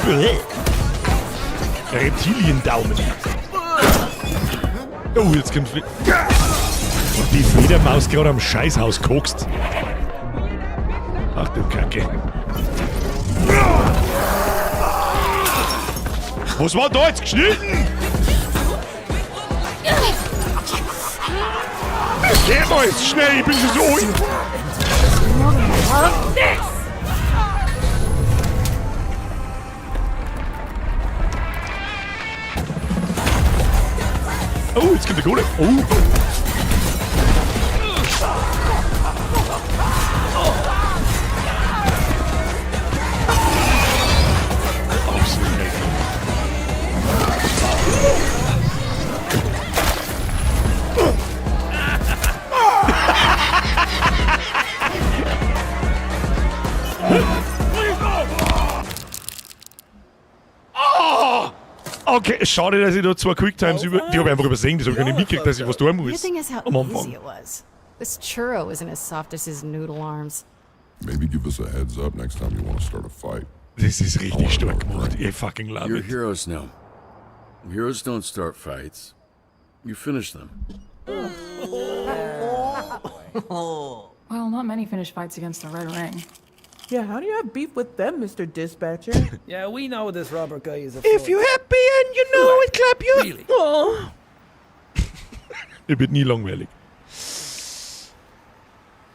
Reptiliendaumen. Oh, jetzt kommt und die Fledermaus gerade am Scheißhaus kokst. Ach du Kacke. Was war da jetzt geschnitten? Geh mal jetzt schnell, ich bin schon so alt. Oh, jetzt kommt der Golem. Oh. Okay, schade, dass ich da 2 Quicktimes die habe ich einfach übersehen, das habe ich gar nicht mitgekriegt, dass ich was tun The muss. thing is how Am easy Anfang. it was. This churro isn't as soft as his noodle arms. Maybe give us a heads up next time you want to start a fight. Das ist richtig stark gemacht. I fucking love You're it. heroes now. Heroes don't start fights. You finish them. Well, not many finish fights against the Red Ring. Yeah, how do you have beef with them, Mr. Dispatcher? Yeah, we know this Robert guy is a If you're happy and you know it, clap your... Really? Oh. Ihr wird nie langweilig.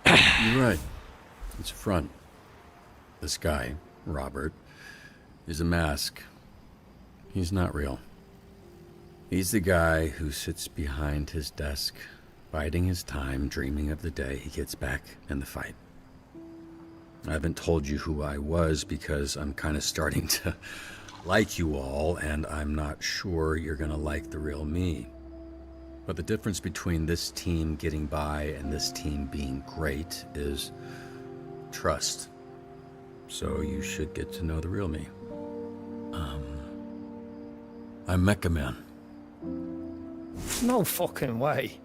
You're right. It's a front. This guy, Robert, is a mask. He's not real. He's the guy who sits behind his desk, biding his time, dreaming of the day he gets back in the fight. I haven't told you who I was because I'm kind of starting to like you all, and I'm not sure you're gonna like the real me. But the difference between this team getting by and this team being great is trust. So you should get to know the real me. I'm Mecha Man. No fucking way.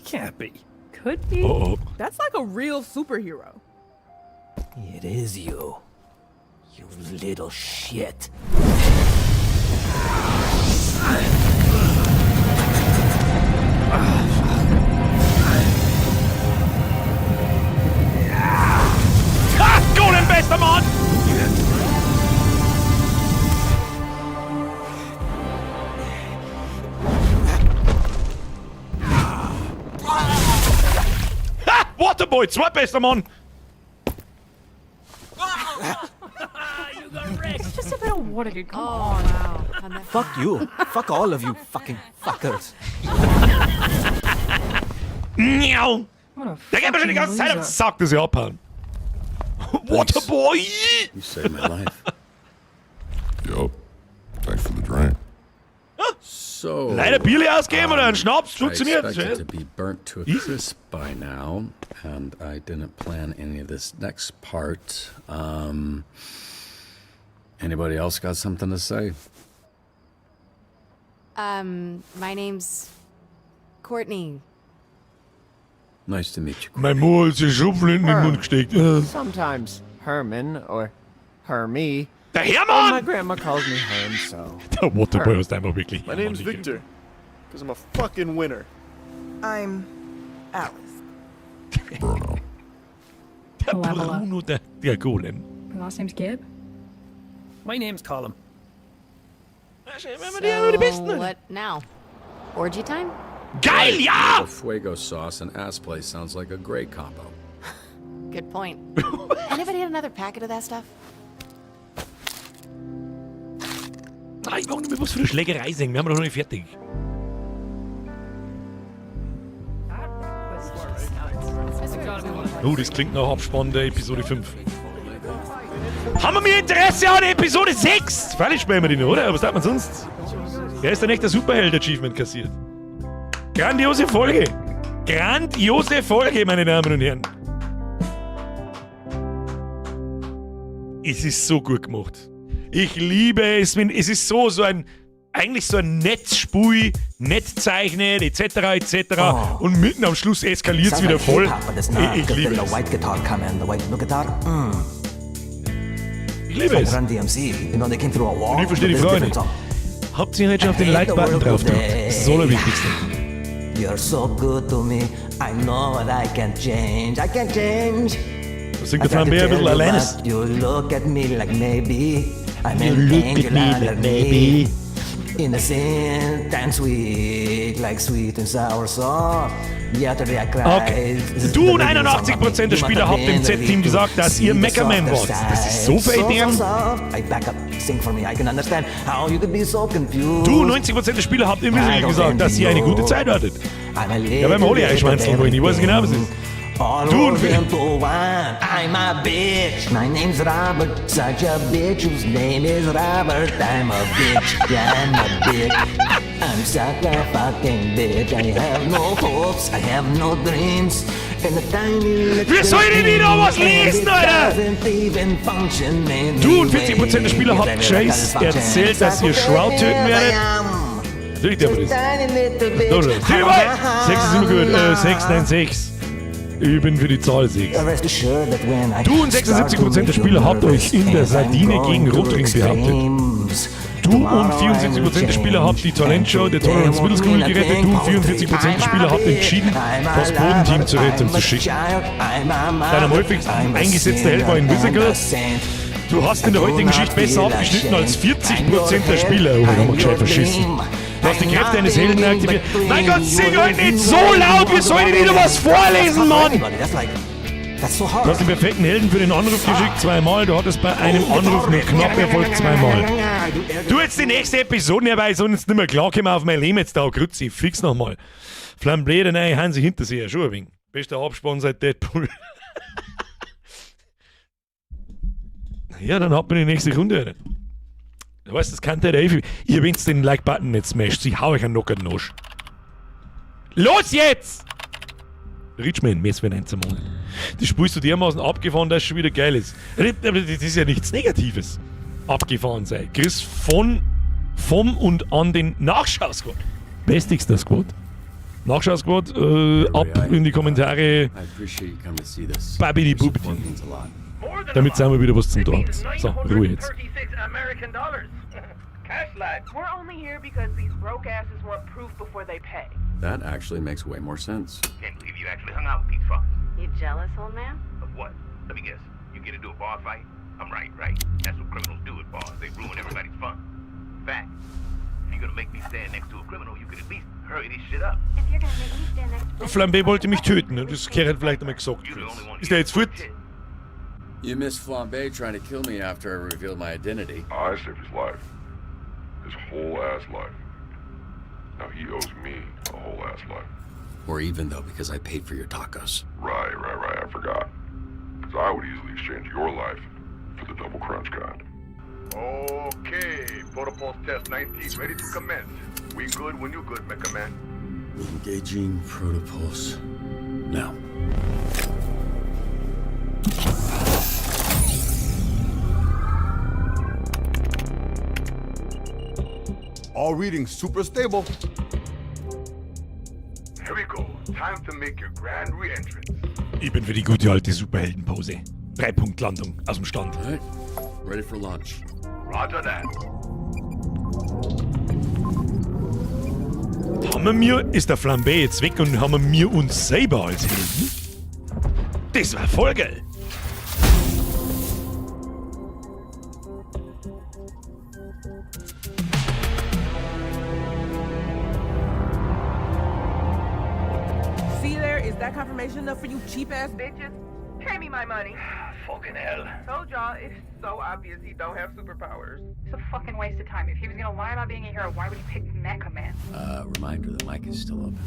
Can't be. Could be. Uh-oh. That's like a real superhero. It is you. You little shit. Golem, bester Mann! Ha! Waterboy, 2 bester Mann! It's just a bit of water, dude. Come on. Wow. Fuck you. Fuck all of you fucking fuckers. Miau! What a Der geht mir schon die ganze Zeit am Sack, dass ich abhauen. Waterboy! You saved my life. Yup. Thanks for the drink. So Leider Bierli ausgeben oder einen Schnaps, I funktioniert. expected to be burnt to a crisp by now, and I didn't plan any of this next part. Anybody else got something to say? My name's Courtney. Nice to meet you. Mein Mo hat sich Schupfen in den Mund gesteckt. Sometimes Herman or Hermie. Der And Hermann! my grandma calls me Herm, so. Der Waterboy ist einfach wirklich. My name's Victor, because I'm a fucking winner. I'm Alice. Bruno. Der Level up. Bruno, der Golem. Your last name's Gibb? My name's Colin. So, what now? Orgy time? Geil, ja! The Fuego sauce and ass play sounds like a great combo. Good point. Anybody had another packet of that stuff? Ah, ich mag nicht mehr was für eine Schlägerei singen. Wir haben noch nicht fertig. Oh, das klingt nach Abspann der Episode 5. Haben wir mehr Interesse an Episode 6? Freilich spielen wir die noch, oder? Was sagt man sonst? Wer ist der nächste Superheld-Achievement kassiert? Grandiose Folge! Grandiose Folge, meine Damen und Herren! Es ist so gut gemacht. Ich liebe es, wenn es ist so ein eigentlich so ein Netzspui, nett zeichnet, etc. etc. Und mitten am Schluss eskaliert es wieder voll. Ich liebe es. Ich liebe es. Und ich verstehe die Frage nicht. Habt ihr heute schon auf den Like-Button drauf gedrückt? Das ist das Allerwichtigste. You're so good to me. I know what I can change. I can change. Da singt der Flambert ein bisschen alleine. You look at me like maybe I'm an angel, like maybe. Innocent and sweet, like sweet and sour sauce. Okay. Du und 81% der Spieler habt im Z-Team gesagt, dass ihr Meckerman wart. Das ist so verheerend. Du, 90% der Spieler habt im Wesentlichen gesagt, dass ihr eine gute Zeit hattet. Ja, beim Holy einschweinzeln wollen, ich weiß genau, was es ist. Du und I'm a bitch. My name's Robert, such a bitch whose name is Robert. I'm a bitch, I'm a bitch. I'm such a fucking bitch. I have no hopes, I have no dreams. Wir sollen wieder was lesen, Alter! Du und 40% der Spieler habt Chase erzählt, dass ihr Shroud töten werdet. Natürlich der das. 6 ist immer gut. 696. Ich bin für die Zahl 6. Du und 76% der Spieler habt euch in der Sardine gegen Rotring behauptet. Du und 74% der Spieler habt die Talentshow der Tolerance Middle School gerettet. Du und 44% der Spieler habt entschieden, das Bodenteam zur Rettung zu schicken. Dein am häufigsten eingesetzter Held war Invisible. Du hast in der heutigen Geschichte besser abgeschnitten als 40% der Spieler. Oh, haben wir gescheit verschissen. Du hast die Kräfte eines Helden aktiviert. Mein Gott, sing heute nicht so laut, wir sollten wieder was vorlesen, Mann! Du hast den perfekten Helden für den Anruf geschickt, 2-mal. Du hattest bei einem Anruf nur knapp Erfolg, 2-mal. Du jetzt die nächste Episode herbei, sonst nicht mehr klarkommen auf mein Leben jetzt da, Grützi, fix nochmal. Flamblé, der neue Hansi Hinterseher, schon ein wenig. Bester Abspann seit Deadpool. Ja, dann hat man die nächste Runde. Du weißt, das kann der Dave. Ihr wennt den Like-Button nicht smasht, ich hau euch einen Knocker in den Arsch. Los jetzt! Richmond, Mess wird ein Monat. Das spielst du dermaßen abgefahren, dass es schon wieder geil ist. Aber das ist ja nichts Negatives. Abgefahren sein. Chris vom und an den Nachschau-Squad. Bestigster Squad. Nachschau-Squad, ab in die Kommentare. Babidi Bubidi. Damit sind wir wieder was zum Tun. So, Ruhe jetzt. We're only here because these broke asses want proof before they pay. That actually makes way more sense. Can't believe you actually hung out with these fuckers. You jealous, old man? Of what? Let me guess. You get into a bar fight? I'm right? That's what criminals do at bars. They ruin everybody's fun. Fact. If you're gonna make me stand next to a criminal, you can at least hurry this shit up. If you're gonna make me stand next to Flambé wollte mich töten und das Kerl hat vielleicht einmal gesagt. Ist der jetzt fort? You missed Flambé trying to kill me after I revealed my identity. I saved his life. His whole ass life. Now he owes me a whole ass life. Or even though, because I paid for your tacos. Right, I forgot. Because I would easily exchange your life for the double crunch kind. Okay, Protocols Test 19, ready to commence. We good when you good, Mecha Man. Engaging Protopulse. Now. All readings super stable. Here we go. Time to make your grand re-entrance. Ich bin für die gute alte Superheldenpose. 3-Punkt-Landung aus dem Stand. Right. Ready for launch. Roger that. Ist der Flambé jetzt weg und haben wir uns selber als Helden? Das war voll geil. See there? Is that confirmation enough for you cheap ass bitches? Pay me my money. Fucking hell. Told y'all, it's so obvious he don't have superpowers. It's a fucking waste of time. If he was gonna lie about being a hero, why would he pick Mecha Man? Reminder, the mic is still open.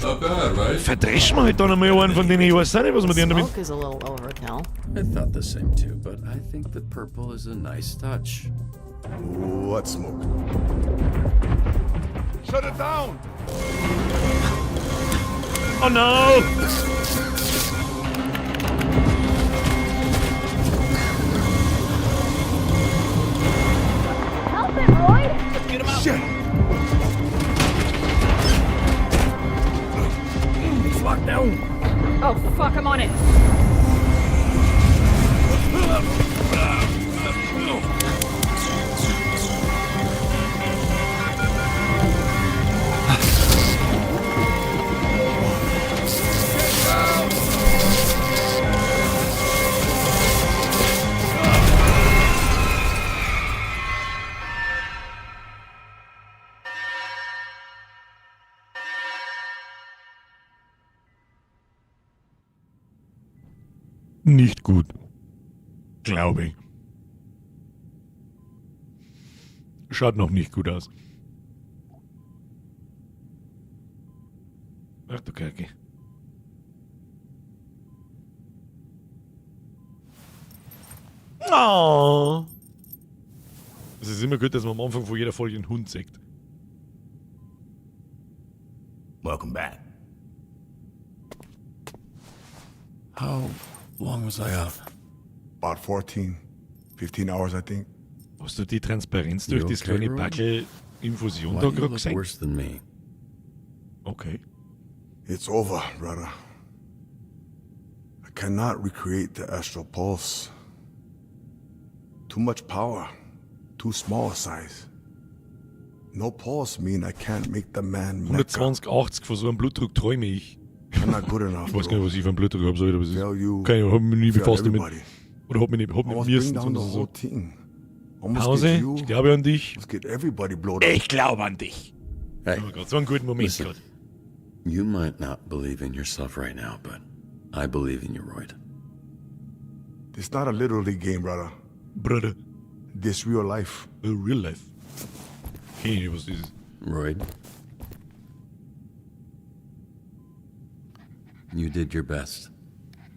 Not bad, right? Verdreschen wir halt dann einmal einen von denen, ich weiß nicht, was wir denen damit... Smoke is a little overkill. I thought the same too, but I think the purple is a nice touch. What smoke? Shut it down! Oh no! nicht gut. Glaube ich. Schaut noch nicht gut aus. Ach du Kacke. Oh. Es ist immer gut, dass man am Anfang von jeder Folge einen Hund sagt. Welcome back. How long was I out? About 14, 15 hours, I think. Hast du die Transparenz durch You das okay, kleine Roy? Backel-Infusion Why da do you gerade look gesehen? worse than me? Okay. It's over, brother. I cannot recreate the astral pulse. Too much power. Too small a size. No pulse mean I can't make the man Mecca. 120, 80 von so einem Blutdruck träume ich. I'm not good enough, Ich weiß gar nicht, was ich für einen Blutdruck habe, aber es ist Fail you, keine Ahnung, hab mich nie fail befasst damit. everybody. Oder hab mich nicht Almost müssen, bring down the sondern whole so. team. Almost Pause, get you, ich glaube an dich. almost get everybody blowed up. Ich glaube an dich. Hey, Oh Gott, so einen guten Moment listen, gerade. you might not believe in yourself right now, but I believe in you, Royd. It's not a little league game, brother. Brother. This real life. Real life. Okay, was ist Royd, you did your best.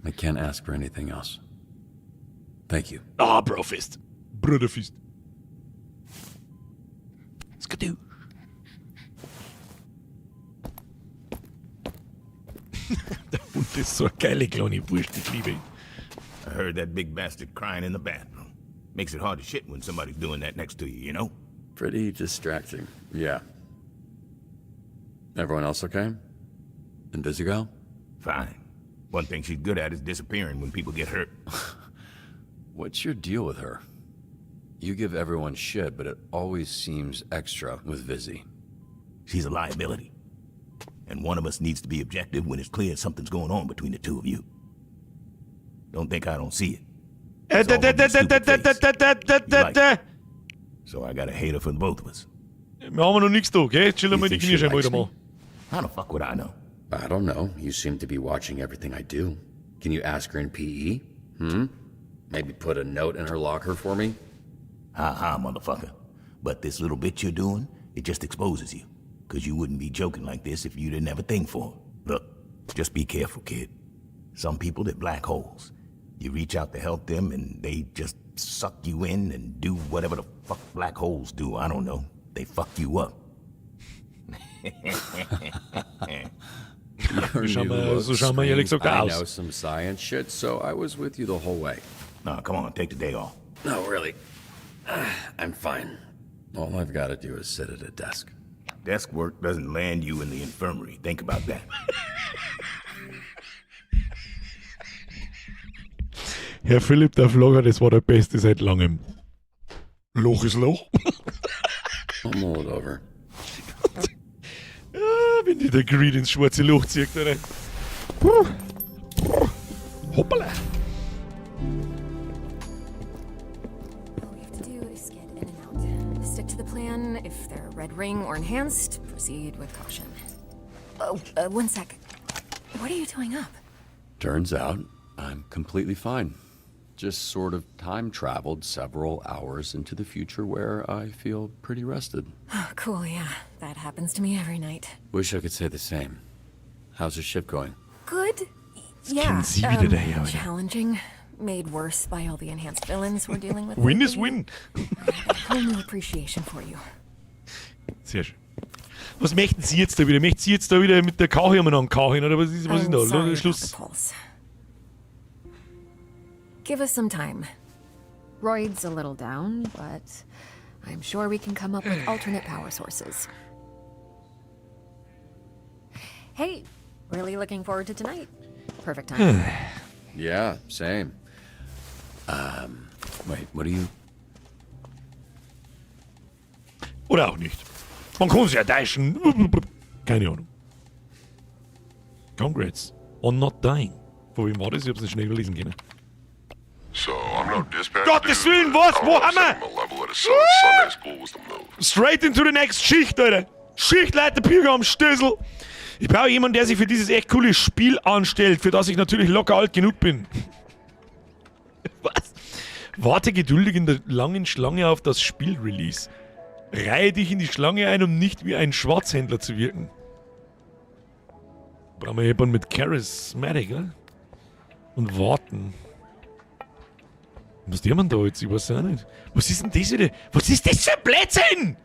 I can't ask for anything else. Thank you. Ah, Brofist. Brotherfist. Skadoo. Der Hund ist so eine geile kleine Wurst, ich liebe ihn. I heard that big bastard crying in the bathroom. Makes it hard to shit when somebody's doing that next to you, you know? Pretty distracting, yeah. Everyone else okay? And Visigo? Fine. One thing she's good at is disappearing when people get hurt. What's your deal with her? You give everyone shit, but it always seems extra with Vizzy. She's a liability. And one of us needs to be objective when it's clear something's going on between the two of you. Don't think I don't see it. It's all over your stupid face. You like it. So I got a hater for both of us. Wir haben noch nichts da, gell? Chillen wir die You think she Knie schon likes wieder mal. me? How the fuck would I know? I don't know. You seem to be watching everything I do. Can you ask her in PE? Maybe put a note in her locker for me? Ha-ha, motherfucker. But this little bit you're doing, it just exposes you. Because you wouldn't be joking like this if you didn't have a thing for her. Look, just be careful, kid. Some people, they're black holes. You reach out to help them, and they just suck you in and do whatever the fuck black holes do. I don't know. They fuck you up. Your Schau new mal, look so schau mal ehrlich screams, gesagt I aus. know some science shit, so I was with you the whole way. No, come on, take the day off. No, really. I'm fine. All I've got to do is sit at a desk. Desk work doesn't land you in the infirmary. Think about that. Herr Philipp, der Vlogger, das war der Beste seit langem. Loch ist Loch. I'll mull it over. Wenn die der Greed ins schwarze Loch zieht, oder? Hoppala. All we have to do is get in and out. Stick to the plan. If they're red ring or enhanced, proceed with caution. Oh, one sec. What are you doing up? Turns out, I'm completely fine. Just sort of time traveled several hours into the future where I feel pretty rested. Oh, cool, yeah. That happens to me every night. Wish I could say the same. How's the ship going? Good? Yeah. kennen Sie wieder daher, oder? Challenging. Made worse by all the enhanced villains we're dealing with. Win is win. Whole new appreciation for you. Sehr schön. Was möchten Sie jetzt da wieder? Möchten Sie jetzt da wieder mit der Kache umeinander kachen, oder was ist I'm da? sorry about Schluss. the pulse. Give us some time. Royd's a little down, but I'm sure we can come up with alternate power sources. Hey, really looking forward to tonight. Perfect time. Yeah, same. Wait, what are you... Oder auch nicht. Man kann es ja täuschen. Keine Ahnung. Congrats on not dying. Von wem war das? Ich hab's nicht schnell lesen können. So, I'm no dispatch Gottes dude. Willen, was? I don't Wo know, haben wir? setting my level at a Sunday school was the move. Straight into the next Schicht, Alter. Schichtleiter Pilger am Stößel. Ich brauche jemanden, der sich für dieses echt coole Spiel anstellt, für das ich natürlich locker alt genug bin. Warte geduldig in der langen Schlange auf das Spiel-Release. Reihe dich in die Schlange ein, um nicht wie ein Schwarzhändler zu wirken. Brauchen wir jemanden mit Charismatic, gell? Und warten. Was der man da jetzt? Ich weiß auch nicht. Was ist denn das wieder? Was ist das für ein Blödsinn?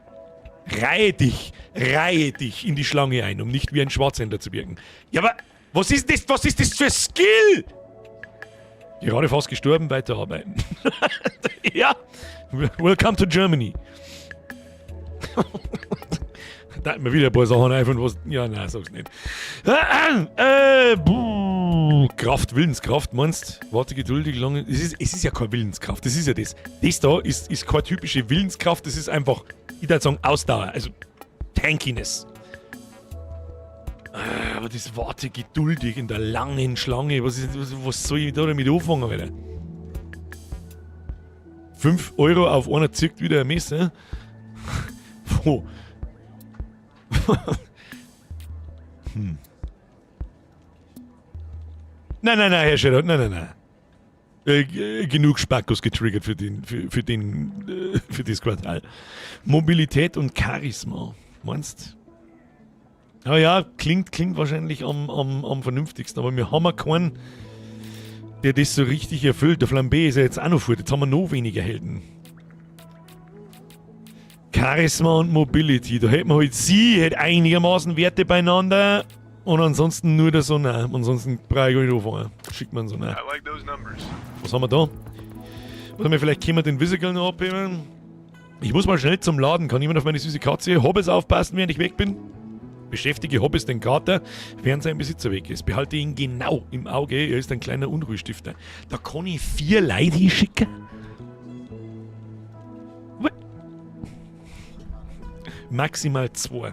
Reihe dich in die Schlange ein, um nicht wie ein Schwarzhändler zu wirken. Ja, aber was ist das für Skill? Gerade fast gestorben, weiterarbeiten. Ja, welcome to Germany. Da hat mir wieder ein paar Sachen einfach was. Ja, nein, sag's nicht. Kraft, Willenskraft, meinst? Warte geduldig lange. Es ist ja keine Willenskraft, das ist ja das. Das da ist keine typische Willenskraft, das ist einfach, ich würde sagen, Ausdauer, also Tankiness. Aber das Warte geduldig in der langen Schlange, was soll ich da damit anfangen, Alter? 5 Euro auf einer zirkt wieder ein Messer. Wo? Nein, Herr Sheriff, nein. Genug Spackos getriggert für das Quartal. Mobilität und Charisma, meinst? Ja, klingt wahrscheinlich am vernünftigsten, aber wir haben ja keinen, der das so richtig erfüllt. Der Flambé ist ja jetzt auch noch vor, jetzt haben wir noch weniger Helden. Charisma und Mobility, da hätten wir halt hätte einigermaßen Werte beieinander und ansonsten nur der Sonne. Ansonsten brauche ich gar nicht anfangen. Schickt man so rein. Was haben wir da? Warte mal, vielleicht können wir den Visical noch abheben. Ich muss mal schnell zum Laden. Kann jemand auf meine süße Katze Hobbes aufpassen, während ich weg bin? Beschäftige Hobbes den Kater, während sein Besitzer weg ist. Behalte ihn genau im Auge. Er ist ein kleiner Unruhestifter. Da kann ich 4 Leute hinschicken. Maximal 2.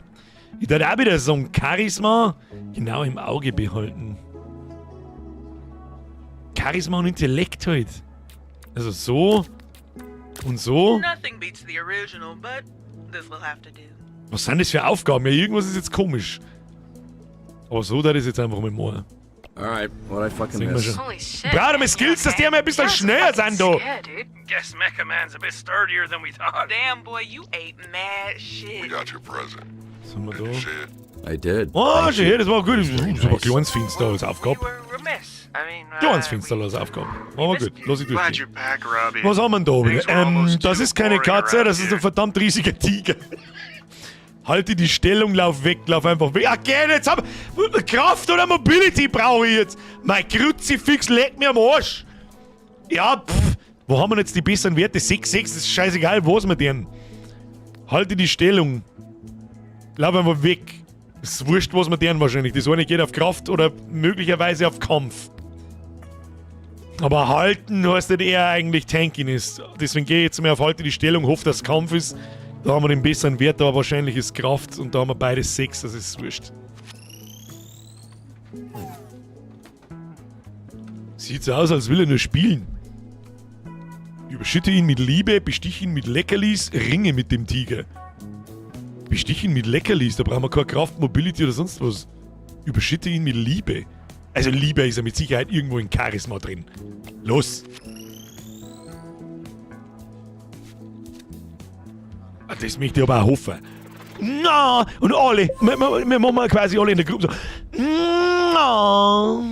Ich würde auch wieder sagen, Charisma genau im Auge behalten. Charisma und Intellekt halt. Also so und so. Nothing beats the original, but this will have to do. Was sind das für Aufgaben? Ja, irgendwas ist jetzt komisch. Aber so, da ist jetzt einfach mal machen. Alright, what I fucking miss. Holy shit. Brauchen wir Skills, dass die mal ein bisschen schneller sind, da. Guess Mecha Man's a bit sturdier than we thought. Damn, boy, you ate mad shit. We got your present. Was haben wir da? I did. Oh, schön, das war gut. Das war ein kleines Finster als Aufgabe. Remiss. I mean, Kleines Finster als Aufgabe. Aber gut, lass ich glad durchgehen. you're back, Robbie. Was haben wir da Things were wieder? almost Das too ist keine boring Katze, around das ist here. ein verdammt riesiger Tiger. Halte die Stellung, lauf weg, lauf einfach weg. Okay, jetzt haben wir Kraft oder Mobility brauche ich jetzt. Mein Kruzifix legt mir am Arsch. Ja, wo haben wir jetzt die besseren Werte? 6, das ist scheißegal, was wir denn. Halte die Stellung. Lauf einfach weg. Das ist wurscht, was wir denn wahrscheinlich. Das eine geht auf Kraft oder möglicherweise auf Kampf. Aber halten heißt nicht eher eigentlich Tankiness. Deswegen gehe ich jetzt mal auf Halte die Stellung, hoffe, dass es Kampf ist. Da haben wir den besseren Wert, aber wahrscheinlich ist Kraft und da haben wir beides 6, das ist wurscht. Sieht so aus, als will er nur spielen. Überschütte ihn mit Liebe, bestich ihn mit Leckerlis, ringe mit dem Tiger. Bestich ihn mit Leckerlis, da brauchen wir keine Kraft, Mobility oder sonst was. Überschütte ihn mit Liebe. Also Liebe ist ja mit Sicherheit irgendwo in Charisma drin. Los! Das möchte ich aber auch hoffen. Na, und alle, wir machen mal quasi alle in der Gruppe so. Na.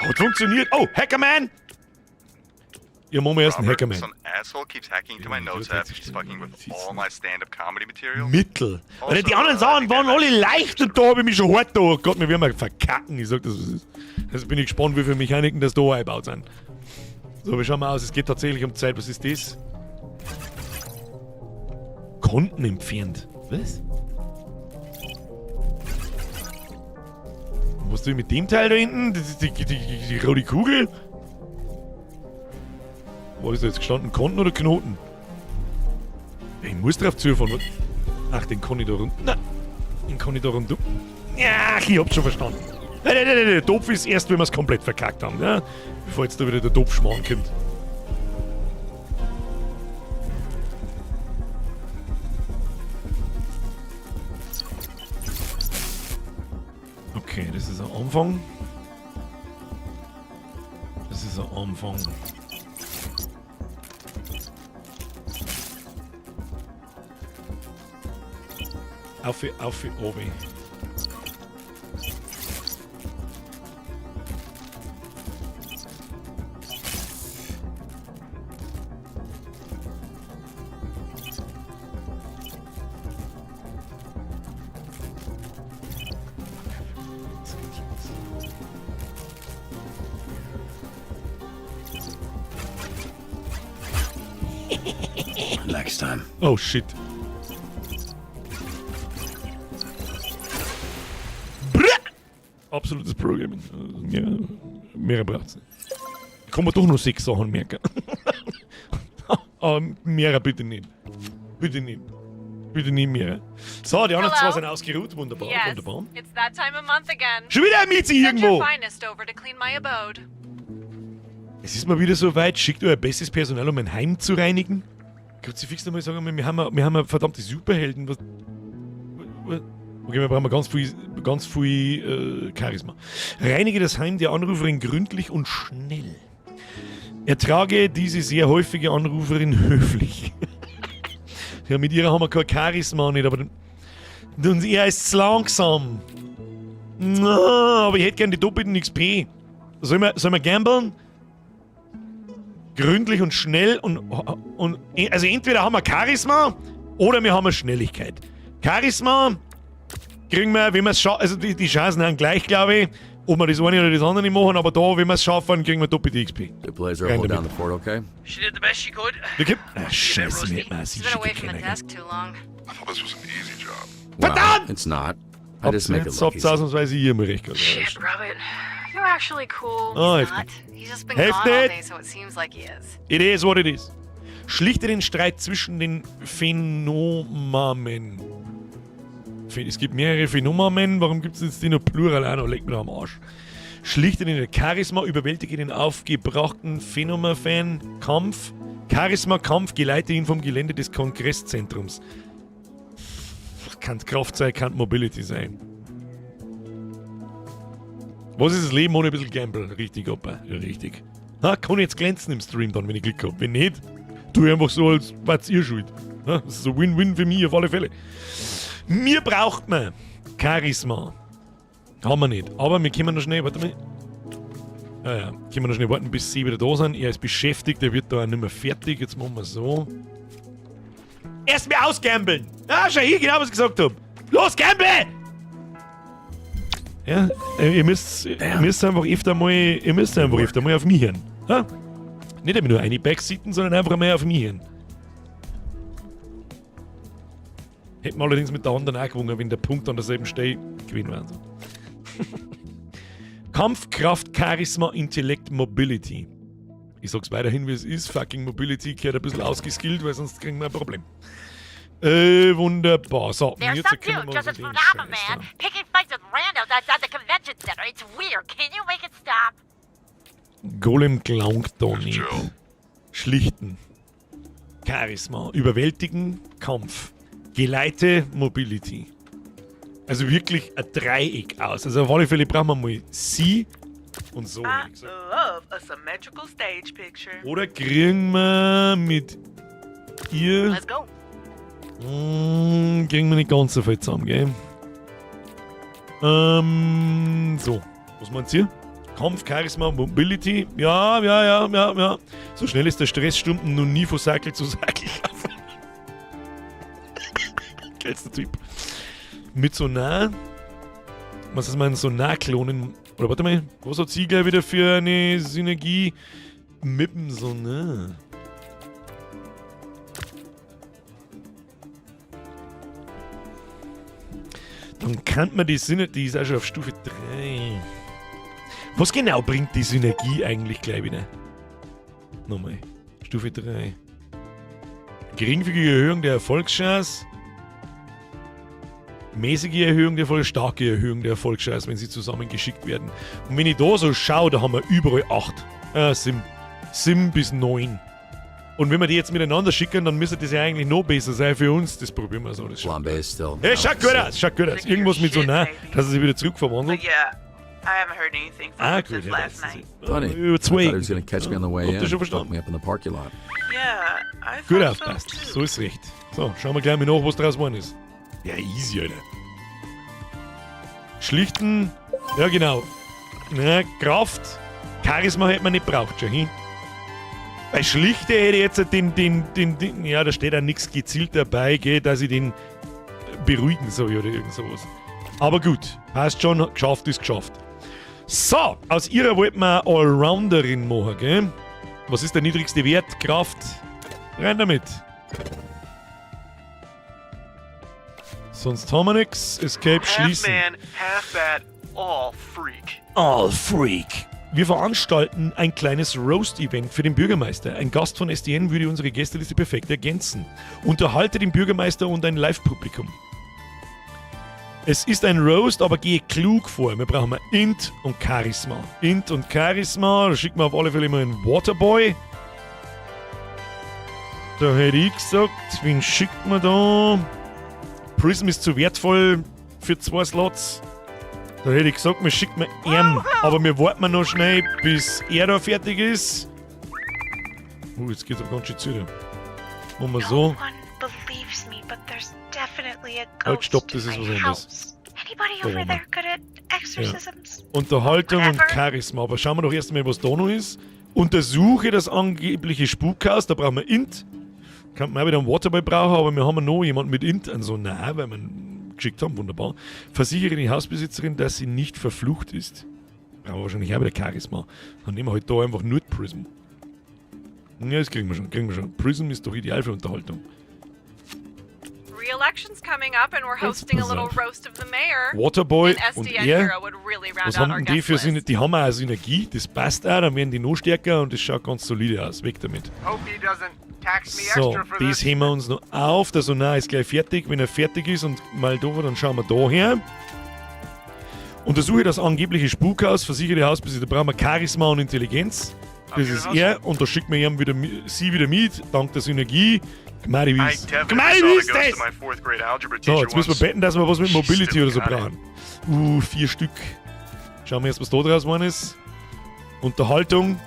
Hat funktioniert. Oh, Hackerman! Ja, machen wir erst einen Hackerman. Some asshole keeps hacking to my notes app. He's fucking with all my stand-up comedy material. Mittel. Weil die anderen Sachen waren alle leicht und da habe ich mich schon hart da. Gott, wir werden mal verkacken. Ich sag das, was es ist. Also bin ich gespannt, wie viele Mechaniken das da eingebaut sind. So, wie schauen wir aus? Es geht tatsächlich um Zeit. Was ist das? Konten entfernt. Was? Was tue ich mit dem Teil da hinten? Die rote Kugel? Wo ist da jetzt gestanden? Konten oder Knoten? Ich muss drauf zufahren. Ach, den kann ich da runter. Nein, den kann ich da runter. Ja, ich hab's schon verstanden. Nein, der Topf ist erst, wenn wir es komplett verkackt haben. Ja? Bevor jetzt da wieder der Topfschmarrn kommt. Okay, das ist am Anfang. So, Anfang. Auf, oben. Next time. Oh shit. Absolutes Programming. Mehr braucht es nicht. Kann man doch noch 6 Sachen merken. Aber mehr bitte nicht. Bitte nicht. Bitte nicht mehr. So, die anderen zwei sind ausgeruht. Wunderbar, wunderbar. It's that time of month again. Schon wieder ein Miezi irgendwo. Send your finest over to clean my abode. Es ist mal wieder so weit, schickt euer bestes Personal, um mein Heim zu reinigen. Kruzifix nochmal sagen, wir haben verdammte Superhelden. Okay, wir brauchen ganz viel Charisma. Reinige das Heim der Anruferin gründlich und schnell. Ertrage diese sehr häufige Anruferin höflich. Ja, mit ihrer haben wir kein Charisma nicht, aber er ist zu langsam. Aber ich hätte gerne die doppelten XP. Sollen wir gamblen? Gründlich und schnell und also entweder haben wir Charisma oder wir haben Schnelligkeit. Charisma kriegen wir, wenn wir es schaffen, also die Chancen haben gleich, glaube ich, ob wir das eine oder das andere nicht machen, aber da, wenn wir es schaffen, kriegen wir doppelte XP. The Blazer, hold down the fort, okay? She did the best she could. Scheiße, nicht mehr. She's been away from the desk too long. I thought this was an easy job. Well, it's not. I just make it look easy. Ausnahmsweise hier mal recht. Shit, Robert. You're actually cool. Oh, He's not. He's just been gone all day, so it seems like he is. It is what it is. Schlichte den Streit zwischen den Phänomen. Es gibt mehrere Phänomen, warum gibt es jetzt die nur Plural an? Leck mir da am Arsch. Schlichte den Charisma, überwältige den aufgebrachten Phänomen-Kampf. Charisma-Kampf, geleite ihn vom Gelände des Kongresszentrums. Kann Kraft sein, kann Mobility sein. Was ist das Leben ohne ein bisschen Gamble? Richtig, Opa. Ja, richtig. Ha, kann ich jetzt glänzen im Stream dann, wenn ich Glück habe. Wenn nicht, tue ich einfach so, als wärt ihr schuld. Ha, das ist so Win-Win für mich auf alle Fälle. Mir braucht man Charisma. Haben wir nicht. Aber wir können noch schnell, warte mal. Ja, können wir noch schnell warten, bis sie wieder da sind. Er ist beschäftigt, er wird da auch nicht mehr fertig. Jetzt machen wir so. Erst mal ausgambeln! Ja, schau hier, genau was ich gesagt habe. Los, gamble! Ja, ihr müsst einfach öfter mal auf mich hören. Ha? Nicht immer nur eine Backseaten, sondern einfach mal auf mich hören. Hätten wir allerdings mit der anderen auch gewonnen, wenn der Punkt an derselben Stelle gewinnen wäre. Kampf, Kraft, Charisma, Intellekt, Mobility. Ich sag's weiterhin, wie es ist. Fucking Mobility gehört ein bisschen ausgeskillt, weil sonst kriegen wir ein Problem. Wunderbar. So, There's jetzt some können dude wir just uns as den phenomenal, Scheiß man. Picking fights with randos outside the convention center. It's weird. Can you make it stop? da. Golem gelangt da nicht. Schlichten. Charisma. Überwältigen. Kampf. Geleite. Mobility. Also wirklich ein Dreieck aus. Also auf alle Fälle brauchen wir mal sie und so. I love a symmetrical stage picture. Oder kriegen wir mit ihr... Let's go. Kriegen wir nicht ganz so viel zusammen, gell? So. Was meint ihr? Kampf, Charisma, Mobility. Ja. So schnell ist der Stressstunden noch nie von Sackel zu Sackel laufen. Geilster Typ. Mit Sonar. Was ist mein Sonar-Klonen? Oder warte mal, was hat sie gleich wieder für eine Synergie mit dem Sonar? Dann kann man die Synergie, die ist auch schon auf Stufe 3. Was genau bringt die Synergie eigentlich gleich wieder? Nochmal. Stufe 3. Geringfügige Erhöhung der Erfolgschance. Mäßige Erhöhung der Erfolg, starke Erhöhung der Erfolgschance, wenn sie zusammengeschickt werden. Und wenn ich da so schaue, da haben wir überall 8. 7 bis 9. Und wenn wir die jetzt miteinander schicken, dann müsste das ja eigentlich noch besser sein für uns. Das probieren wir so. Das Flambe ist still. Hey, schaut gut aus, schaut gut aus. Irgendwas mit so nah, dass er sich wieder zurückverwandelt. Yeah, I haven't heard anything from him since gut, last night. Funny. Über I zwei. thought he was going to catch me on the way Habt in. ihr schon Fuck verstanden? me up in the parking lot. Yeah, I Gut thought so aufpasst. too. So ist recht. So, schauen wir gleich mal nach, was draus geworden ist. Ja, easy, Alter. Schlichten. Ja, genau. Na, Kraft. Charisma hätte man nicht braucht, schon hin. Bei Schlichte hätte ich jetzt den ja, da steht auch nichts gezielt dabei, gell, dass ich den beruhigen soll oder irgend sowas. Aber gut, passt schon, geschafft ist geschafft. So, aus ihrer wollten wir Allrounderin machen, gell? Was ist der niedrigste Wert? Kraft. Rein damit. Sonst haben wir nichts. Escape schließen. Half man, half bat, all freak. All Freak. Wir veranstalten ein kleines Roast-Event für den Bürgermeister. Ein Gast von SDN würde unsere Gästeliste perfekt ergänzen. Unterhalte den Bürgermeister und ein Live-Publikum. Es ist ein Roast, aber gehe klug vor. Wir brauchen Int und Charisma. Int und Charisma, da schicken wir auf alle Fälle mal einen Waterboy. Da hätte ich gesagt, wen schickt man da? Prism ist zu wertvoll für 2 Slots. Da hätte ich gesagt, wir schicken mir ihn. Aber wir warten noch schnell, bis er da fertig ist. Jetzt geht's aber ganz schön zu. Machen wir so. believes me, but there's definitely a Halt, ghost stopp, das in ist my was anderes. house. Anybody Da over waren wir. there good at exorcisms? Unterhaltung und Whatever. Charisma. Aber schauen wir doch erst mal, was da noch ist. Untersuche das angebliche Spukhaus. Da brauchen wir Int. Kann man auch wieder einen Waterboy brauchen, aber wir haben noch jemanden mit Int. Also nein, weil wir ihn geschickt haben. Wunderbar. Versichere die Hausbesitzerin, dass sie nicht verflucht ist. Brauchen wir wahrscheinlich auch wieder Charisma. Dann nehmen wir halt da einfach nur die Prism. Ja, das kriegen wir schon. Prism ist doch ideal für Unterhaltung. Re-election's coming up and we're hosting a little roast of the mayor. Waterboy An und SDN er, hero would really round was out our haben die guest für list. Synergie? Die haben auch eine Synergie, das passt auch, dann werden die noch stärker und das schaut ganz solide aus. Weg damit. Hope he doesn't tax me So, extra for das this. heben wir uns noch auf. Der Sonar ist gleich fertig. Wenn er fertig ist und mal da war, dann schauen wir da her. Untersuche das angebliche Spukhaus, versichere die Hausbesitzer. Da brauchen wir Charisma und Intelligenz. Das ist er und da schickt mir ihm wieder, sie wieder mit, dank der Synergie. Gmari, wie I ist definitely saw the ghost of my 4th grade algebra So, teacher jetzt müssen wir once. betten, dass wir was mit Mobility still oder so got it. brauchen. 4 Stück. Schauen wir erst, was da draus geworden ist. Unterhaltung.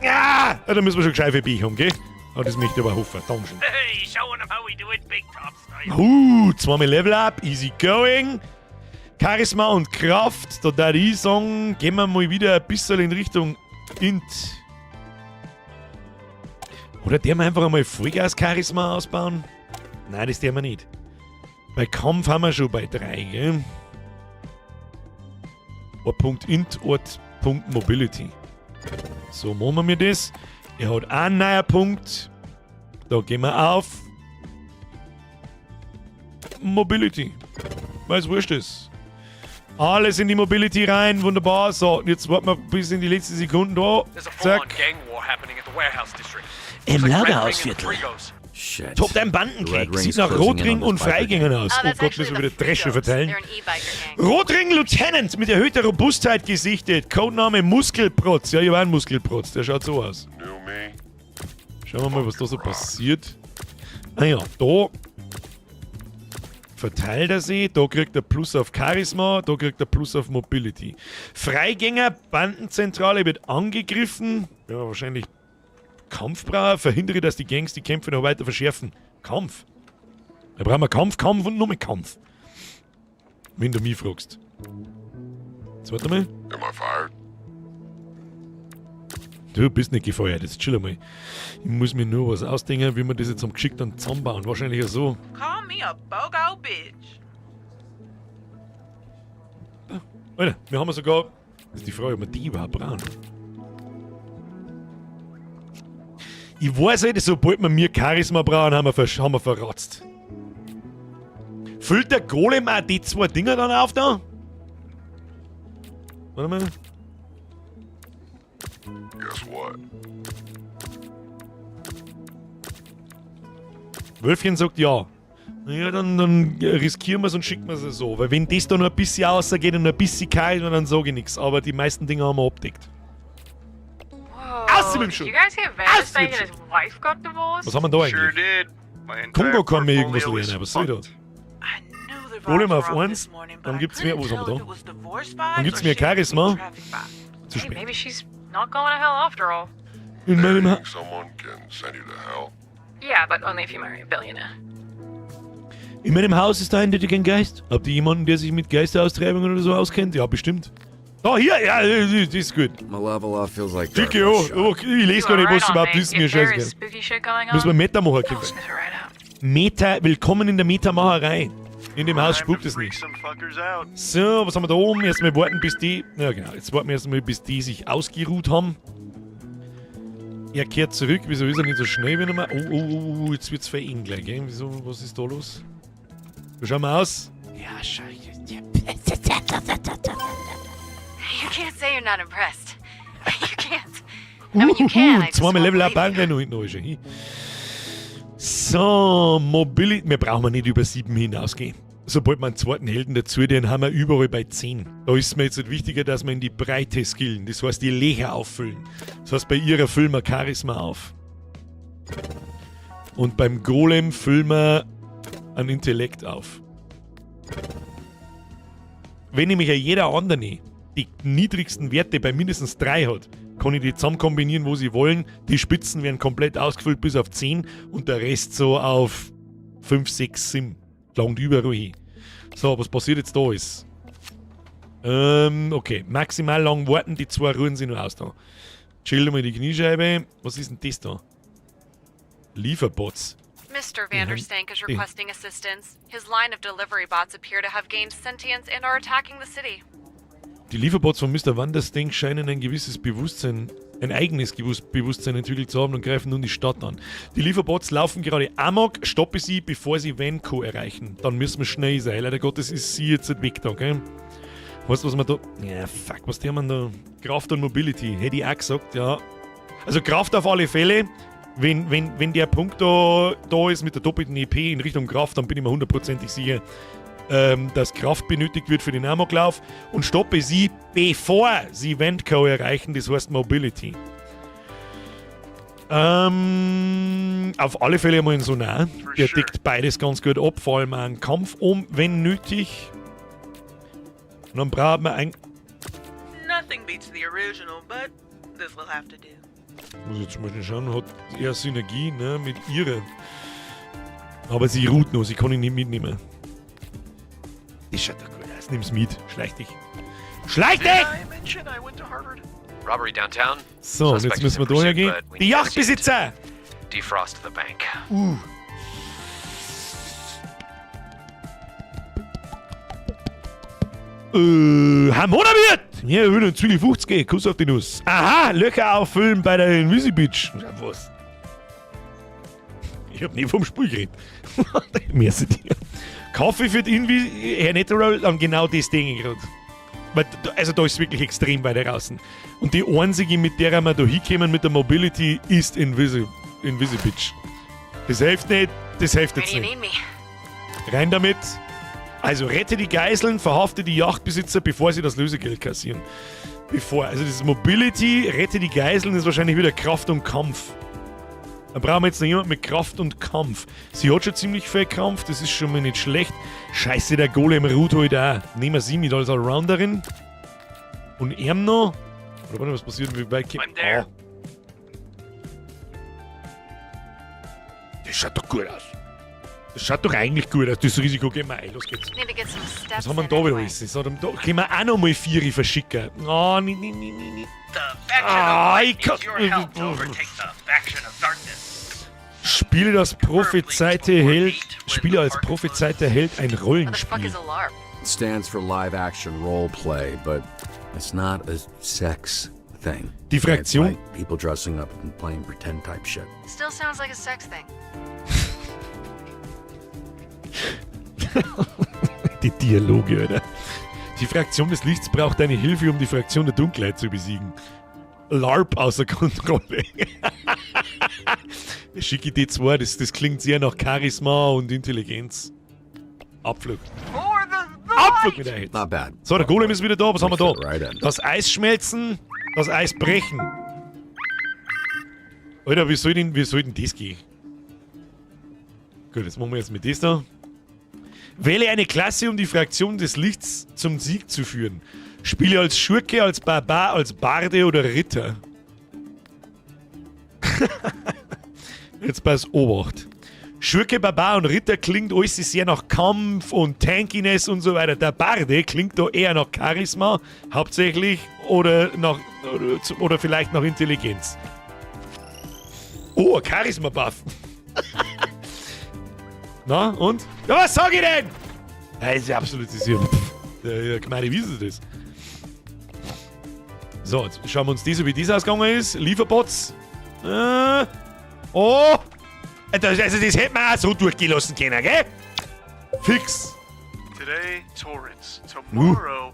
Ja, da müssen wir schon gescheit verbiegen haben, gell? Aber das möchte ich aber hoffen. Dankeschön. Hey, showing them how we do it big top style. Zweimal Level Up, easy going. Charisma und Kraft, da darf ich sagen, gehen wir mal wieder ein bisschen in Richtung Int. Oder der wir einfach einmal Vollgas-Charisma ausbauen? Nein, das der wir nicht. Bei Kampf haben wir schon bei 3, gell? Ort Int, Ort Mobility. So machen wir das. Er hat einen neuen Punkt. Da gehen wir auf. Mobility. Weil es wurscht ist. Alles in die Mobility rein, wunderbar. So, jetzt warten wir bis in die letzten Sekunden da. There's a full-on Zack. gang war happening at the warehouse district. Im Looks like Red Lagerhausviertel. Ring and Frigos. Shit. Tobt ein The Red Bandenkrieg. Ring's Sieht nach closing in Rotring on und this biker Freigängern gang. aus. Oh, Oh that's Gott, actually müssen wir the wieder Dresche Frigos. verteilen. They're an E-biker gang. Rotring Lieutenant mit erhöhter Robustheit gesichtet. Codename Muskelprotz. Ja, ich war ein Muskelprotz. Der schaut so aus. Schauen wir mal, was da so passiert. Ah ja, da verteilt er sich. Da kriegt er Plus auf Charisma. Da kriegt er Plus auf Mobility. Freigänger, Bandenzentrale wird angegriffen. Ja, wahrscheinlich Kampfbrauer. Verhindere, dass die Gangs die Kämpfe noch weiter verschärfen. Kampf. Da brauchen wir Kampf und nur mit Kampf. Wenn du mich fragst. Jetzt warte mal. Am I fired? Du bist nicht gefeuert, jetzt chill mal. Ich muss mir nur was ausdenken, wie wir das jetzt am geschickten zusammenbauen. Wahrscheinlich ja so. Call me a bogo bitch. Alter, wir haben sogar... Das ist die Frage, ob wir die überhaupt brauchen. Ich weiß nicht, sobald wir mir Charisma brauchen, haben wir verratzt. Füllt der Golem auch die 2 Dinger dann auf da? Warte mal. Guess what? Wölfchen sagt ja. Ja, dann riskieren wir es und schicken wir es so. Weil wenn das da noch ein bisschen rausgeht und ein bisschen kalt, dann sage ich nichts. Aber die meisten Dinge haben wir abdeckt. Aus mit dem Schuh! Did you guys hear Vader saying that his wife got divorced? Was haben wir da eigentlich? Sure did. My entire Kongo kann mir portfolio irgendwas is lernen. Was soll das? I knew the Golem vibes auf were off 1. this morning, but Dann I gibt's mehr. couldn't Was haben tell wir if it da? was divorce Dann vibes gibt's or mehr shit from Charisma. traffic vibes. Zu Hey, spät. maybe she's not going to hell after all. In meinem Think someone can send you to hell? Yeah, but only if you marry a billionaire. In meinem Haus ist eindeutig ein Geist. Habt ihr jemanden, der sich mit Geisteraustreibungen oder so auskennt? Ja, bestimmt. Da, hier, ja, das ist gut. Malevola feels like Schicke, ja. Okay, ich lese gar nicht, was überhaupt ist. Mir scheißegal. Spooky shit going on. Müssen wir Meta machen, I'll Kiffer. sniff it right out. Meta, willkommen in der Meta-Macherei. In dem Haus spukt es nicht. So, was haben wir da oben? Erstmal warten, bis die... Ja, genau. Jetzt warten wir erstmal, bis die sich ausgeruht haben. Er kehrt zurück. Wieso ist er nicht so schnell wie nochmal? Oh, jetzt wird's für ihn gleich, gell? Wieso, was ist da los? So, schauen wir aus. Ja, scheiße. You can't say you're not impressed. You can't. I mean, you can. I just Zweimal won't Level Up believe angehen, noch hinten ist er hin. So, Mobility. Wir brauchen nicht über 7 hinausgehen. Sobald wir einen zweiten Helden dazu, den haben wir überall bei 10. Da ist mir jetzt halt wichtiger, dass wir in die Breite skillen. Das heißt, die Löcher auffüllen. Das heißt, bei ihrer füllen wir Charisma auf. Und beim Golem füllen wir einen Intellekt auf. Wenn nämlich ja jeder andere die niedrigsten Werte bei mindestens 3 hat, kann ich die zusammen kombinieren, wo sie wollen. Die Spitzen werden komplett ausgefüllt bis auf 10 und der Rest so auf 5, 6, 7. Langt überall hin. So, was passiert jetzt da ist? Okay. Maximal lang warten, die 2 ruhen sich nur aus da. Chill mal die Kniescheibe. Was ist denn das da? Lieferbots. Mr. Vanderstank is requesting assistance. His line of delivery bots appear to have gained sentience and are attacking the city. Die Lieferbots von Mr. Vanderstank scheinen ein gewisses Bewusstsein, ein eigenes Bewusstsein entwickelt zu haben und greifen nun die Stadt an. Die Lieferbots laufen gerade amok, stoppe sie, bevor sie Vanco erreichen. Dann müssen wir schnell sein. Leider Gottes ist sie jetzt weg da, gell? Weißt du, was wir da... Ja, fuck, was haben wir da? Kraft und Mobility, hätte ich auch gesagt, ja. Also Kraft auf alle Fälle. Wenn der Punkt da ist mit der doppelten EP in Richtung Kraft, dann bin ich mir 100% sicher, dass Kraft benötigt wird für den Amoklauf und stoppe sie, bevor sie Vanco erreichen, das heißt Mobility. Auf alle Fälle einmal ein Sonar, der deckt beides ganz gut ab, vor allem einen Kampf wenn nötig. Und dann brauchen wir ein... Nothing beats the original, but this will have to do. Muss jetzt mal schauen, hat eher Synergie, ne, mit ihrer. Aber sie ruht noch, sie kann ihn nicht mitnehmen. Das schaut doch gut aus. Nimm's mit, schleich dich. Schleich dich! Robbery downtown. So, und jetzt müssen wir da hergehen. Die Yachtbesitzer! Defrost the bank. Harmonawirt! Ja, wir würden Zwiebel 50 gehen. Kuss auf die Nuss. Aha, Löcher auffüllen bei der Invisibitch. Was? Ich hab nie vom Spiel geredet. Merci dir. Kaffee für die Herr Natural, dann genau das Ding gerade. Also da ist wirklich extrem weit draußen. Und die einzige, mit der wir da hinkommen mit der Mobility, ist Invisibitch. Das hilft nicht, das hilft jetzt nicht. Rein damit. Also rette die Geiseln, verhafte die Yachtbesitzer, bevor sie das Lösegeld kassieren. Also das ist Mobility, rette die Geiseln, ist wahrscheinlich wieder Kraft und Kampf. Da brauchen wir jetzt noch jemanden mit Kraft und Kampf. Sie hat schon ziemlich viel Kampf, das ist schon mal nicht schlecht. Scheiße, der Golem ruht heute auch. Nehmen wir sie mit als Allrounderin. Und er noch. Oder warte, was passiert, wie weit kommt. Oh. Das schaut doch gut aus. Das schaut doch eigentlich gut aus. Das Risiko gehen wir ein. Los geht's. Was haben wir denn da wieder alles? Da können wir auch noch mal 4 verschicken. Oh, nee. Ich kann... Spiele als prophezeiter Held ein Rollenspiel. It stands for live action role play, but it's not a sex thing. Die Fraktion. It's like people dressing up and playing pretend type shit. Still sounds like a sex thing. Die Dialoge, oder? Die Fraktion des Lichts braucht deine Hilfe, um die Fraktion der Dunkelheit zu besiegen. LARP außer Kontrolle. Schicke die 2, das klingt sehr nach Charisma und Intelligenz. Abflug. Abflug mit der Hit. Not bad. So, der Golem ist wieder da. Was haben wir da? Right in. Das Eis schmelzen, das Eis brechen. Alter, wie soll denn das gehen? Gut, jetzt machen wir jetzt mit das da. Wähle eine Klasse, um die Fraktion des Lichts zum Sieg zu führen. Spiele als Schurke, als Barbar, als Barde oder Ritter. Jetzt pass Obacht. Schurke, Barbar und Ritter klingt alles sehr nach Kampf und Tankiness und so weiter. Der Barde klingt da eher nach Charisma, hauptsächlich, oder vielleicht nach Intelligenz. Oh, ein Charisma-Buff. Na, und? Ja, was sag ich denn? Das ist ja absolutisiert. Ja, gemeine, wie ist das? So, jetzt schauen wir uns das, wie das ausgegangen ist. Lieferbots. Oh! Also das hätte man auch so durchgelassen können, gell? Fix. Today, Torrance. Tomorrow,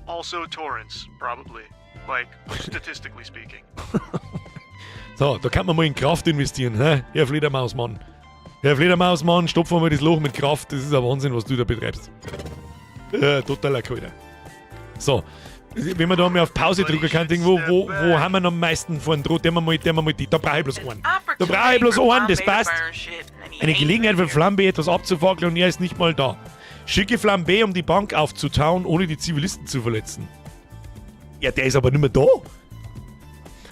also Torrance, probably. Like, statistically speaking. So, da kann man mal in Kraft investieren, hä? Herr Fledermausmann. Herr Fledermausmann, stopfen wir mal das Loch mit Kraft. Das ist ein Wahnsinn, was du da betreibst. Totaler Köder. So, wenn man da mal auf Pause drücken kann, wo haben wir noch am meisten vorn dran? Da brauche ich bloß einen. Da brauche ich bloß einen, das passt. Eine Gelegenheit für Flambe etwas abzufackeln und er ist nicht mal da. Schicke Flambe, um die Bank aufzutauen, ohne die Zivilisten zu verletzen. Ja, der ist aber nicht mehr da.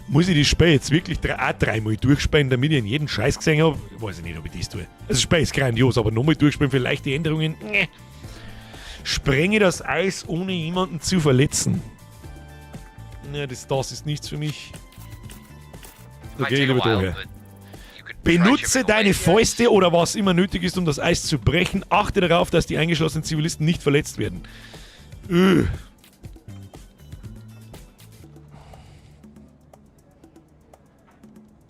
Muss ich das Spiel jetzt wirklich auch dreimal durchspielen, damit ich in jeden Scheiß gesehen habe? Weiß ich nicht, ob ich das tue. Also das Spiel ist grandios, aber nochmal durchspielen für leichte Änderungen? Nee. Sprenge das Eis, ohne jemanden zu verletzen. Ja, das ist nichts für mich. Da gehe ich lieber daher. Benutze deine Fäuste oder was immer nötig ist, um das Eis zu brechen. Achte darauf, dass die eingeschlossenen Zivilisten nicht verletzt werden.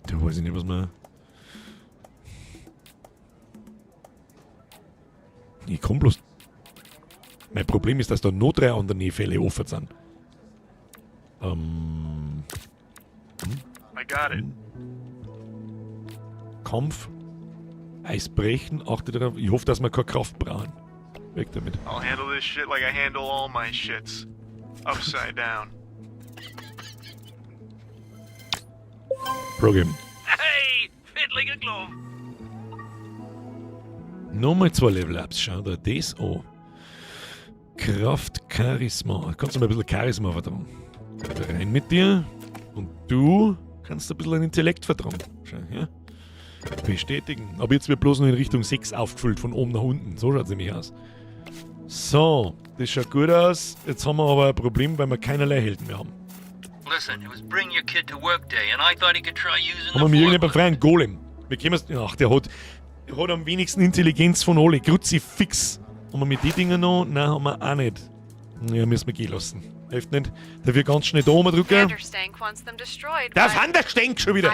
Da weiß ich nicht, was man... Ich komm bloß... Mein Problem ist, dass da noch 3 andere Nähfälle offen sind. I got it. Kampf. Eis brechen. Achte darauf. Ich hoffe, dass wir keine Kraft brauchen. Weg damit. I'll handle this shit like I handle all my shits. Upside down. Programm. Hey, fiddling glove. Nochmal 2 Level-Ups. Schau dir das an. Kraft, Charisma. Kannst du mal ein bisschen Charisma vertrauen. Rein mit dir. Und du kannst ein bisschen an Intellekt vertrauen. Schau, ja? Bestätigen. Aber jetzt wird bloß noch in Richtung 6 aufgefüllt, von oben nach unten. So schaut es nämlich aus. So, das schaut gut aus. Jetzt haben wir aber ein Problem, weil wir keinerlei Helden mehr haben. Listen, it was bring your kid to work day and I thought he could try using Haben wir mir irgendjemanden freien Golem? Wir können ach, der hat am wenigsten Intelligenz von alle. Kruzifix. Haben wir mit den Dingen noch? Nein, haben wir auch nicht. Ja, müssen wir gehen lassen. Hilft nicht. Da wird ganz schnell da oben drücken. Der Vanderstank schon wieder.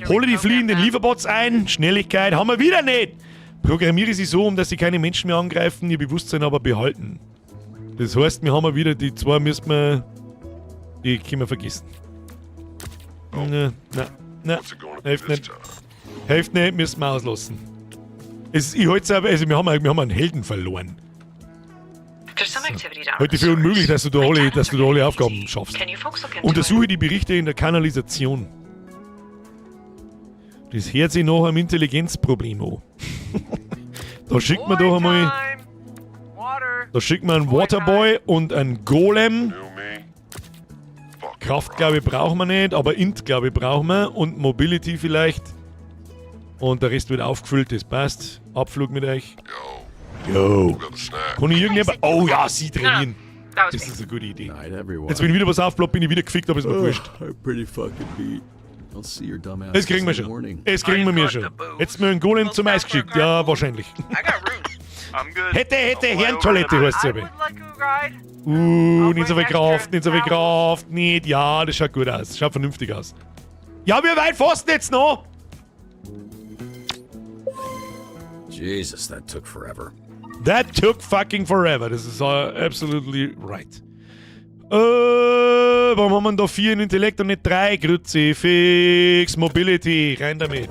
Hole die fliehenden Lieferbots ein. Schnelligkeit haben wir wieder nicht. Programmiere sie so, dass sie keine Menschen mehr angreifen, ihr Bewusstsein aber behalten. Das heißt, wir haben wieder die 2 müssen wir... Die können wir vergessen. Nein. Hilft nicht. Hilft nicht, müssen wir auslassen. Ich halte es aber, also wir haben einen Helden verloren. Halte ich für unmöglich, dass du da alle Aufgaben schaffst. Untersuche die Berichte in der Kanalisation. Das hört sich nach einem Intelligenzproblem an. Da schickt man doch einmal... Da schickt man einen Waterboy und einen Golem. Kraft, glaube ich, brauchen wir nicht, aber Int, glaube ich, brauchen wir. Und Mobility vielleicht. Und der Rest wird aufgefüllt, das passt. Abflug mit euch. Yo. Kann ich irgendjemand... Oh ja, sie trainieren. Das ist eine gute Idee. Jetzt, wenn wieder was aufploppt, bin ich wieder gefickt, aber ist mir wurscht. Das kriegen wir schon. Das kriegen wir schon. Hättest du mir einen Golem zum Eis geschickt? Ja, wahrscheinlich. Hätte, Herrentoilette heißt es aber. Nicht so viel Kraft, nicht. Ja, das schaut gut aus. Schaut vernünftig aus. Ja, wie weit fährst du jetzt noch? Jesus, that took forever. That took fucking forever. Das ist absolutely right. Warum haben wir da 4 in Intellekt und nicht 3? Kruzifix, Mobility, rein damit.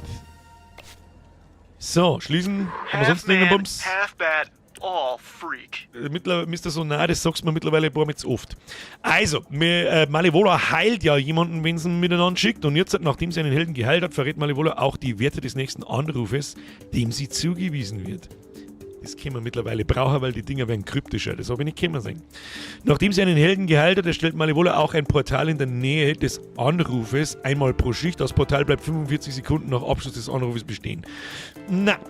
So, schließen. Haben wir sonst irgendeinen Bums? Half-bat, all freak. Mr. Sonar, das sagst du mir mittlerweile ein paar Mal zu oft. Also, Malevola heilt ja jemanden, wenn sie ihn miteinander schickt. Und jetzt, nachdem sie einen Helden geheilt hat, verrät Malevola auch die Werte des nächsten Anrufes, dem sie zugewiesen wird. Das können wir mittlerweile brauchen, weil die Dinger werden kryptischer. Das habe ich nicht können sehen. Nachdem sie einen Helden geheilt hat, erstellt Malevola auch ein Portal in der Nähe des Anrufes, einmal pro Schicht. Das Portal bleibt 45 Sekunden nach Abschluss des Anrufes bestehen. Na.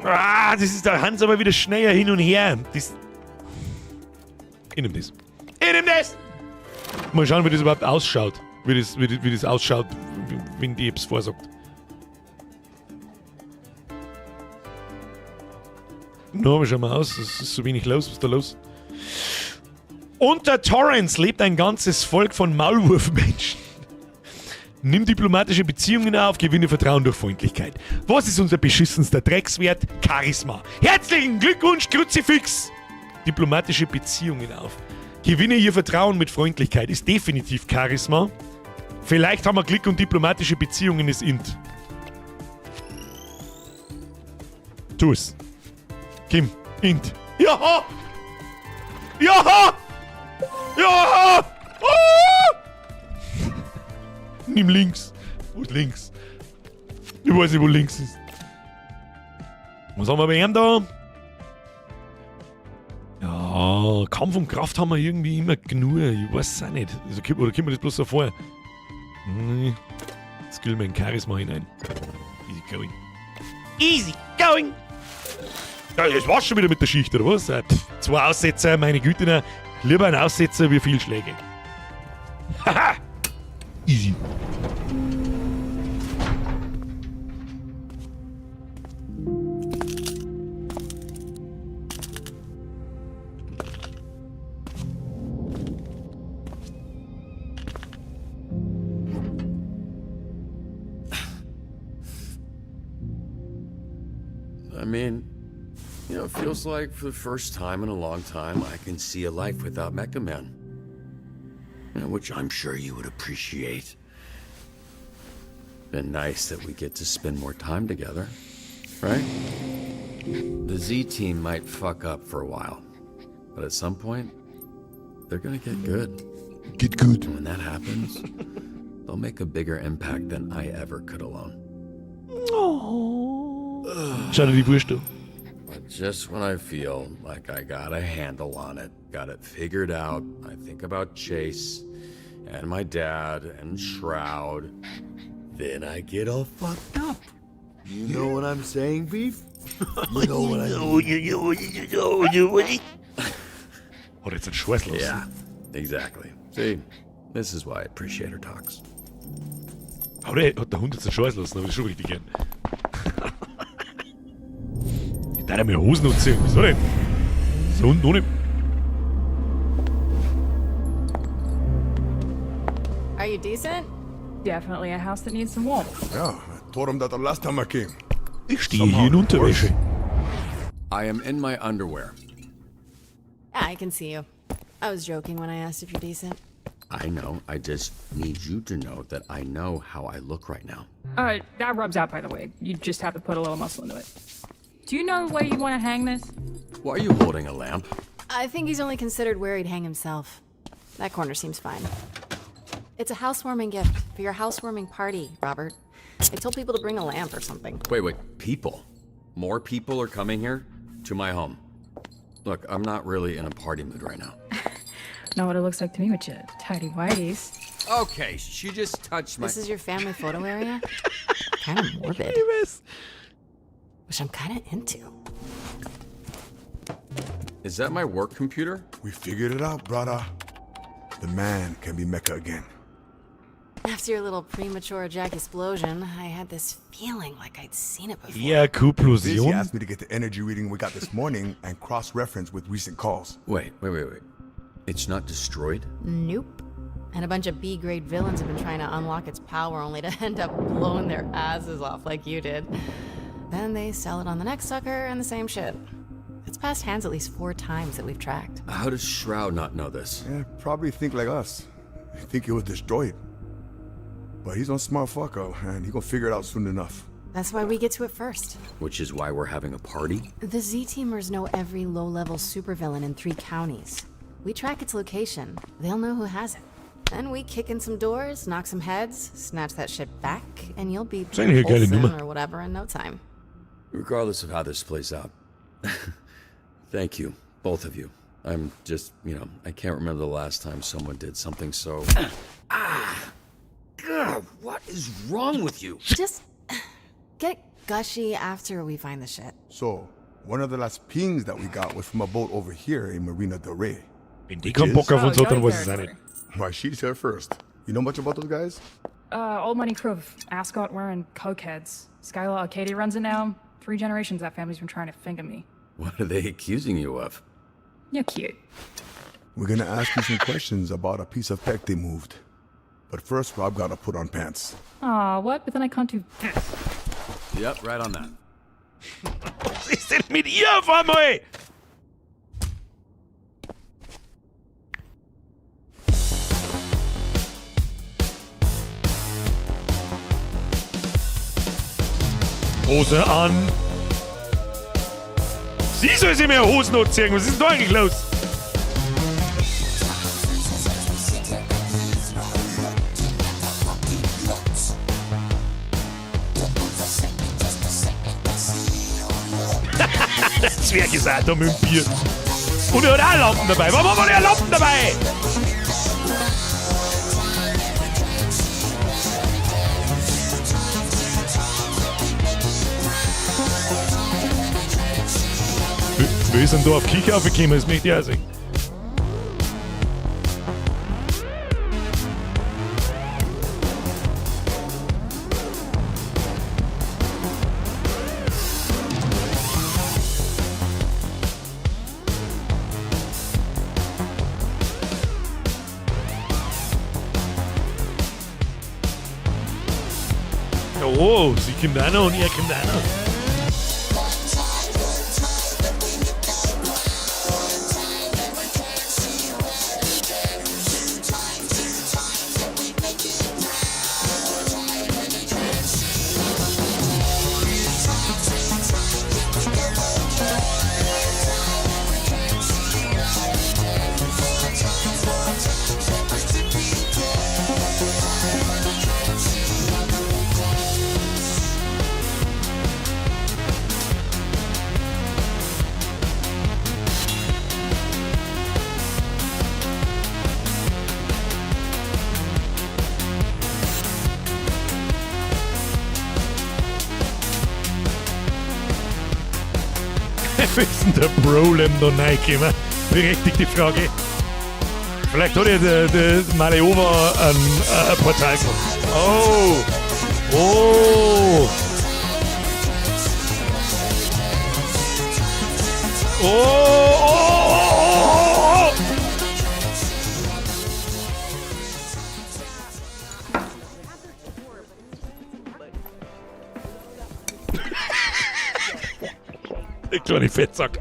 Das ist der Hans aber wieder schneller hin und her. Das. Ich nehm das. Mal schauen, wie das überhaupt ausschaut. Wie das ausschaut, wenn die es vorsagt. Na, schauen wir aus. Es ist so wenig los. Was ist da los? Unter Torrance lebt ein ganzes Volk von Maulwurfmenschen. Nimm diplomatische Beziehungen auf, gewinne Vertrauen durch Freundlichkeit. Was ist unser beschissenster Dreckswert? Charisma. Herzlichen Glückwunsch, Kruzifix! Diplomatische Beziehungen auf. Gewinne ihr Vertrauen mit Freundlichkeit. Ist definitiv Charisma. Vielleicht haben wir Glück und diplomatische Beziehungen ist Int. Tu es. Kim, Int. Ja! Ja! Ja! Oh! Nimm links. Wo ist links? Ich weiß nicht, wo links ist. Was haben wir bei ihm da? Ja, Kampf und Kraft haben wir irgendwie immer genug. Ich weiß es auch nicht. Also, oder kommt mir das bloß so vor? Jetzt gehen wir in Charisma hinein. Easy going. Easy going! Ja, das war's schon wieder mit der Schicht, oder was? 2 Aussetzer, meine Güte. Lieber ein Aussetzer wie viel Schläge. Haha! Easy. I mean, you know, it feels like for the first time in a long time, I can see a life without Mecha Man. You know, which I'm sure you would appreciate. Been nice that we get to spend more time together, right? The Z team might fuck up for a while, but at some point, they're gonna get good. Get good. And when that happens, they'll make a bigger impact than I ever could alone. Schau dir die Wurst an. But just when I feel like I got a handle on it, got it figured out, I think about Chase and my dad and Shroud, then I get all fucked up. You know what I'm saying, Beef? You know what I mean? Or it's a Schwesslos. Yeah, exactly. See, this is why I appreciate her talks. Aber der hat der Hund jetzt einen Scheiß lassen, aber das ist schon richtig gern. Ich darf mir Hosen anziehen, wieso denn? So Hund noch nicht. Are you decent? Definitely a house that needs some warmth. Yeah, I told him that the last time I came. Ich stehe hier in Unterwäsche. I am in my underwear. I can see you. I was joking when I asked if you're decent. I know. I just need you to know that I know how I look right now. That rubs out, by the way. You just have to put a little muscle into it. Do you know where you want to hang this? Why are you holding a lamp? I think he's only considered where he'd hang himself. That corner seems fine. It's a housewarming gift for your housewarming party, Robert. I told people to bring a lamp or something. Wait, people? More people are coming here? To my home. Look, I'm not really in a party mood right now. Not what it looks like to me with your tidy whities. Okay, she just touched my... This is your family photo area? Kind of morbid. Which I'm kind of into. Is that my work computer? We figured it out, brother. The man can be Mecha again. After your little premature Jack explosion, I had this feeling like I'd seen it before. Ja, Kuplusion. He asked me to get the energy reading we got this morning and cross-reference with recent calls. Wait. It's not destroyed? Nope. And a bunch of B-grade villains have been trying to unlock its power only to end up blowing their asses off like you did. Then they sell it on the next sucker and the same shit. It's passed hands at least 4 times that we've tracked. How does Shroud not know this? Yeah, probably think like us. They think it was destroyed. But he's a smart fucker, and he gonna figure it out soon enough. That's why we get to it first. Which is why we're having a party? The Z-Teamers know every low-level supervillain in 3 counties. We track its location. They'll know who has it. Then we kick in some doors, knock some heads, snatch that shit back, and you'll be eigentlich eine geile Olsen Nummer. or whatever in no time. Regardless of how this plays out, thank you, both of you. I'm just, I can't remember the last time someone did something so... God, what is wrong with you? Just get gushy after we find the shit. So, one of the last pings that we got was from a boat over here in Marina del Rey. Die kommt Bock auf uns, dann muss es sein. Why, she's here first. You know much about those guys? Old money crew of ascot-wearing cokeheads. Skylar Arcadia runs it now. 3 generations that family's been trying to finger me. What are they accusing you of? You're cute. We're gonna ask you some questions about a piece of tech they moved. But first, Rob gotta put on pants. Aw, what? But then I can't do this. Yep, right on that. Was ist denn mit ihr auf einmal? Hose an. Sie soll sich mehr Hosen anziehen. Was ist denn da eigentlich los? Das wäre gesagt, da mit dem Bier. Und er hat auch Lampen dabei. Warum hat er Lampen dabei? Wir sind da auf Kicker aufgekommen, das möchte ich auch sehen. Oh, sie kommt auch noch und er kommt auch noch. Wie ist denn der Brolem da reingekommen? Berechtigte Frage. Vielleicht hat ja der Maleova ein Portal gehabt. Oh! Oh! Oh! Oh! Oh! Der kleine Fettsack.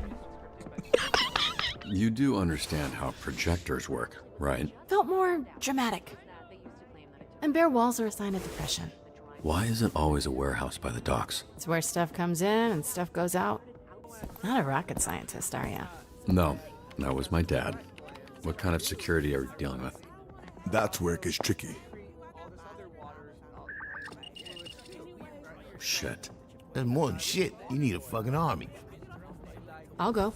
You do understand how projectors work, right? Felt more dramatic. And bare walls are a sign of depression. Why is it always a warehouse by the docks? It's where stuff comes in and stuff goes out. Not a rocket scientist, are ya? No, that was my dad. What kind of security are you dealing with? That's where it gets tricky. Shit. That's more than shit. You need a fucking army. I'll go.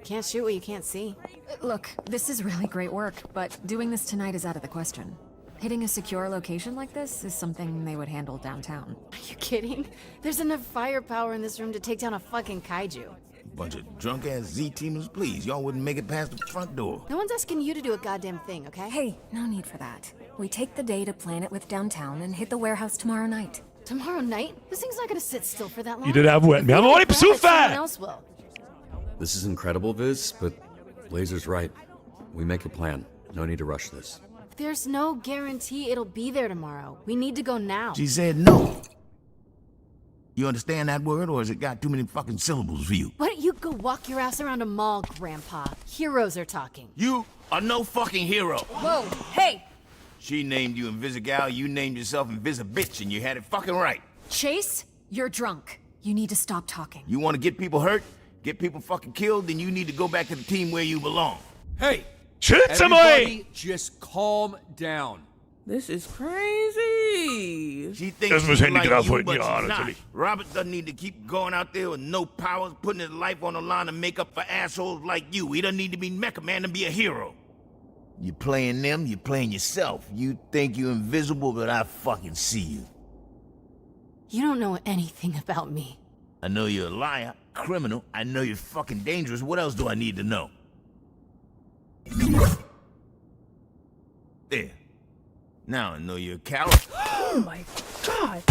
Can't shoot what you can't see. Look, this is really great work, but doing this tonight is out of the question. Hitting a secure location like this is something they would handle downtown. Are you kidding? There's enough firepower in this room to take down a fucking kaiju. Bunch of drunk-ass Z-teamers, please. Y'all wouldn't make it past the front door. No one's asking you to do a goddamn thing, okay? Hey, no need for that. We take the day to plan it with downtown and hit the warehouse tomorrow night. Tomorrow night? This thing's not gonna sit still for that long. Jeder da wollten. Wir haben alle Besuch. Someone else will. This is incredible, Viz, but Laser's right. We make a plan. No need to rush this. There's no guarantee it'll be there tomorrow. We need to go now. She said no. You understand that word, or has it got too many fucking syllables for you? Why don't you go walk your ass around a mall, Grandpa? Heroes are talking. You are no fucking hero. Whoa, hey! She named you Invisigal, you named yourself Invisibitch, and you had it fucking right. Chase, you're drunk. You need to stop talking. You want to get people hurt, get people fucking killed, then you need to go back to the team where you belong. Hey! Schütze Everybody just calm down. This is crazy. She thinks Das muss she's Handy like drauf you, halten, but ja, she's not. natürlich. Robert doesn't need to keep going out there with no powers, putting his life on the line to make up for assholes like you. He doesn't need to be Mecha Man to be a hero. You playing them, you playing yourself. You think you're invisible, but I fucking see you. You don't know anything about me. I know you're a liar, criminal. I know you're fucking dangerous. What else do I need to know? There. Now I know you're a coward. Oh my god.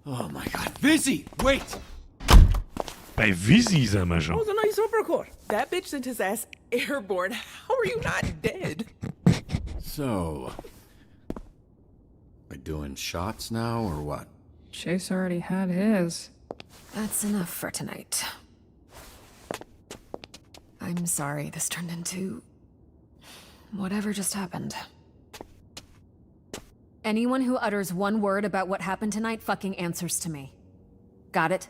Oh my god. Vizzy, wait! Bei Vizzy sind wir That schon. was a nice uppercut. That bitch sent his ass airborne. How are you not dead? So, we doing shots now or what? Chase already had his. That's enough for tonight. I'm sorry this turned into... whatever just happened. Anyone who utters one word about what happened tonight fucking answers to me. Got it?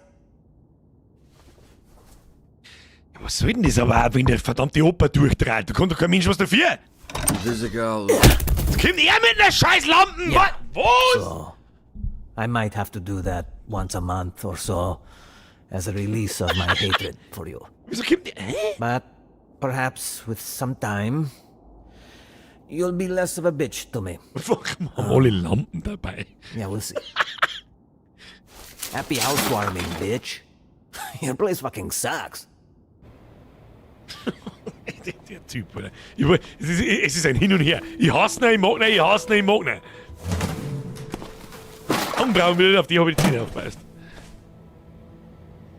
Was soll denn das aber auch, wenn der verdammte Opa durchdreht? Da kann doch kein Mensch was dafür. Visigal. Jetzt kommt er mit einer scheiß Lampen! Yeah. Was? So, I might have to do that once a month or so as a release of my hatred for you. Wieso kommt der... But perhaps with some time, you'll be less of a bitch to me. Fuck, wir haben alle Lampen dabei. Yeah, we'll see. Happy housewarming, bitch. Your place fucking sucks. Der Typ, oder? Es ist ein Hin und Her. Ich hasse ihn, ich mag ihn, ich hasse ihn, ich mag ihn. Augenbrauen will, auf die habe ich jetzt nicht aufgepasst.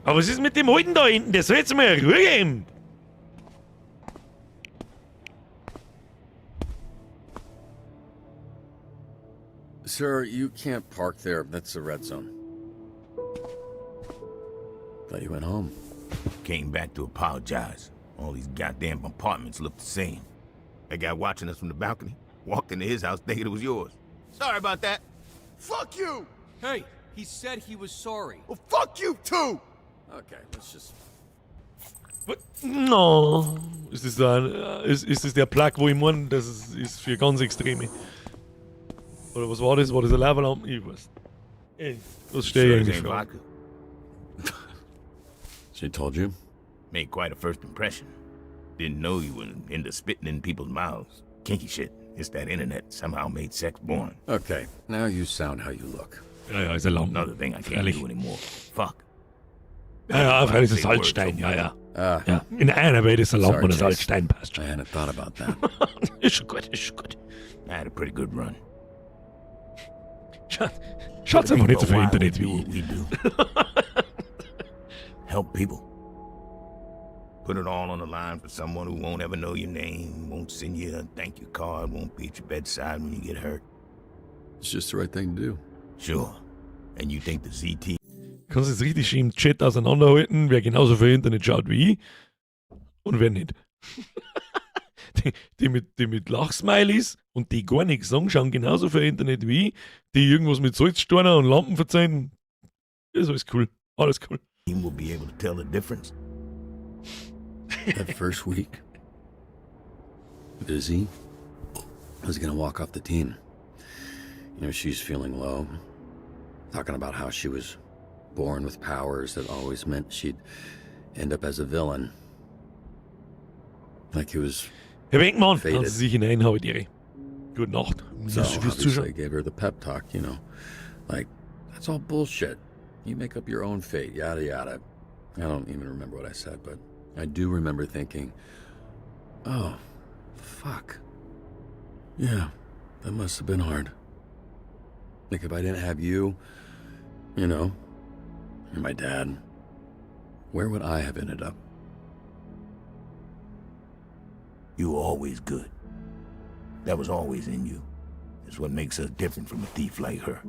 Aber was ist mit dem Alten da hinten? Der soll jetzt mal Ruhe geben. Sir, you can't park there. That's the red zone. Thought you went home. Came back to apologize. All these goddamn apartments look the same. That guy watching us from the balcony walked into his house thinking it was yours. Sorry about that. Fuck you! Hey, he said he was sorry. Well, fuck you too! Okay, let's just... What? No. Ist das der Plug, wo ich meine, das ist für ganz Extreme? Oder was war das? War das ein Leberlampen? Ich weiß. Ey, das stehe ich eigentlich vor. She told you? Made quite a first impression. Didn't know you were into spitting in people's mouths. Kinky shit. It's that internet somehow made sex boring. Okay, now you sound how you look. Ja, ist ein Lampen. Another thing I can't Freilich. do anymore. Fuck. Ja, freilich ist Salzstein, ja. Ja. In einer Welt ist ein Lampen und ein Salzstein passt schon. I hadn't thought about that. Ist schon gut, ist schon gut. I had a pretty good run. Schaut's einfach nicht so viel Internet wie We do. Help people. Put it all on the line for someone who won't ever know your name, won't send you a thank you card, won't be at your bedside when you get hurt. It's just the right thing to do. Sure. And you think the ZT... Kannst jetzt richtig schön im Chat auseinanderhalten, wer genauso viel Internet schaut wie ich und wer nicht. die mit Lachsmileys und die gar nichts sagen, schauen genauso viel Internet wie ich, die irgendwas mit Salzsteiner und Lampen verzeihen. Ist alles cool. Alles cool. You will be able to tell the difference. That first week, Vizzy was gonna walk off the team. You know, she's feeling low, talking about how she was born with powers that always meant she'd end up as a villain. Like he was Herr Wenkmann, fated. lassen Sie sich hineinhauen, Ihre. Gute Nacht. So Fürs obviously Zuschauen. I gave her the pep talk, you know. Like, that's all bullshit. You make up your own fate, yada yada. I don't even remember what I said, but I do remember thinking, oh, fuck. Yeah, that must have been hard. Like if I didn't have you, you know, and my dad, where would I have ended up? You were always good. That was always in you. It's what makes us different from a thief like her.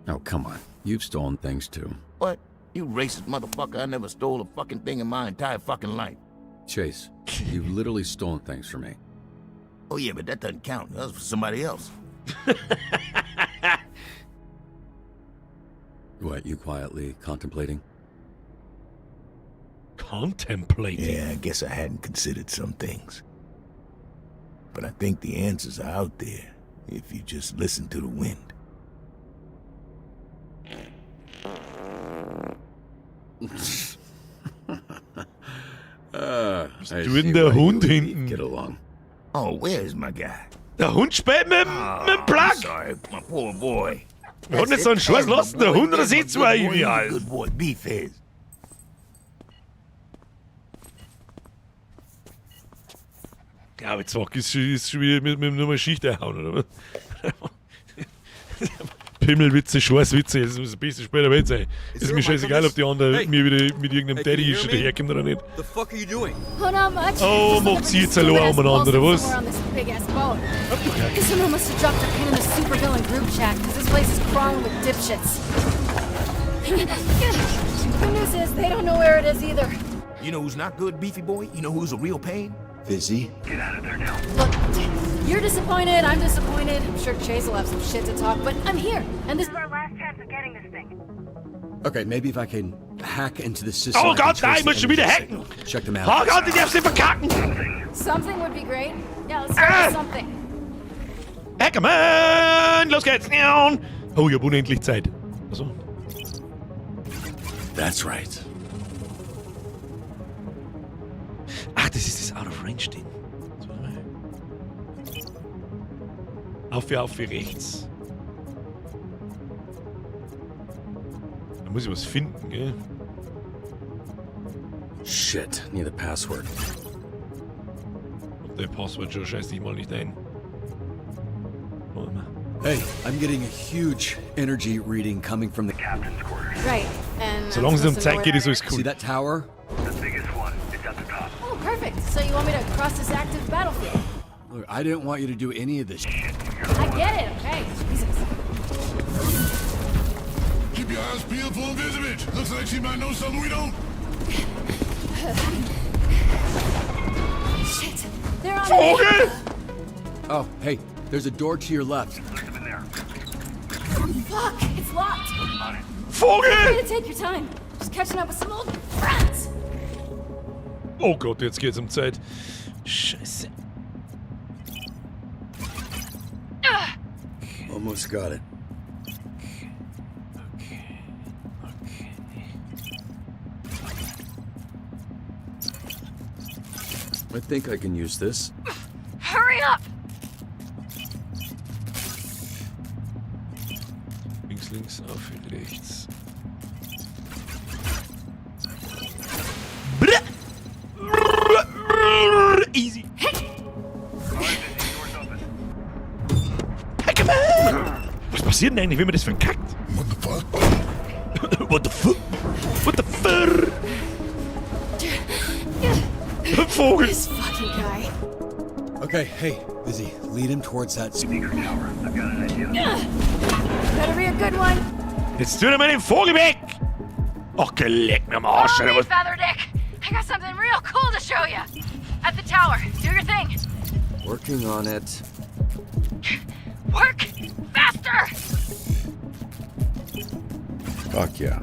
Oh, come on. You've stolen things too. What? You racist motherfucker, I never stole a fucking thing in my entire fucking life. Chase, you've literally stolen things from me. Oh yeah, but that doesn't count. That was for somebody else. What, you quietly contemplating? Contemplating? Yeah, I guess I hadn't considered some things. But I think the answers are out there if you just listen to the wind. I Du in see der why you Hund and hinten. Eve get along. Oh, where's my guy? Der Hund spät mit dem Plug. Sorry, my poor boy. Wir haben nicht so einen Scheiß lassen, der Hund oder sitzt mal irgendwie Good halt. boy, Beef is. Ja, aber Zock ist schon wieder mit einer Schicht erhauen, oder was? Pimmelwitze, Scheißwitze, das muss ein bisschen später weg sein. Ist mir scheißegal, ob die andere mir wieder mit irgendeinem Daddy ist oder herkommt oder nicht. The fuck are you doing? Oh, not much. Oh, macht sie jetzt allein umeinander, oder was? On this big ass boat. Someone must have dropped a pin in the supervillain group chat, because this place is crawling with dipshits. Good news is, they don't know where it is either. You know who's not good, Beefy boy? You know who's a real pain? Fizzy? Get out of there now. Look, you're disappointed, I'm disappointed. I'm sure Chase will have some shit to talk, but I'm here, and this is our last chance of getting this thing. Okay, maybe if I can hack into the system. Oh I can Gott, trace nein, the musst du wieder energy hacken! signal. Check them out. Oh Gott, ich darf's nicht verkacken! Something would be great. Yeah, let's start with something. Hackerman! Los geht's! Oh, ich hab unendlich Zeit. Also. That's right. Ah, das ist das Out-of-Range-Ding. Auf für rechts. Da muss ich was finden, gell? Shit, need the password. Der Passwort schon scheiß dich mal nicht ein. Warte mal. Hey, I'm getting a huge energy reading coming from the captain's quarters. Right, and Solange es um Zeit geht, ist alles See cool. that tower? The biggest one is at the top. Oh, perfect. So you want me to cross this active battlefield? Look, I didn't want you to do any of this shit. I get it, okay. Jesus. Keep your eyes peeled for Visibit. Looks like she might know something we don't. Shit, they're on Vogel! Oh, hey, there's a door to your left. Fuck, it's locked. Vogel! Way to take your time. Just catching up with some old friends. Oh Gott, jetzt geht's um Zeit. Scheiße. Almost got it. I think I can use this. Hurry up! Links, auf, rechts. Easy. Hackerman! Was passiert denn eigentlich, wenn man das verkackt? What the fuck? What the fuck? What the fuck? Vogel! This fucking guy. Okay, hey, Busy, lead him towards that speaker tower. I've got an idea. Better be a good one. Jetzt tut er mir den Vogel weg! Ach, geleck mir am Arsch. Follow me, Alter. Featherdick. I got something real cool to show you. At the tower. Do your thing. Working on it. Work faster! Fuck yeah.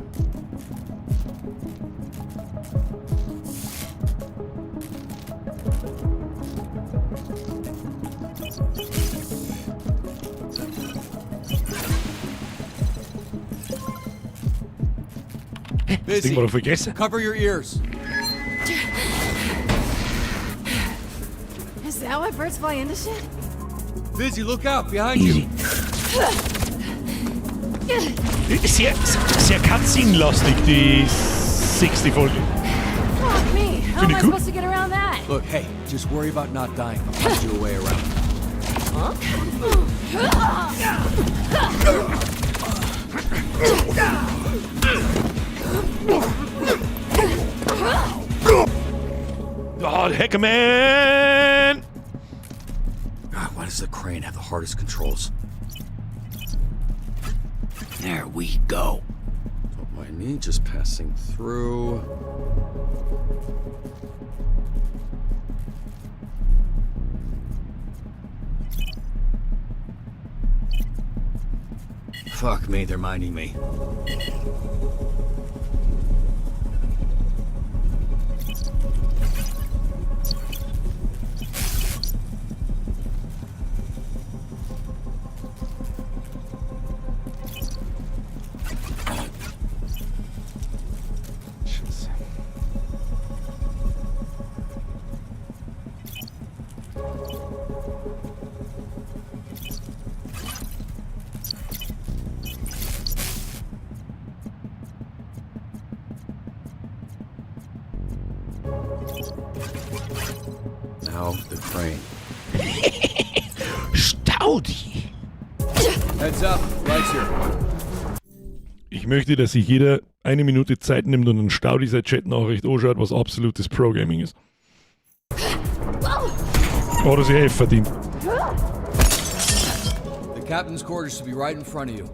Das Ding war doch vergessen. Cover your ears. Is that why birds fly into shit? Busy, look out behind you. Sehr Cutscene-lastig, die 60. Folge. Fuck me. How am Finde I ich gut. supposed to get around that? Look, hey, just worry about not dying. I'll find you a way around. Oh, Hackerman! God, why does the crane have the hardest controls? There we go. Don't mind me, just passing through. Fuck me, they're minding me. Staudi. Heads up, lights here. Ich möchte, dass sich jeder 1 Minute Zeit nimmt und einen Staudi seine Chat-Nachricht anschaut, was absolutes Pro-Gaming ist. Oder sie helfen verdient. The captain's quarters should be right in front of you.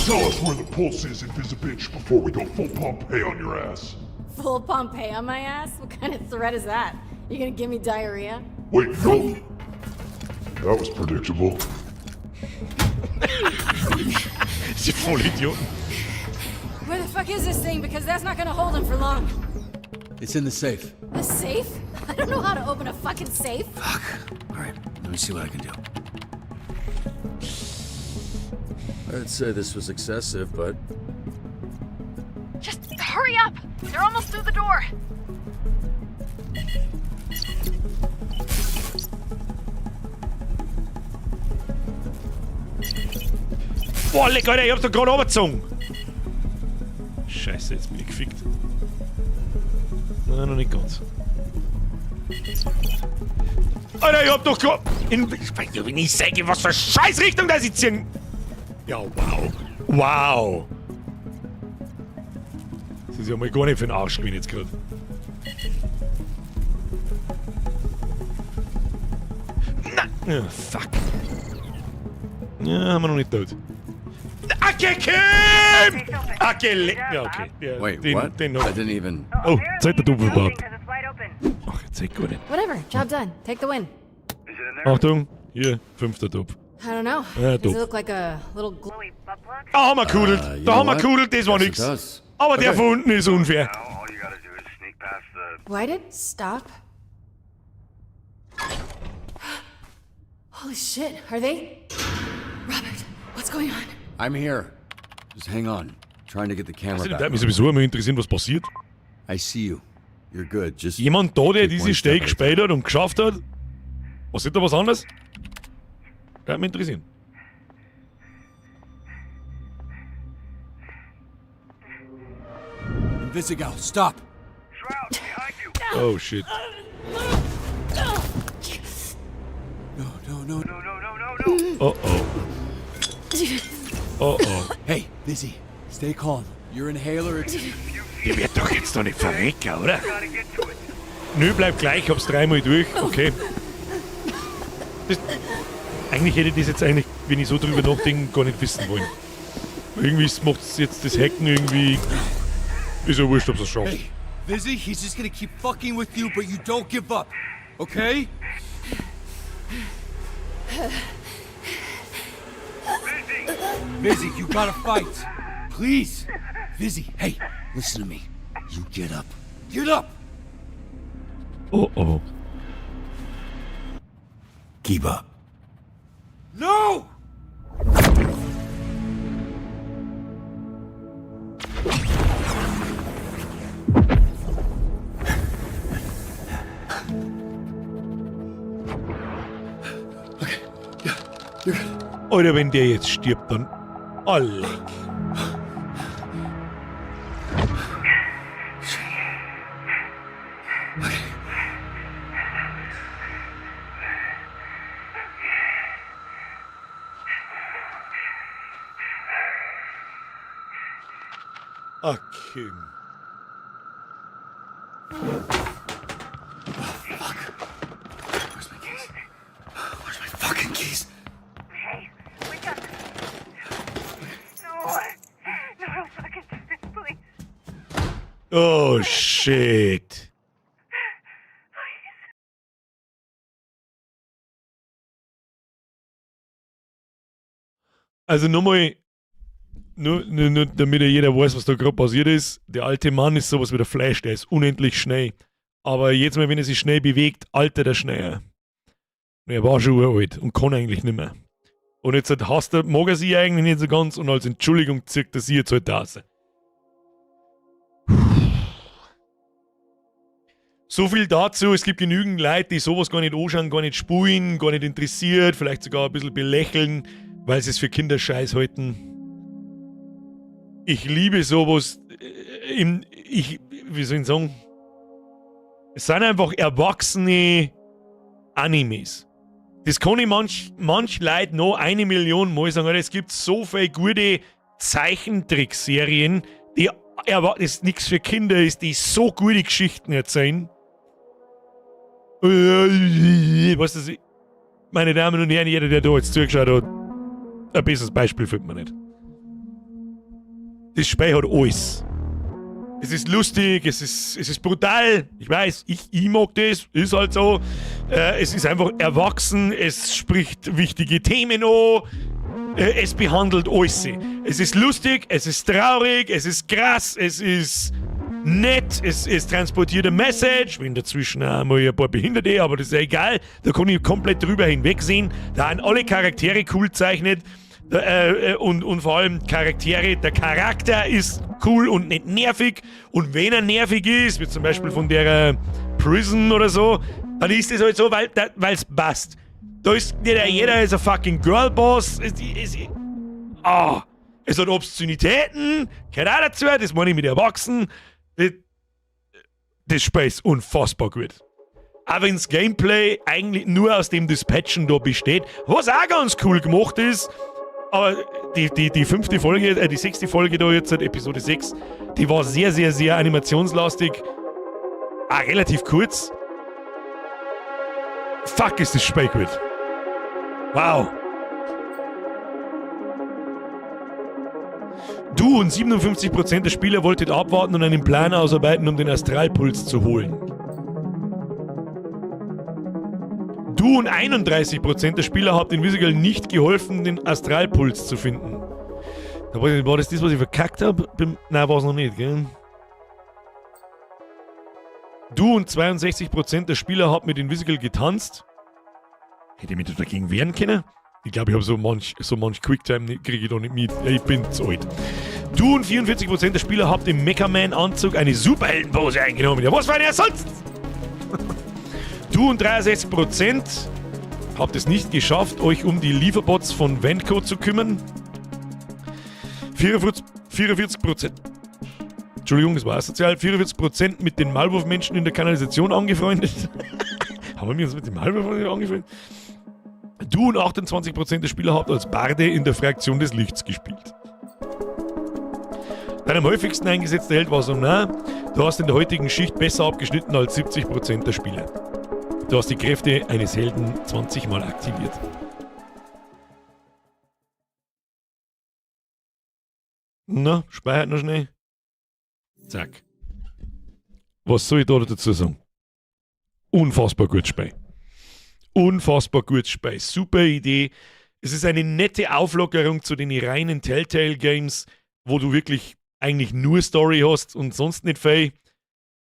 Tell us where the pulse is, Invisibitch, before we go full Pompeii on your ass. Full Pompeii on my ass? What kind of threat is that? You gonna give me diarrhea? Wait, no. That was predictable. Sie Vollidioten. Where the fuck is this thing? Because that's not gonna hold him for long. It's in the safe. A safe? I don't know how to open a fucking safe. Fuck. Alright, let me see what I can do. I'd say this was excessive, but Just hurry up! They're almost through the door. Boah, leck, Alter, ich hab's doch gerade runtergezogen. Scheiße, jetzt bin ich gefickt. Nein, noch nicht ganz. Alter, ich hab doch gerade... Wenn ich sage, was für eine Scheißrichtung da sie ziehen. Ja, wow. Wow. Das ist ja mal gar nicht für den Arsch gewesen jetzt gerade. Nein. Oh, fuck. Ja, haben wir noch nicht tot. Okay, Kim! Okay, ja, okay. Ja, wait, den, what? Den I didn't even... Oh, Zeit der Double überhaupt. Ach, jetzt seid gut. Whatever, job done. Take the win. Achtung, hier, 5. Top. I don't know. Ja, Does top. it look like a little glowy butt plug? Da haben wir gekudelt. you Da know haben wir what? gekudelt, das war Yes, nix. it does. Aber der Okay. von unten ist unfair. Whited, stop. Holy shit, are they? Robert, what's going on? I'm here. Just hang on. Trying to get the camera Also, back. das mich sowieso immer interessieren, was passiert. I see you. You're good. Just Jemand da, der take diese one Stelle step at a gespielt hat und geschafft hat? Was ist da was anderes? Das mich interessieren. Invisigal, stop! Oh shit. No. Oh oh. Oh oh. Hey, Vizzy, stay calm. Your inhaler, it's... Die wird doch jetzt doch nicht verrecken, oder? Nö, bleib gleich, ich hab's 3-mal durch. Okay. Eigentlich hätte ich das jetzt eigentlich, wenn ich so drüber nachdenke, gar nicht wissen wollen. Irgendwie macht jetzt das Hacken irgendwie... Ist ja wurscht, ob es schafft. Hey, Vizzy, he's just gonna keep fucking with you, but you don't give up, okay? Vizzy, you gotta fight. Please. Vizzy, hey, listen to me. You get up. Get up! Oh oh. Keep up. No! Oder wenn der jetzt stirbt, dann... Alle. Ah, Kim. Fucking keys. No, fucking please. Oh, shit. Also nochmal, nur damit ja jeder weiß, was da gerade passiert ist. Der alte Mann ist sowas wie der Flash, der ist unendlich schnell. Aber jetzt mal, wenn er sich schnell bewegt, altert er schneller. Und er war schon uralt und kann eigentlich nicht mehr. Und jetzt hasst er, mag er sie eigentlich nicht so ganz und als Entschuldigung zieht er sie jetzt halt raus. So viel dazu, es gibt genügend Leute, die sowas gar nicht anschauen, gar nicht spulen, gar nicht interessiert, vielleicht sogar ein bisschen belächeln, weil sie es für Kinderscheiß halten. Ich liebe sowas, wie soll ich sagen? Es sind einfach erwachsene Animes. Das kann ich manch Leute noch 1 Million Mal sagen, aber es gibt so viele gute Zeichentrickserien, die das nichts für Kinder ist, die so gute Geschichten erzählen. Was das, meine Damen und Herren, jeder, der da jetzt zugeschaut hat, ein besseres Beispiel findet man nicht. Das Spiel hat alles. Es ist lustig, es ist brutal. Ich weiß, ich mag das, ist halt so. Es ist einfach erwachsen, es spricht wichtige Themen an, es behandelt alles. Es ist lustig, es ist traurig, es ist krass, es ist nett, es transportiert eine Message. Wenn dazwischen auch mal ein paar Behinderte, aber das ist ja egal. Da kann ich komplett drüber hinwegsehen. Da sind alle Charaktere cool gezeichnet. Und vor allem Charaktere, der Charakter ist cool und nicht nervig. Und wenn er nervig ist, wie zum Beispiel von der Prison oder so, dann ist es halt so, weil es passt. Da ist nicht jeder ist ein fucking Girlboss. Es hat Obszönitäten, gehört auch dazu, das meine ich mit Erwachsenen. Das Spiel ist unfassbar gut. Auch wenn das Gameplay eigentlich nur aus dem Dispatchen da besteht, was auch ganz cool gemacht ist. Aber die 5. Folge, die 6. Folge da jetzt, Episode 6, die war sehr, sehr, sehr animationslastig. Auch relativ kurz. Fuck, ist das Spiel gut. Wow. Du und 57% der Spieler wolltet abwarten und einen Plan ausarbeiten, um den Astralpuls zu holen. Du und 31% der Spieler habt in Visigal nicht geholfen, den Astralpuls zu finden. War das, was ich verkackt habe? Nein, war es noch nicht, gell? Du und 62% der Spieler habt mit Invisigal getanzt. Hätte ich mich dagegen wehren können? Ich glaube, ich habe so manch Quicktime kriege ich da nicht mit. Ich bin zu alt. Du und 44% der Spieler habt im Mecha-Man-Anzug eine Superheldenpose eingenommen. Ja, was war denn ja sonst? Du und 63% habt es nicht geschafft, euch um die Lieferbots von Vanco zu kümmern. 44%. Entschuldigung, das war asozial. 44% mit den Maulwurfmenschen in der Kanalisation angefreundet. Haben wir uns mit den Maulwurfmenschen angefreundet? Du und 28% der Spieler habt als Barde in der Fraktion des Lichts gespielt. Dein am häufigsten eingesetzter Held war so, na, du hast in der heutigen Schicht besser abgeschnitten als 70% der Spieler. Du hast die Kräfte eines Helden 20 Mal aktiviert. Na, speichert noch schnell. Zack. Was soll ich da dazu sagen? Unfassbar gutes Spiel. Unfassbar gutes Spiel. Super Idee. Es ist eine nette Auflockerung zu den reinen Telltale-Games, wo du wirklich eigentlich nur Story hast und sonst nicht viel.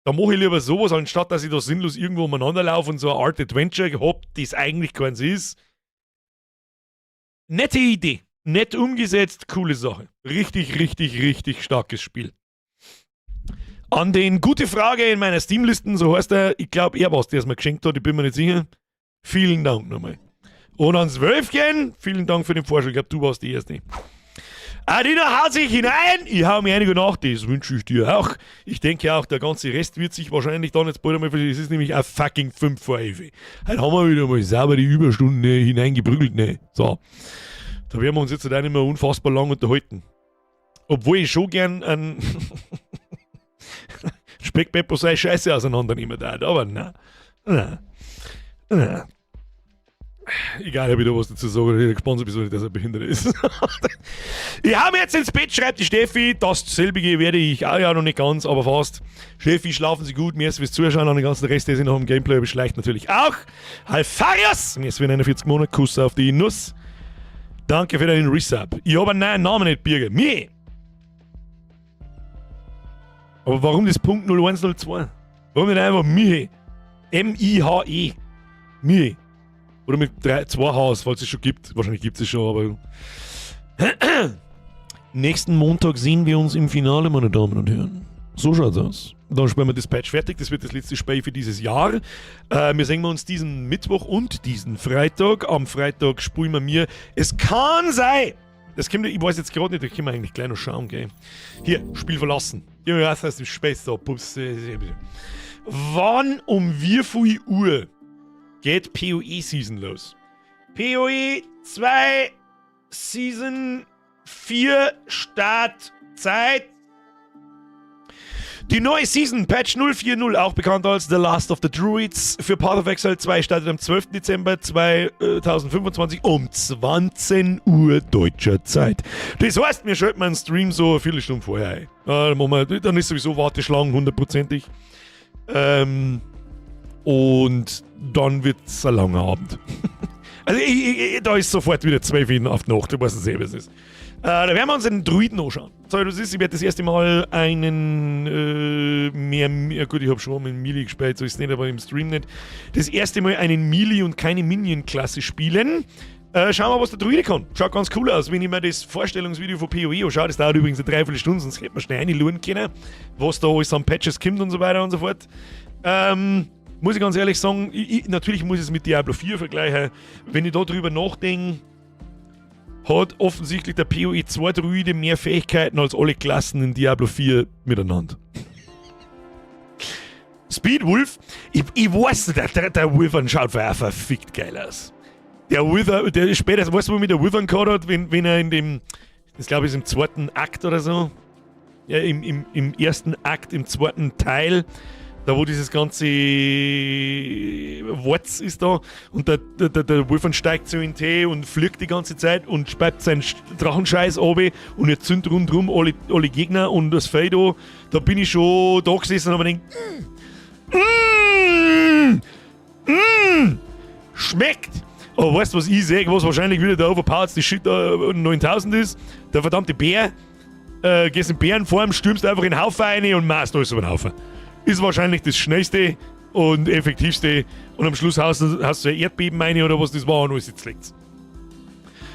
Da mache ich lieber sowas, anstatt dass ich da sinnlos irgendwo umeinander laufe und so eine Art Adventure habe, das eigentlich keins ist. Nette Idee. Nett umgesetzt, coole Sache. Richtig, richtig, richtig starkes Spiel. An den gute Frage in meiner Steam-Listen, so heißt er, ich glaube, er war es, der es mir geschenkt hat, ich bin mir nicht sicher. Vielen Dank nochmal. Und ans Wölfchen, vielen Dank für den Vorschlag, ich glaube, du warst die Erste. Adina haut sich hinein, ich hau mir einige nach, das wünsche ich dir auch. Ich denke auch, der ganze Rest wird sich wahrscheinlich dann jetzt bald einmal, es ist nämlich ein fucking 5 vor 11. Heute haben wir wieder mal sauber die Überstunden hineingeprügelt, ne. So. Da werden wir uns jetzt halt auch nicht mehr unfassbar lang unterhalten. Obwohl ich schon gern einen Speckpepper sei Scheiße auseinandernehmen darf, aber nein. Egal, ob ich da was dazu sage, oder ich gespannt bin, dass er behindert ist. Ich habe jetzt ins Bett, schreibt die Steffi. Dasselbige werde ich auch ja noch nicht ganz, aber fast. Steffi, schlafen Sie gut. Merci fürs Zuschauen. An den ganzen Rest, der sich noch im Gameplay beschleicht, natürlich auch. Alfarius! Merci für 41 Monate. Kuss auf die Nuss. Danke für deinen Resub. Ich habe einen neuen Namen nicht, Birger. Mir! Aber warum das Punkt 0102? Warum nicht einfach Mihe? M-I-H-E. Mihe. Oder mit 2 Hs, falls es schon gibt. Wahrscheinlich gibt es schon, aber... Nächsten Montag sehen wir uns im Finale, meine Damen und Herren. So schaut's aus. Dann spielen wir Dispatch fertig. Das wird das letzte Spiel für dieses Jahr. Wir sehen uns diesen Mittwoch und diesen Freitag. Am Freitag spielen wir mir. Es kann sein! Das kommt, ich weiß jetzt gerade nicht, da können wir eigentlich gleich noch schauen, gell? Hier, Spiel verlassen. Ja, das heißt, im Space da, Pups. Wann um wie viel Uhr geht PoE-Season los? PoE 2 Season 4 Startzeit. Die neue Season, Patch 040, auch bekannt als The Last of the Druids, für Path of Exile 2 startet am 12. Dezember 2025 um 20 Uhr deutscher Zeit. Das heißt, wir schalten einen Stream so eine Viertelstunde vorher ein. Dann ist sowieso Warteschlangen, 100%. Und dann wird es ein langer Abend. Also da ist sofort wieder 12 Uhr auf die Nacht, du weißt es selber, was es ist. Da werden wir uns einen Druiden anschauen. So, das ist, ich werde das erste Mal einen gut, ich habe schon mit Melee gespielt, so ist es nicht, aber im Stream nicht. Das erste Mal einen Melee und keine Minion-Klasse spielen. Schauen wir, was der Druide kann. Schaut ganz cool aus, wenn ich mir das Vorstellungsvideo von PoE anschaue. Das dauert übrigens eine Dreiviertelstunde, sonst hätte man schnell reinschauen können, was da alles an Patches kommt und so weiter und so fort. Muss ich ganz ehrlich sagen, natürlich muss ich es mit Diablo 4 vergleichen. Wenn ich da drüber nachdenke, hat offensichtlich der PoE 2 Druide mehr Fähigkeiten als alle Klassen in Diablo 4 miteinander. Speedwolf, ich weiß nicht, der Wyvern schaut verfickt geil aus. Der Wither, der später, weißt du, wo mit der Wyvern gehabt hat, wenn er in dem, das glaube ich ist im zweiten Akt oder so, ja, im ersten Akt, im zweiten Teil, da wo dieses ganze Wurz ist da und der Wyvern steigt so in den Tee und fliegt die ganze Zeit und speibt seinen Drachenscheiß runter und er zündet rundherum alle Gegner und das Feld da bin ich schon da gesessen und habe mir gedacht, schmeckt! Aber weißt du, was ich sehe, was wahrscheinlich wieder der overpoweredste Shit 9000 ist? Der verdammte Bär. Gehst in Bärenform, stürmst einfach in den Haufen rein und machst alles über den Haufen. Ist wahrscheinlich das schnellste und effektivste. Und am Schluss hast du ein Erdbeben rein oder was das war und alles jetzt liegt's.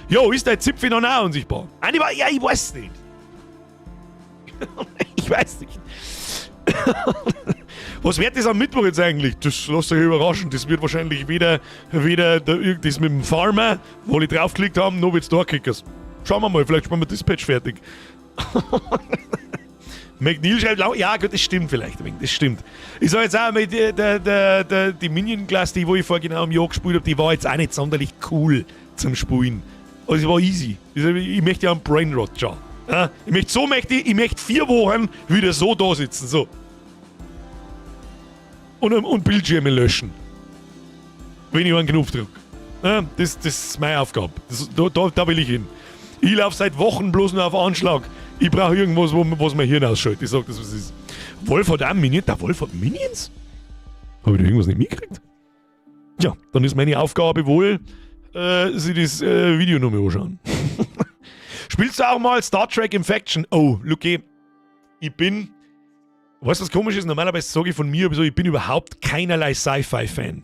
Jo, ist der Zipfel noch auch unsichtbar? Ja, ich weiß nicht. Ich weiß nicht. Was wird das am Mittwoch jetzt eigentlich? Das lasst euch überraschen. Das wird wahrscheinlich weder das mit dem Farmer, wo die draufgeklickt haben, noch mit Starkickers. Schauen wir mal, vielleicht spielen wir das Patch fertig. McNeil schreibt, ja gut, das stimmt vielleicht. Das stimmt. Ich sag jetzt auch, die Minion-Class, die wo ich vor genau einem Jahr gespielt habe, die war jetzt auch nicht sonderlich cool zum Spielen. Also es war easy. Ich möchte ja einen Brainrot schauen. Ja? Ich möchte 4 Wochen wieder so da sitzen. So. Und Bildschirme löschen. Wenn ich einen Knopf drücke. Ja, das ist meine Aufgabe. Da will ich hin. Ich laufe seit Wochen bloß nur auf Anschlag. Ich brauche irgendwas, was mein Hirn ausschaltet. Ich sag das, was es ist. Wolf hat auch Minions. Der Wolf hat Minions? Habe ich da irgendwas nicht mitgekriegt? Ja, dann ist meine Aufgabe wohl, sich das Video nochmal anschauen. Spielst du auch mal Star Trek Infection? Oh, Luke, ich bin... Weißt du, was komisch ist? Normalerweise sage ich von mir, so, ich bin überhaupt keinerlei Sci-Fi-Fan.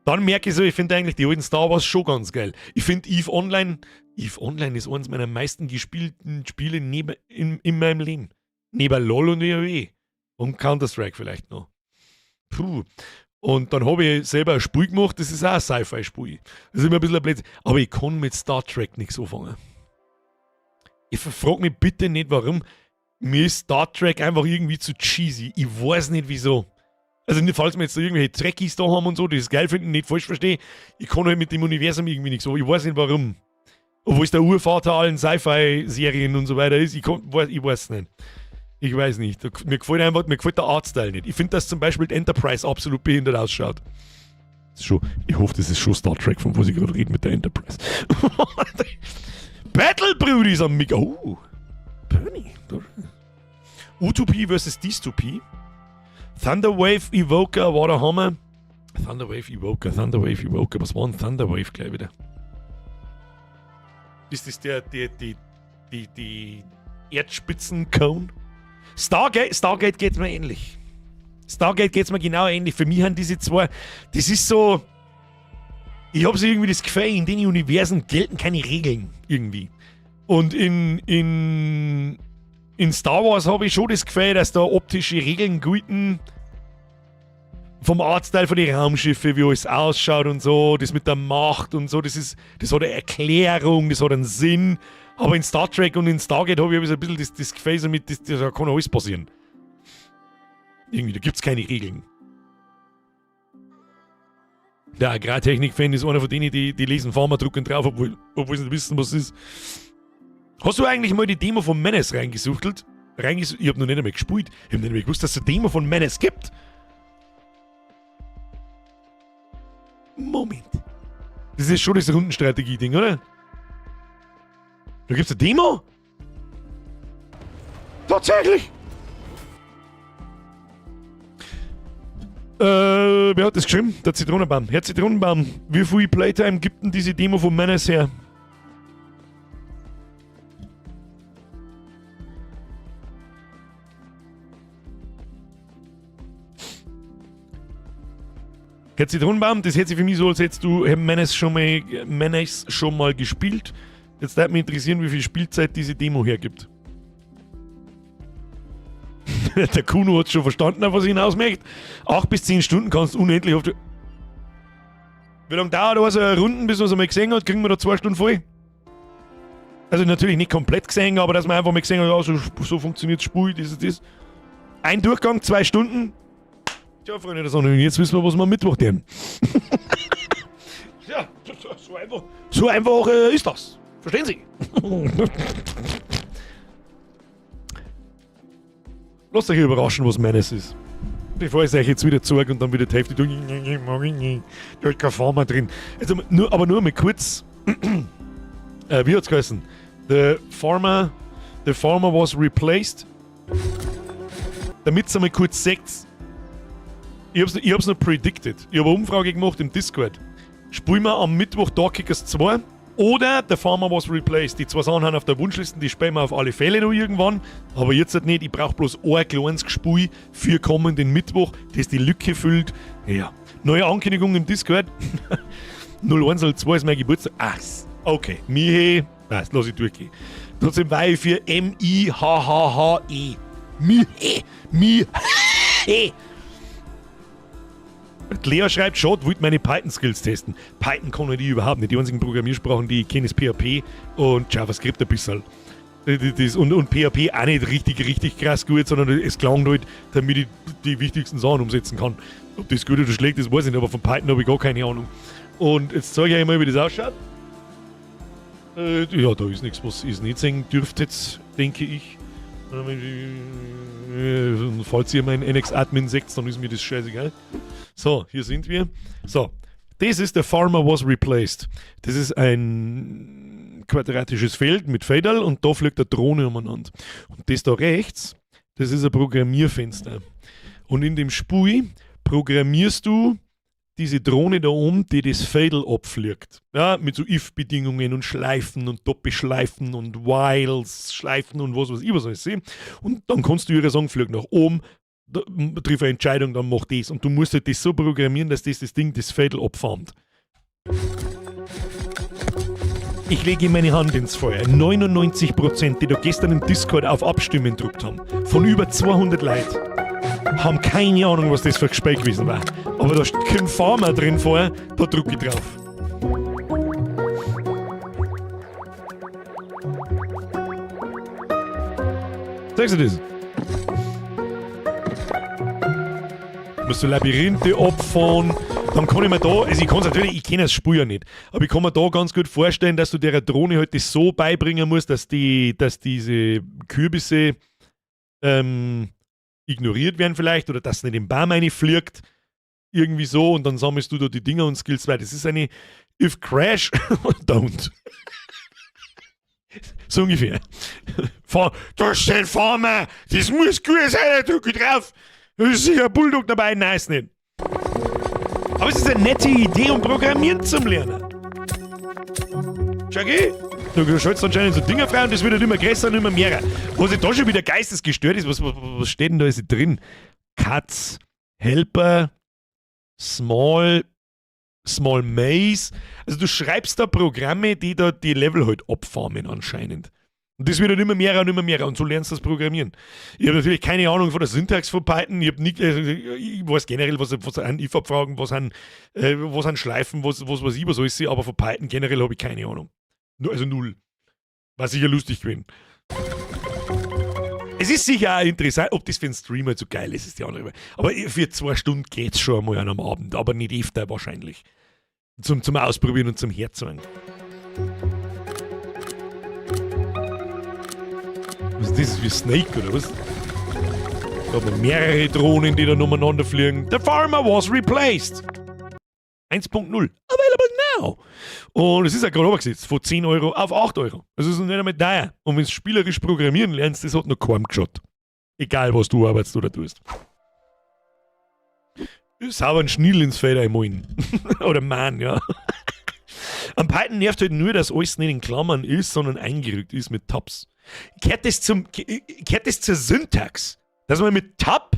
Dann merke ich so, ich finde eigentlich die alten Star Wars schon ganz geil. Ich finde EVE Online ist eines meiner meisten gespielten Spiele in meinem Leben. Neben LOL und WoW. Und Counter-Strike vielleicht noch. Puh. Und dann habe ich selber ein Spiel gemacht, das ist auch ein Sci-Fi-Spiel. Das ist immer ein bisschen ein Blödsinn. Aber ich kann mit Star Trek nichts anfangen. Ich frage mich bitte nicht, warum. Mir ist Star Trek einfach irgendwie zu cheesy. Ich weiß nicht wieso. Also, falls wir jetzt irgendwelche Trekkies da haben und so, die das geil finden, nicht falsch verstehe, ich kann halt mit dem Universum irgendwie nichts so. Ich weiß nicht warum. Obwohl es der Urvater allen Sci-Fi-Serien und so weiter ist, ich weiß es nicht. Ich weiß nicht. Mir gefällt der Artstyle nicht. Ich finde, dass zum Beispiel die Enterprise absolut behindert ausschaut. Ich hoffe, das ist schon Star Trek, von was ich gerade rede mit der Enterprise. Battle Brudis am Mic. Oh. Bernie. Utopie vs. Dystopie. Thunderwave Evoker war der Hammer. Thunderwave Evoker. Was war ein Thunderwave gleich wieder? Ist das die Erdspitzen-Cone? Stargate geht's mir ähnlich. Stargate geht's mir genau ähnlich. Für mich haben diese zwei... Das ist so... Ich habe so irgendwie das Gefühl, in den Universen gelten keine Regeln irgendwie. Und in Star Wars habe ich schon das Gefühl, dass da optische Regeln gelten. Vom Artstyle von den Raumschiffen, wie alles ausschaut und so, das mit der Macht und so, das hat eine Erklärung, das hat einen Sinn. Aber in Star Trek und in Stargate habe ich ein bisschen das Gefühl, da kann alles passieren. Irgendwie, da gibt es keine Regeln. Der Agrartechnik-Fan ist einer von denen, die lesen Farmer drucken drauf, obwohl sie nicht wissen, was es ist. Hast du eigentlich mal die Demo von Menace reingesuchtelt? Ich hab noch nicht einmal gespielt. Ich hab nicht einmal gewusst, dass es eine Demo von Menace gibt. Moment. Das ist schon das Rundenstrategie-Ding, oder? Da gibt's eine Demo? Tatsächlich! Wer hat das geschrieben? Der Zitronenbaum. Herr Zitronenbaum, wie viel Playtime gibt denn diese Demo von Menace her? Herr Zitronenbaum, das hört sich für mich so, als hättest du Menace schon mal gespielt. Jetzt würde mich interessieren, wie viel Spielzeit diese Demo hergibt. Der Kuno hat schon verstanden, auf was ich hinaus möchte. 8 bis 10 Stunden kannst du unendlich oft. Wie lange dauert da so eine Runde, bis man es einmal gesehen hat? Kriegen wir da 2 Stunden voll? Also natürlich nicht komplett gesehen, aber dass man einfach mal gesehen hat, ja, so funktioniert das Spiel, das. Ein Durchgang, 2 Stunden. Tja, Freunde der Sonne, jetzt wissen wir, was wir am Mittwoch tun. Ja, so einfach ist das. Verstehen Sie? Lasst euch überraschen, was Menace ist. Bevor ich es euch jetzt wieder zeige und dann wieder die Hälfte tue, da ist kein Farmer drin. Also, nur mal kurz. Wie hat's geheißen? The farmer was replaced. Damit ihr mal kurz seht. Ich hab's noch predicted. Ich habe eine Umfrage gemacht im Discord. Spielen wir am Mittwoch Dark Kickers 2 oder The Farmer was replaced. Die 2 Sachen haben auf der Wunschliste, die spielen wir auf alle Fälle noch irgendwann. Aber jetzt halt nicht. Ich brauche bloß ein kleines Spiel für kommenden Mittwoch, das die Lücke füllt. Ja. Neue Ankündigung im Discord. 0102 ist mein Geburtstag. Ach, okay. Mihe. Passt, lass ich durchgehen. Trotzdem war ich für M-I-H-H-H-E. Mihe. Lea schreibt, Schott, wollte meine Python-Skills testen. Python kann ich überhaupt nicht. Die einzigen Programmiersprachen, die ich kenne, ist PHP und JavaScript ein bisschen. Und PHP auch nicht richtig krass gut, sondern es klang halt, damit ich die wichtigsten Sachen umsetzen kann. Ob das gut oder schlecht ist, weiß ich nicht, aber von Python habe ich gar keine Ahnung. Und jetzt zeige ich euch mal, wie das ausschaut. Ja, da ist nichts, was ihr nicht sehen dürft jetzt, denke ich. Falls ihr meinen NX-Admin seht, dann ist mir das scheißegal. So, hier sind wir. So, das ist der Farmer was replaced. Das ist ein quadratisches Feld mit Federl und da fliegt eine Drohne umeinander. Und das da rechts, das ist ein Programmierfenster. Und in dem Spiel programmierst du diese Drohne da oben, die das Fadel abfliegt. Ja, mit so if-Bedingungen und Schleifen und Doppelschleifen und Whiles, Schleifen und was ich was alles sehe. Und dann kannst du ihre sagen, flieg nach oben, triff eine Entscheidung, dann mach das. Und du musst halt das so programmieren, dass das Ding das Fadel abfahrt. Ich lege meine Hand ins Feuer. 99%, die da gestern im Discord auf Abstimmen gedrückt haben, von über 200 Leuten, haben keine Ahnung, was das für ein Gespräch gewesen war. Aber da kommt Farmer drin vorher, da drücke ich drauf. Sagst du das? Musst du Labyrinthe abfahren, dann kann ich mir da, also ich kann es natürlich, ich kenne das Spiel ja nicht, aber ich kann mir da ganz gut vorstellen, dass du der Drohne halt das so beibringen musst, dass diese Kürbisse ignoriert werden vielleicht oder dass es nicht im Baum reinfliegt. Irgendwie so und dann sammelst du da die Dinger und Skills weiter. Das ist eine If Crash, don't. So ungefähr. Da steht Farmer, das muss gut sein, da drücke ich drauf. Da ist sicher ein Bulldog dabei, nice nicht. Aber es ist eine nette Idee, um Programmieren zu lernen. Schau, du schaltest anscheinend so Dinger frei und das wird halt immer größer und immer mehr. Was da schon wieder geistesgestört ist, was steht denn da jetzt drin? Cuts, Helper, Small Maze. Also du schreibst da Programme, die da die Level halt abfarmen anscheinend. Und das wird halt immer mehr und immer mehr und so lernst du das Programmieren. Ich habe natürlich keine Ahnung von der Syntax von Python. Ich weiß generell, was an if-Abfragen, was an Schleifen, was ich was alles sehe, aber von Python generell habe ich keine Ahnung. Also null. War sicher lustig gewesen. Es ist sicher auch interessant, ob das für einen Streamer so geil ist die andere Frage. Aber für 2 Stunden geht's schon einmal am Abend, aber nicht öfter wahrscheinlich. Zum Ausprobieren und zum Herzogen. Was ist das, wie Snake oder was? Da haben wir mehrere Drohnen, die da umeinander fliegen. The farmer was replaced. 1.0. Available now. Und es ist ja gerade runtergesetzt. Von 10 Euro auf 8 Euro. Das ist noch nicht einmal teuer. Und wenn du spielerisch programmieren lernst, das hat noch kaum geschaut. Egal, was du arbeitest oder tust. Sauber einen Schnill ins Feder einmalen. Oder Mann, ja. Am Python nervt halt nur, dass alles nicht in Klammern ist, sondern eingerückt ist mit Tabs. Gehört das zur Syntax? Dass man mit Tab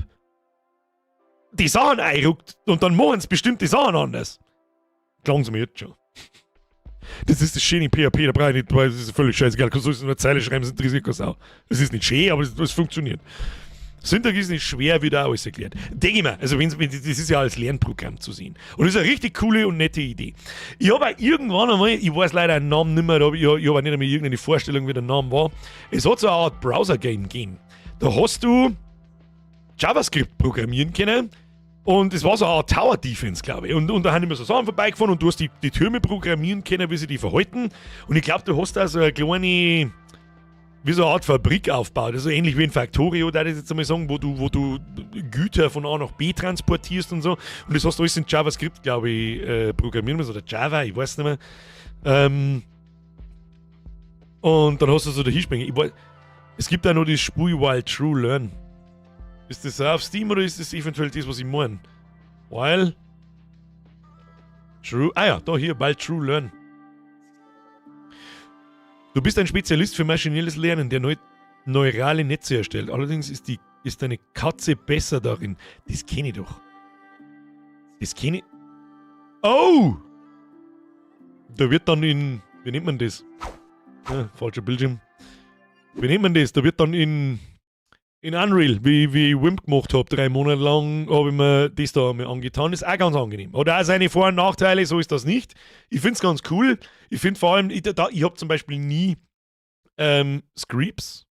die Sachen einrückt und dann machen sie bestimmt die Sachen anders. Klang sie mir jetzt schon. Das ist das schöne PHP, da brauche ich nicht, das ist völlig scheißegal. Du sollst nur eine Zeile schreiben, das interessiert keine Sau. Das ist nicht schön, aber das funktioniert. Syntax ist nicht schwer, wie da alles erklärt. Denke ich mir, also das ist ja als Lernprogramm zu sehen. Und das ist eine richtig coole und nette Idee. Ich habe auch irgendwann einmal, ich weiß leider einen Namen nicht mehr, ich habe auch nicht einmal irgendeine Vorstellung, wie der Name war. Es hat so eine Art Browser-Game gegeben. Da hast du JavaScript programmieren können und es war so eine Art Tower-Defense, glaube ich. Und da haben immer so Sachen vorbeigefahren und du hast die Türme programmieren können, wie sie die verhalten. Und ich glaube, du hast da so eine kleine, wie so eine Art Fabrik aufgebaut. Also ähnlich wie ein Factorio, da ich jetzt einmal sagen, wo du Güter von A nach B transportierst und so. Und das hast du alles in JavaScript, glaube ich, programmieren müssen. Oder Java, ich weiß nicht mehr. Und dann hast du so da hinspringen. Es gibt auch noch das Spiel While True Learn. Ist das auch auf Steam oder ist das eventuell das, was ich meine? While True. Ah ja, da hier, While True Learn. Du bist ein Spezialist für maschinelles Lernen, der neurale Netze erstellt. Allerdings ist deine Katze besser darin. Das kenne ich doch. Das kenne ich. Oh! Da wird dann wie nennt man das? Ja, falscher Bildschirm. Wie nennt man das? Da wird dann in Unreal, wie ich Wimp gemacht habe, 3 Monate lang, habe ich mir das da mal angetan. Das ist auch ganz angenehm. Hat auch seine Vor- und Nachteile, so ist das nicht. Ich finde es ganz cool. Ich finde vor allem, ich habe zum Beispiel nie Screeps.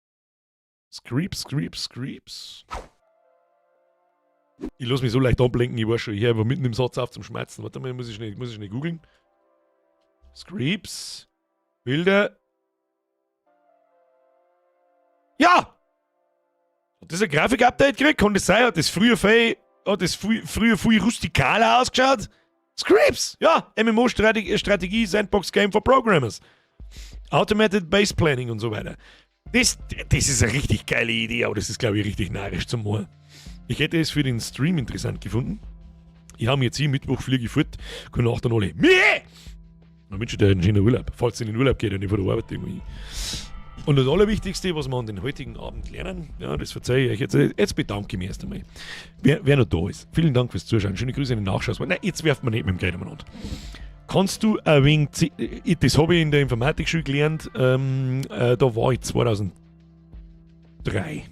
Ich lasse mich so leicht ablenken, ich war schon hier aber mitten im Satz auf zum Schmerzen. Warte mal, muss ich schnell googeln. Screeps. Bilder. Ja! Hat das ein Grafik-Update gekriegt? Kann das sein? Hat das früher viel rustikaler ausgeschaut? Screeps! Ja, MMO-Strategie, Sandbox-Game for Programmers. Automated Base Planning und so weiter. Das ist eine richtig geile Idee, aber das ist, glaube ich, richtig narrisch zum Machen. Ich hätte es für den Stream interessant gefunden. Ich habe mir jetzt hier Mittwoch fliege ich fort, kann auch dann alle dann wünsche ich dir einen schönen Urlaub, falls es in den Urlaub geht und nicht von der Arbeit irgendwo hin. Und das Allerwichtigste, was wir an den heutigen Abend lernen, ja, das verzeihe ich euch jetzt bedanke ich mich erst einmal. Wer noch da ist, vielen Dank fürs Zuschauen, schöne Grüße in den Nachschaus. Nein, jetzt werft man nicht mit dem Geld umeinander. Kannst du ein wenig, das habe ich in der Informatikschule gelernt, da war ich 2003.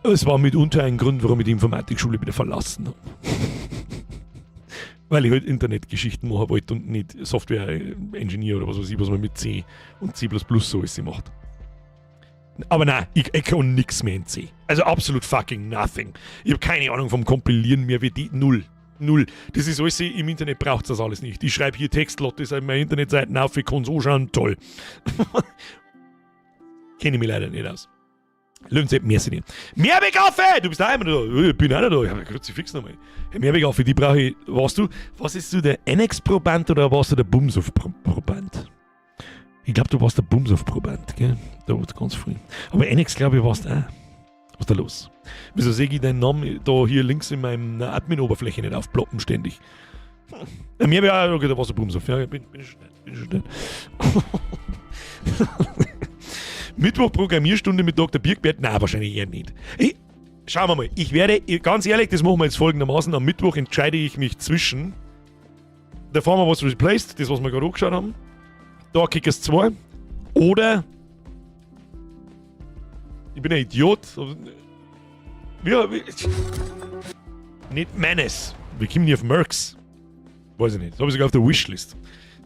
Es war mitunter ein Grund, warum ich die Informatikschule wieder verlassen habe. Weil ich halt Internetgeschichten machen wollte und nicht Software-Engineer oder was weiß ich, was man mit C und C++ so alles macht. Aber nein, ich kann nichts mehr in C. Also absolut fucking nothing. Ich habe keine Ahnung vom Kompilieren mehr wie die. Null. Das ist alles, im Internet braucht es das alles nicht. Ich schreibe hier Textlotte auf meine Internetseiten auf, ich kann so schauen, toll. Kenne ich mich leider nicht aus. Löwensepp, merci dir. Mehrwegaffe! Du bist auch immer da. Ich bin auch noch da. Ich habe Kruzifix nochmal. Hey, Mehrwegaffe, die brauche ich. Was ist du, der Annex-Proband oder warst du der Bumshof-Proband? Ich glaube, du warst der Bumshof-Proband, gell? Da war ganz früh. Aber Annex, glaube ich, warst du auch. Was ist da los? Wieso sehe ich deinen Namen da hier links in meiner Admin-Oberfläche nicht aufploppen ständig? Mehrwegaffe, okay, da warst du Bumshof. Ja, bin schon nicht. Mittwoch Programmierstunde mit Dr. Birkbert? Nein, wahrscheinlich eher nicht. Schauen wir mal. Ich werde, ganz ehrlich, das machen wir jetzt folgendermaßen. Am Mittwoch entscheide ich mich zwischen The Farmer Was Replaced, das was wir gerade angeschaut haben, Dark Kickers 2 oder ich bin ein Idiot. Nicht Menace. Wir kommen hier auf Mercs. Weiß ich nicht. Das habe ich sogar auf der Wishlist.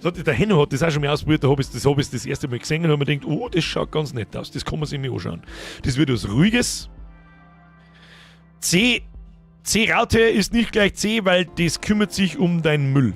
Der Henno hat das auch schon mal ausprobiert, da hab ich das erste Mal gesehen und habe mir gedacht, oh, das schaut ganz nett aus, das kann man sich mal anschauen. Das wird was Ruhiges. C-Raute ist nicht gleich C, weil das kümmert sich um deinen Müll.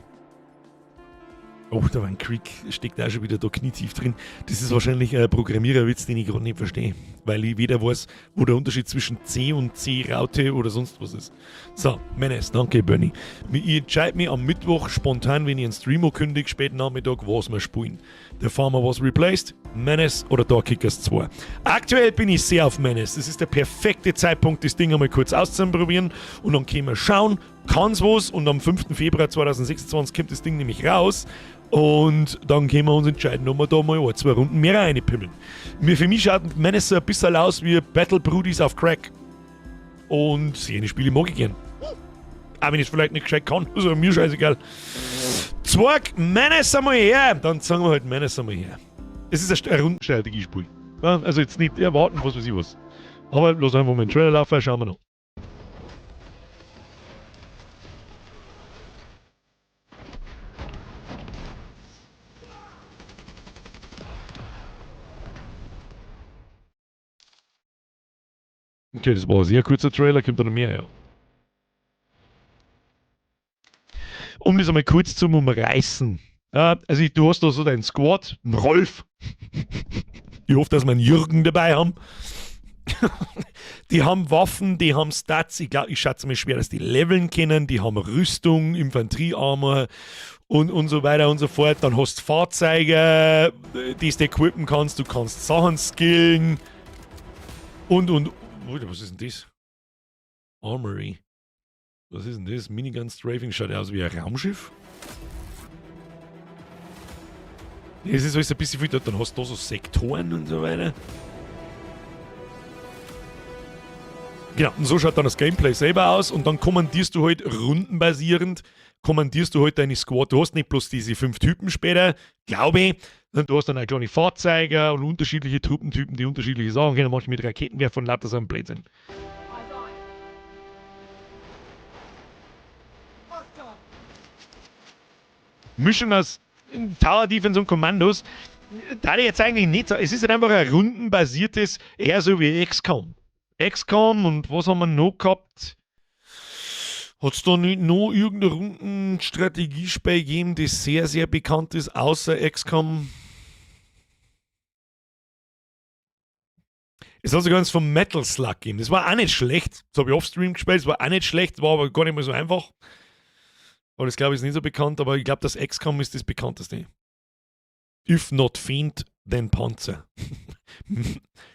Oh, da war ein Creek, steckt auch schon wieder da knietief drin. Das ist wahrscheinlich ein Programmiererwitz, den ich gerade nicht verstehe. Weil ich weder weiß, wo der Unterschied zwischen C und C-Raute oder sonst was ist. So, Menace, danke Bernie. Ich entscheide mich am Mittwoch spontan, wenn ich einen Stream kündige, späten Nachmittag, was wir spielen. Der Farmer was replaced, Menace oder Dark Kickers 2. Aktuell bin ich sehr auf Menace. Das ist der perfekte Zeitpunkt, das Ding einmal kurz auszuprobieren und dann können wir schauen, kann's was und am 5. Februar 2026 kommt das Ding nämlich raus. Und dann können wir uns entscheiden, ob wir da mal 2 Runden mehr reinpimmeln. Für mich schaut Menace so ein bisschen aus wie Battle Brudis auf Crack. Und solche Spiele mag ich gern. Auch wenn ich es vielleicht nicht gescheit kann, also mir scheißegal. Zwerg, Menace einmal her! Dann sagen wir halt Menace einmal her. Es ist ein Rundenstrategiespiel. Ja, also jetzt nicht erwarten, was weiß ich was. Aber los einfach mal den Trailer laufen, schauen wir noch. Okay, das war ein sehr kurzer Trailer, kommt da noch mehr, ja. Um das einmal kurz zu umreißen. Also du hast da so deinen Squad, einen Rolf. Ich hoffe, dass wir einen Jürgen dabei haben. Die haben Waffen, die haben Stats. Ich schätze mir schwer, dass die leveln können. Die haben Rüstung, Infanteriearmor und so weiter und so fort. Dann hast du Fahrzeuge, die du equippen kannst. Du kannst Sachen skillen. Und. Was ist denn das? Armory. Was ist denn das? Minigun Strafing schaut aus wie ein Raumschiff. Es ist alles ein bisschen viel dort. Dann hast du da so Sektoren und so weiter. Genau, und so schaut dann das Gameplay selber aus. Und dann kommandierst du halt rundenbasierend, deine Squad. Du hast nicht bloß diese 5 Typen später, glaube ich. Du hast dann auch kleine Fahrzeuge und unterschiedliche Truppentypen, die unterschiedliche Sachen können. Manchmal mit Raketenwerfer und lauter so ein Blödsinn. Mischung aus Tower Defense und Kommandos. Da ich jetzt eigentlich nicht sagen. Es ist halt einfach ein rundenbasiertes, eher so wie XCOM. XCOM und was haben wir noch gehabt? Hat es da nicht noch irgendein Rundenstrategiespiel gegeben, das sehr, sehr bekannt ist, außer XCOM? Es hat sogar eins vom Metal Slug gegeben. Das war auch nicht schlecht. Das habe ich off-stream gespielt, das war auch nicht schlecht, war aber gar nicht mehr so einfach. Aber das glaube ich ist nicht so bekannt, aber ich glaube, das XCOM ist das bekannteste. If not Fiend, then Panzer.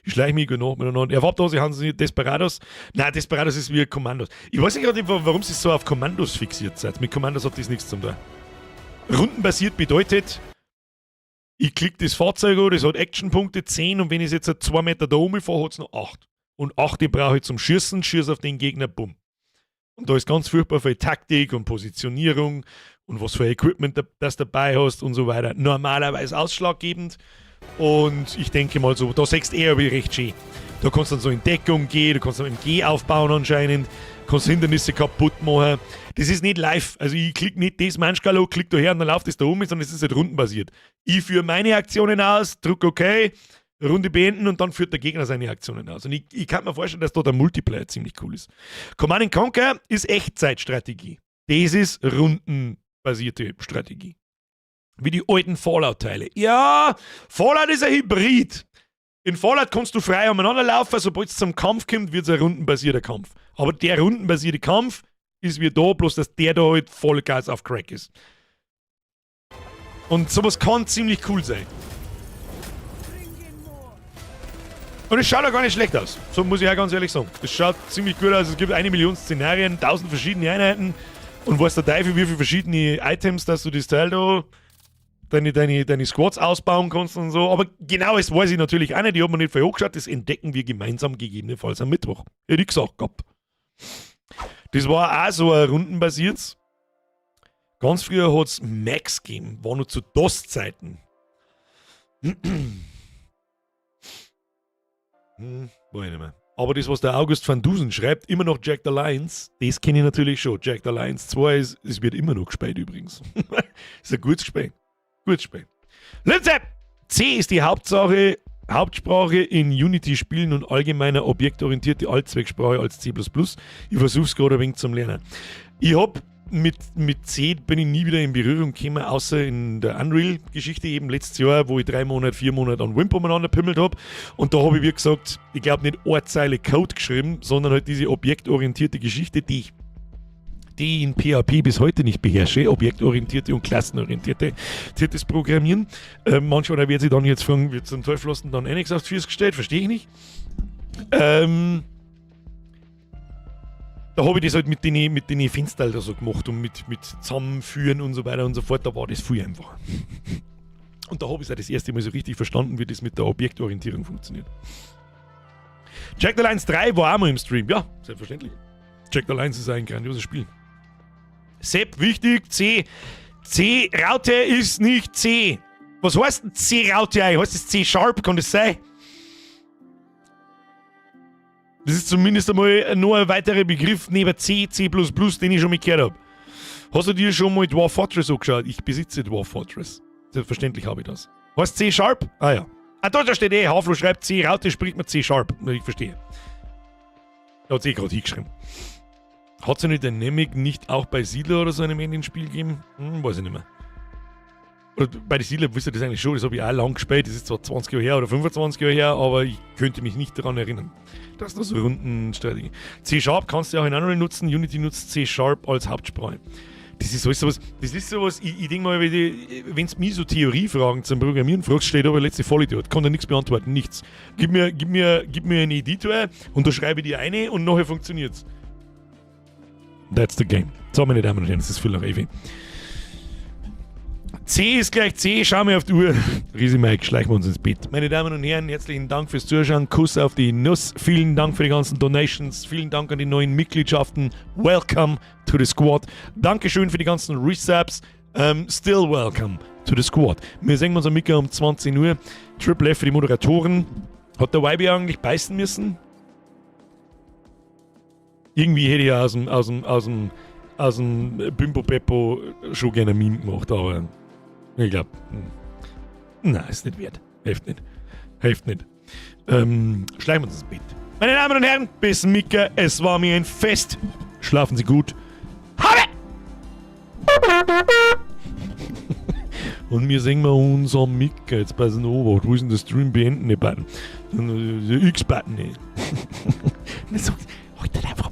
Ich schleiche mich genau miteinander. Erwartet da, sie haben sie Desperados. Nein, Desperados ist wie Kommandos. Ich weiß nicht gerade, warum sie so auf Kommandos fixiert seid. Mit Kommandos hat das nichts zu tun. Rundenbasiert bedeutet, ich klicke das Fahrzeug an, das hat Actionpunkte 10 und wenn ich jetzt 2 Meter da oben fahre, hat es noch 8. Und 8 die brauche ich zum Schießen, schieße auf den Gegner, bumm. Und da ist ganz furchtbar viel Taktik und Positionierung und was für Equipment das dabei hast und so weiter. Normalerweise ausschlaggebend. Und ich denke mal so, da siehst du eher wie recht schön. Da kannst du dann so in Deckung gehen, du kannst dann MG aufbauen anscheinend, kannst Hindernisse kaputt machen. Das ist nicht live. Also ich klicke nicht das Menschgalo, klick da her und dann läuft das da um, sondern es ist halt rundenbasiert. Ich führe meine Aktionen aus, drücke OK, Runde beenden und dann führt der Gegner seine Aktionen aus. Und ich kann mir vorstellen, dass da der Multiplayer ziemlich cool ist. Command & Conquer ist Echtzeitstrategie. Das ist rundenbasierte Strategie. Wie die alten Fallout-Teile. Ja, Fallout ist ein Hybrid. In Fallout kannst du frei umeinander laufen, sobald es zum Kampf kommt, wird es ein rundenbasierter Kampf. Aber der rundenbasierte Kampf ist wie da, bloß dass der da halt Vollgas auf Crack ist. Und sowas kann ziemlich cool sein. Und es schaut auch gar nicht schlecht aus. So muss ich auch ganz ehrlich sagen. Es schaut ziemlich gut aus. Es gibt 1 Million Szenarien, 1000 verschiedene Einheiten. Und weißt der Teufel, wie viele verschiedene Items, dass du das Teil da deine Squads ausbauen kannst und so. Aber genau das weiß ich natürlich auch nicht. Ich habe mir nicht vorher angeschaut. Das entdecken wir gemeinsam gegebenenfalls am Mittwoch. Hätte ich gesagt gehabt. Das war auch so ein rundenbasiertes. Ganz früher hat es Max gegeben. War nur zu DOS-Zeiten. Weiß ich nicht mehr. Aber das, was der August van Dusen schreibt, immer noch Jack the Lions, das kenne ich natürlich schon. Jack the Lions 2 es wird immer noch gespielt übrigens. Ist ein gutes Spiel. Gutes Spiel. Letzte! C ist die Hauptsprache in Unity-Spielen und allgemeiner objektorientierte Allzwecksprache als C++. Ich versuche es gerade ein wenig zum Lernen. Ich habe mit C bin ich nie wieder in Berührung gekommen, außer in der Unreal-Geschichte eben letztes Jahr, wo ich 3 Monate, 4 Monate an Wimp umeinander pimmelt habe. Und da habe ich, wie gesagt, ich glaube nicht eine Zeile Code geschrieben, sondern halt diese objektorientierte Geschichte, die ich in PHP bis heute nicht beherrsche, objektorientierte und klassenorientierte Programmieren. Manchmal wird sie dann jetzt fragen, wird zum Teufel lassen, dann nichts aufs Füße gestellt, verstehe ich nicht. Da habe ich das halt mit den Fenstern da so gemacht und mit Zusammenführen und so weiter und so fort, da war das viel einfacher. Und da habe ich es auch das erste Mal so richtig verstanden, wie das mit der Objektorientierung funktioniert. Jagged Alliance 3 war auch mal im Stream, ja, selbstverständlich. Jagged Alliance ist ein grandioses Spiel. Sepp, wichtig, C. C-Raute ist nicht C. Was heißt denn C-Raute eigentlich? Heißt das C-Sharp? Kann das sein? Das ist zumindest einmal nur ein weiterer Begriff neben C, C++, den ich schon mal gehört habe. Hast du dir schon mal Dwarf Fortress angeschaut? Ich besitze Dwarf Fortress. Selbstverständlich habe ich das. Heißt C-Sharp? Ah ja. Ah, da steht Haflo schreibt C-Raute, spricht man C-Sharp. Ich verstehe. Da hat es gerade hingeschrieben. Hat es eine Dynamic nicht auch bei Siedler oder so einem ähnlichen Spiel gegeben? Weiß ich nicht mehr. Oder bei den Siedler wusste ich das eigentlich schon, das habe ich auch lang gespielt. Das ist zwar 20 Jahre her oder 25 Jahre her, aber ich könnte mich nicht daran erinnern, dass das so Rundenstrategie. C-Sharp kannst du auch in Unreal nutzen, Unity nutzt C-Sharp als Hauptsprache. Das ist sowas, ich denke mal, wenn es mich so Theoriefragen zum Programmieren fragst, steht aber letzte Vollidiot, kann da nichts beantworten, nichts. Gib mir einen Editor und da schreibe ich dir eine und nachher funktioniert's. That's the game. So, meine Damen und Herren, das ist viel Revi. C ist gleich C, schauen wir auf die Uhr. Riesi Mike, schleichen wir uns ins Bett. Meine Damen und Herren, herzlichen Dank fürs Zuschauen. Kuss auf die Nuss. Vielen Dank für die ganzen Donations. Vielen Dank an die neuen Mitgliedschaften. Welcome to the Squad. Dankeschön für die ganzen Resubs. Still welcome to the Squad. Wir sehen uns am Mittwoch um 20 Uhr. Triple F für die Moderatoren. Hat der YB eigentlich beißen müssen? Irgendwie hätte ich aus dem Bimbo Beppo schon gerne ein Meme gemacht, aber ich glaube, nein, ist nicht wert. Hilft nicht. Schleichen wir uns ins Bett. Meine Damen und Herren, bis Mika, es war mir ein Fest. Schlafen Sie gut. Habe! Und wir singen wir uns am Mika. Jetzt passen wir auf. Wo ist denn der Stream beenden? Der Button. Der X-Button. Heute einfach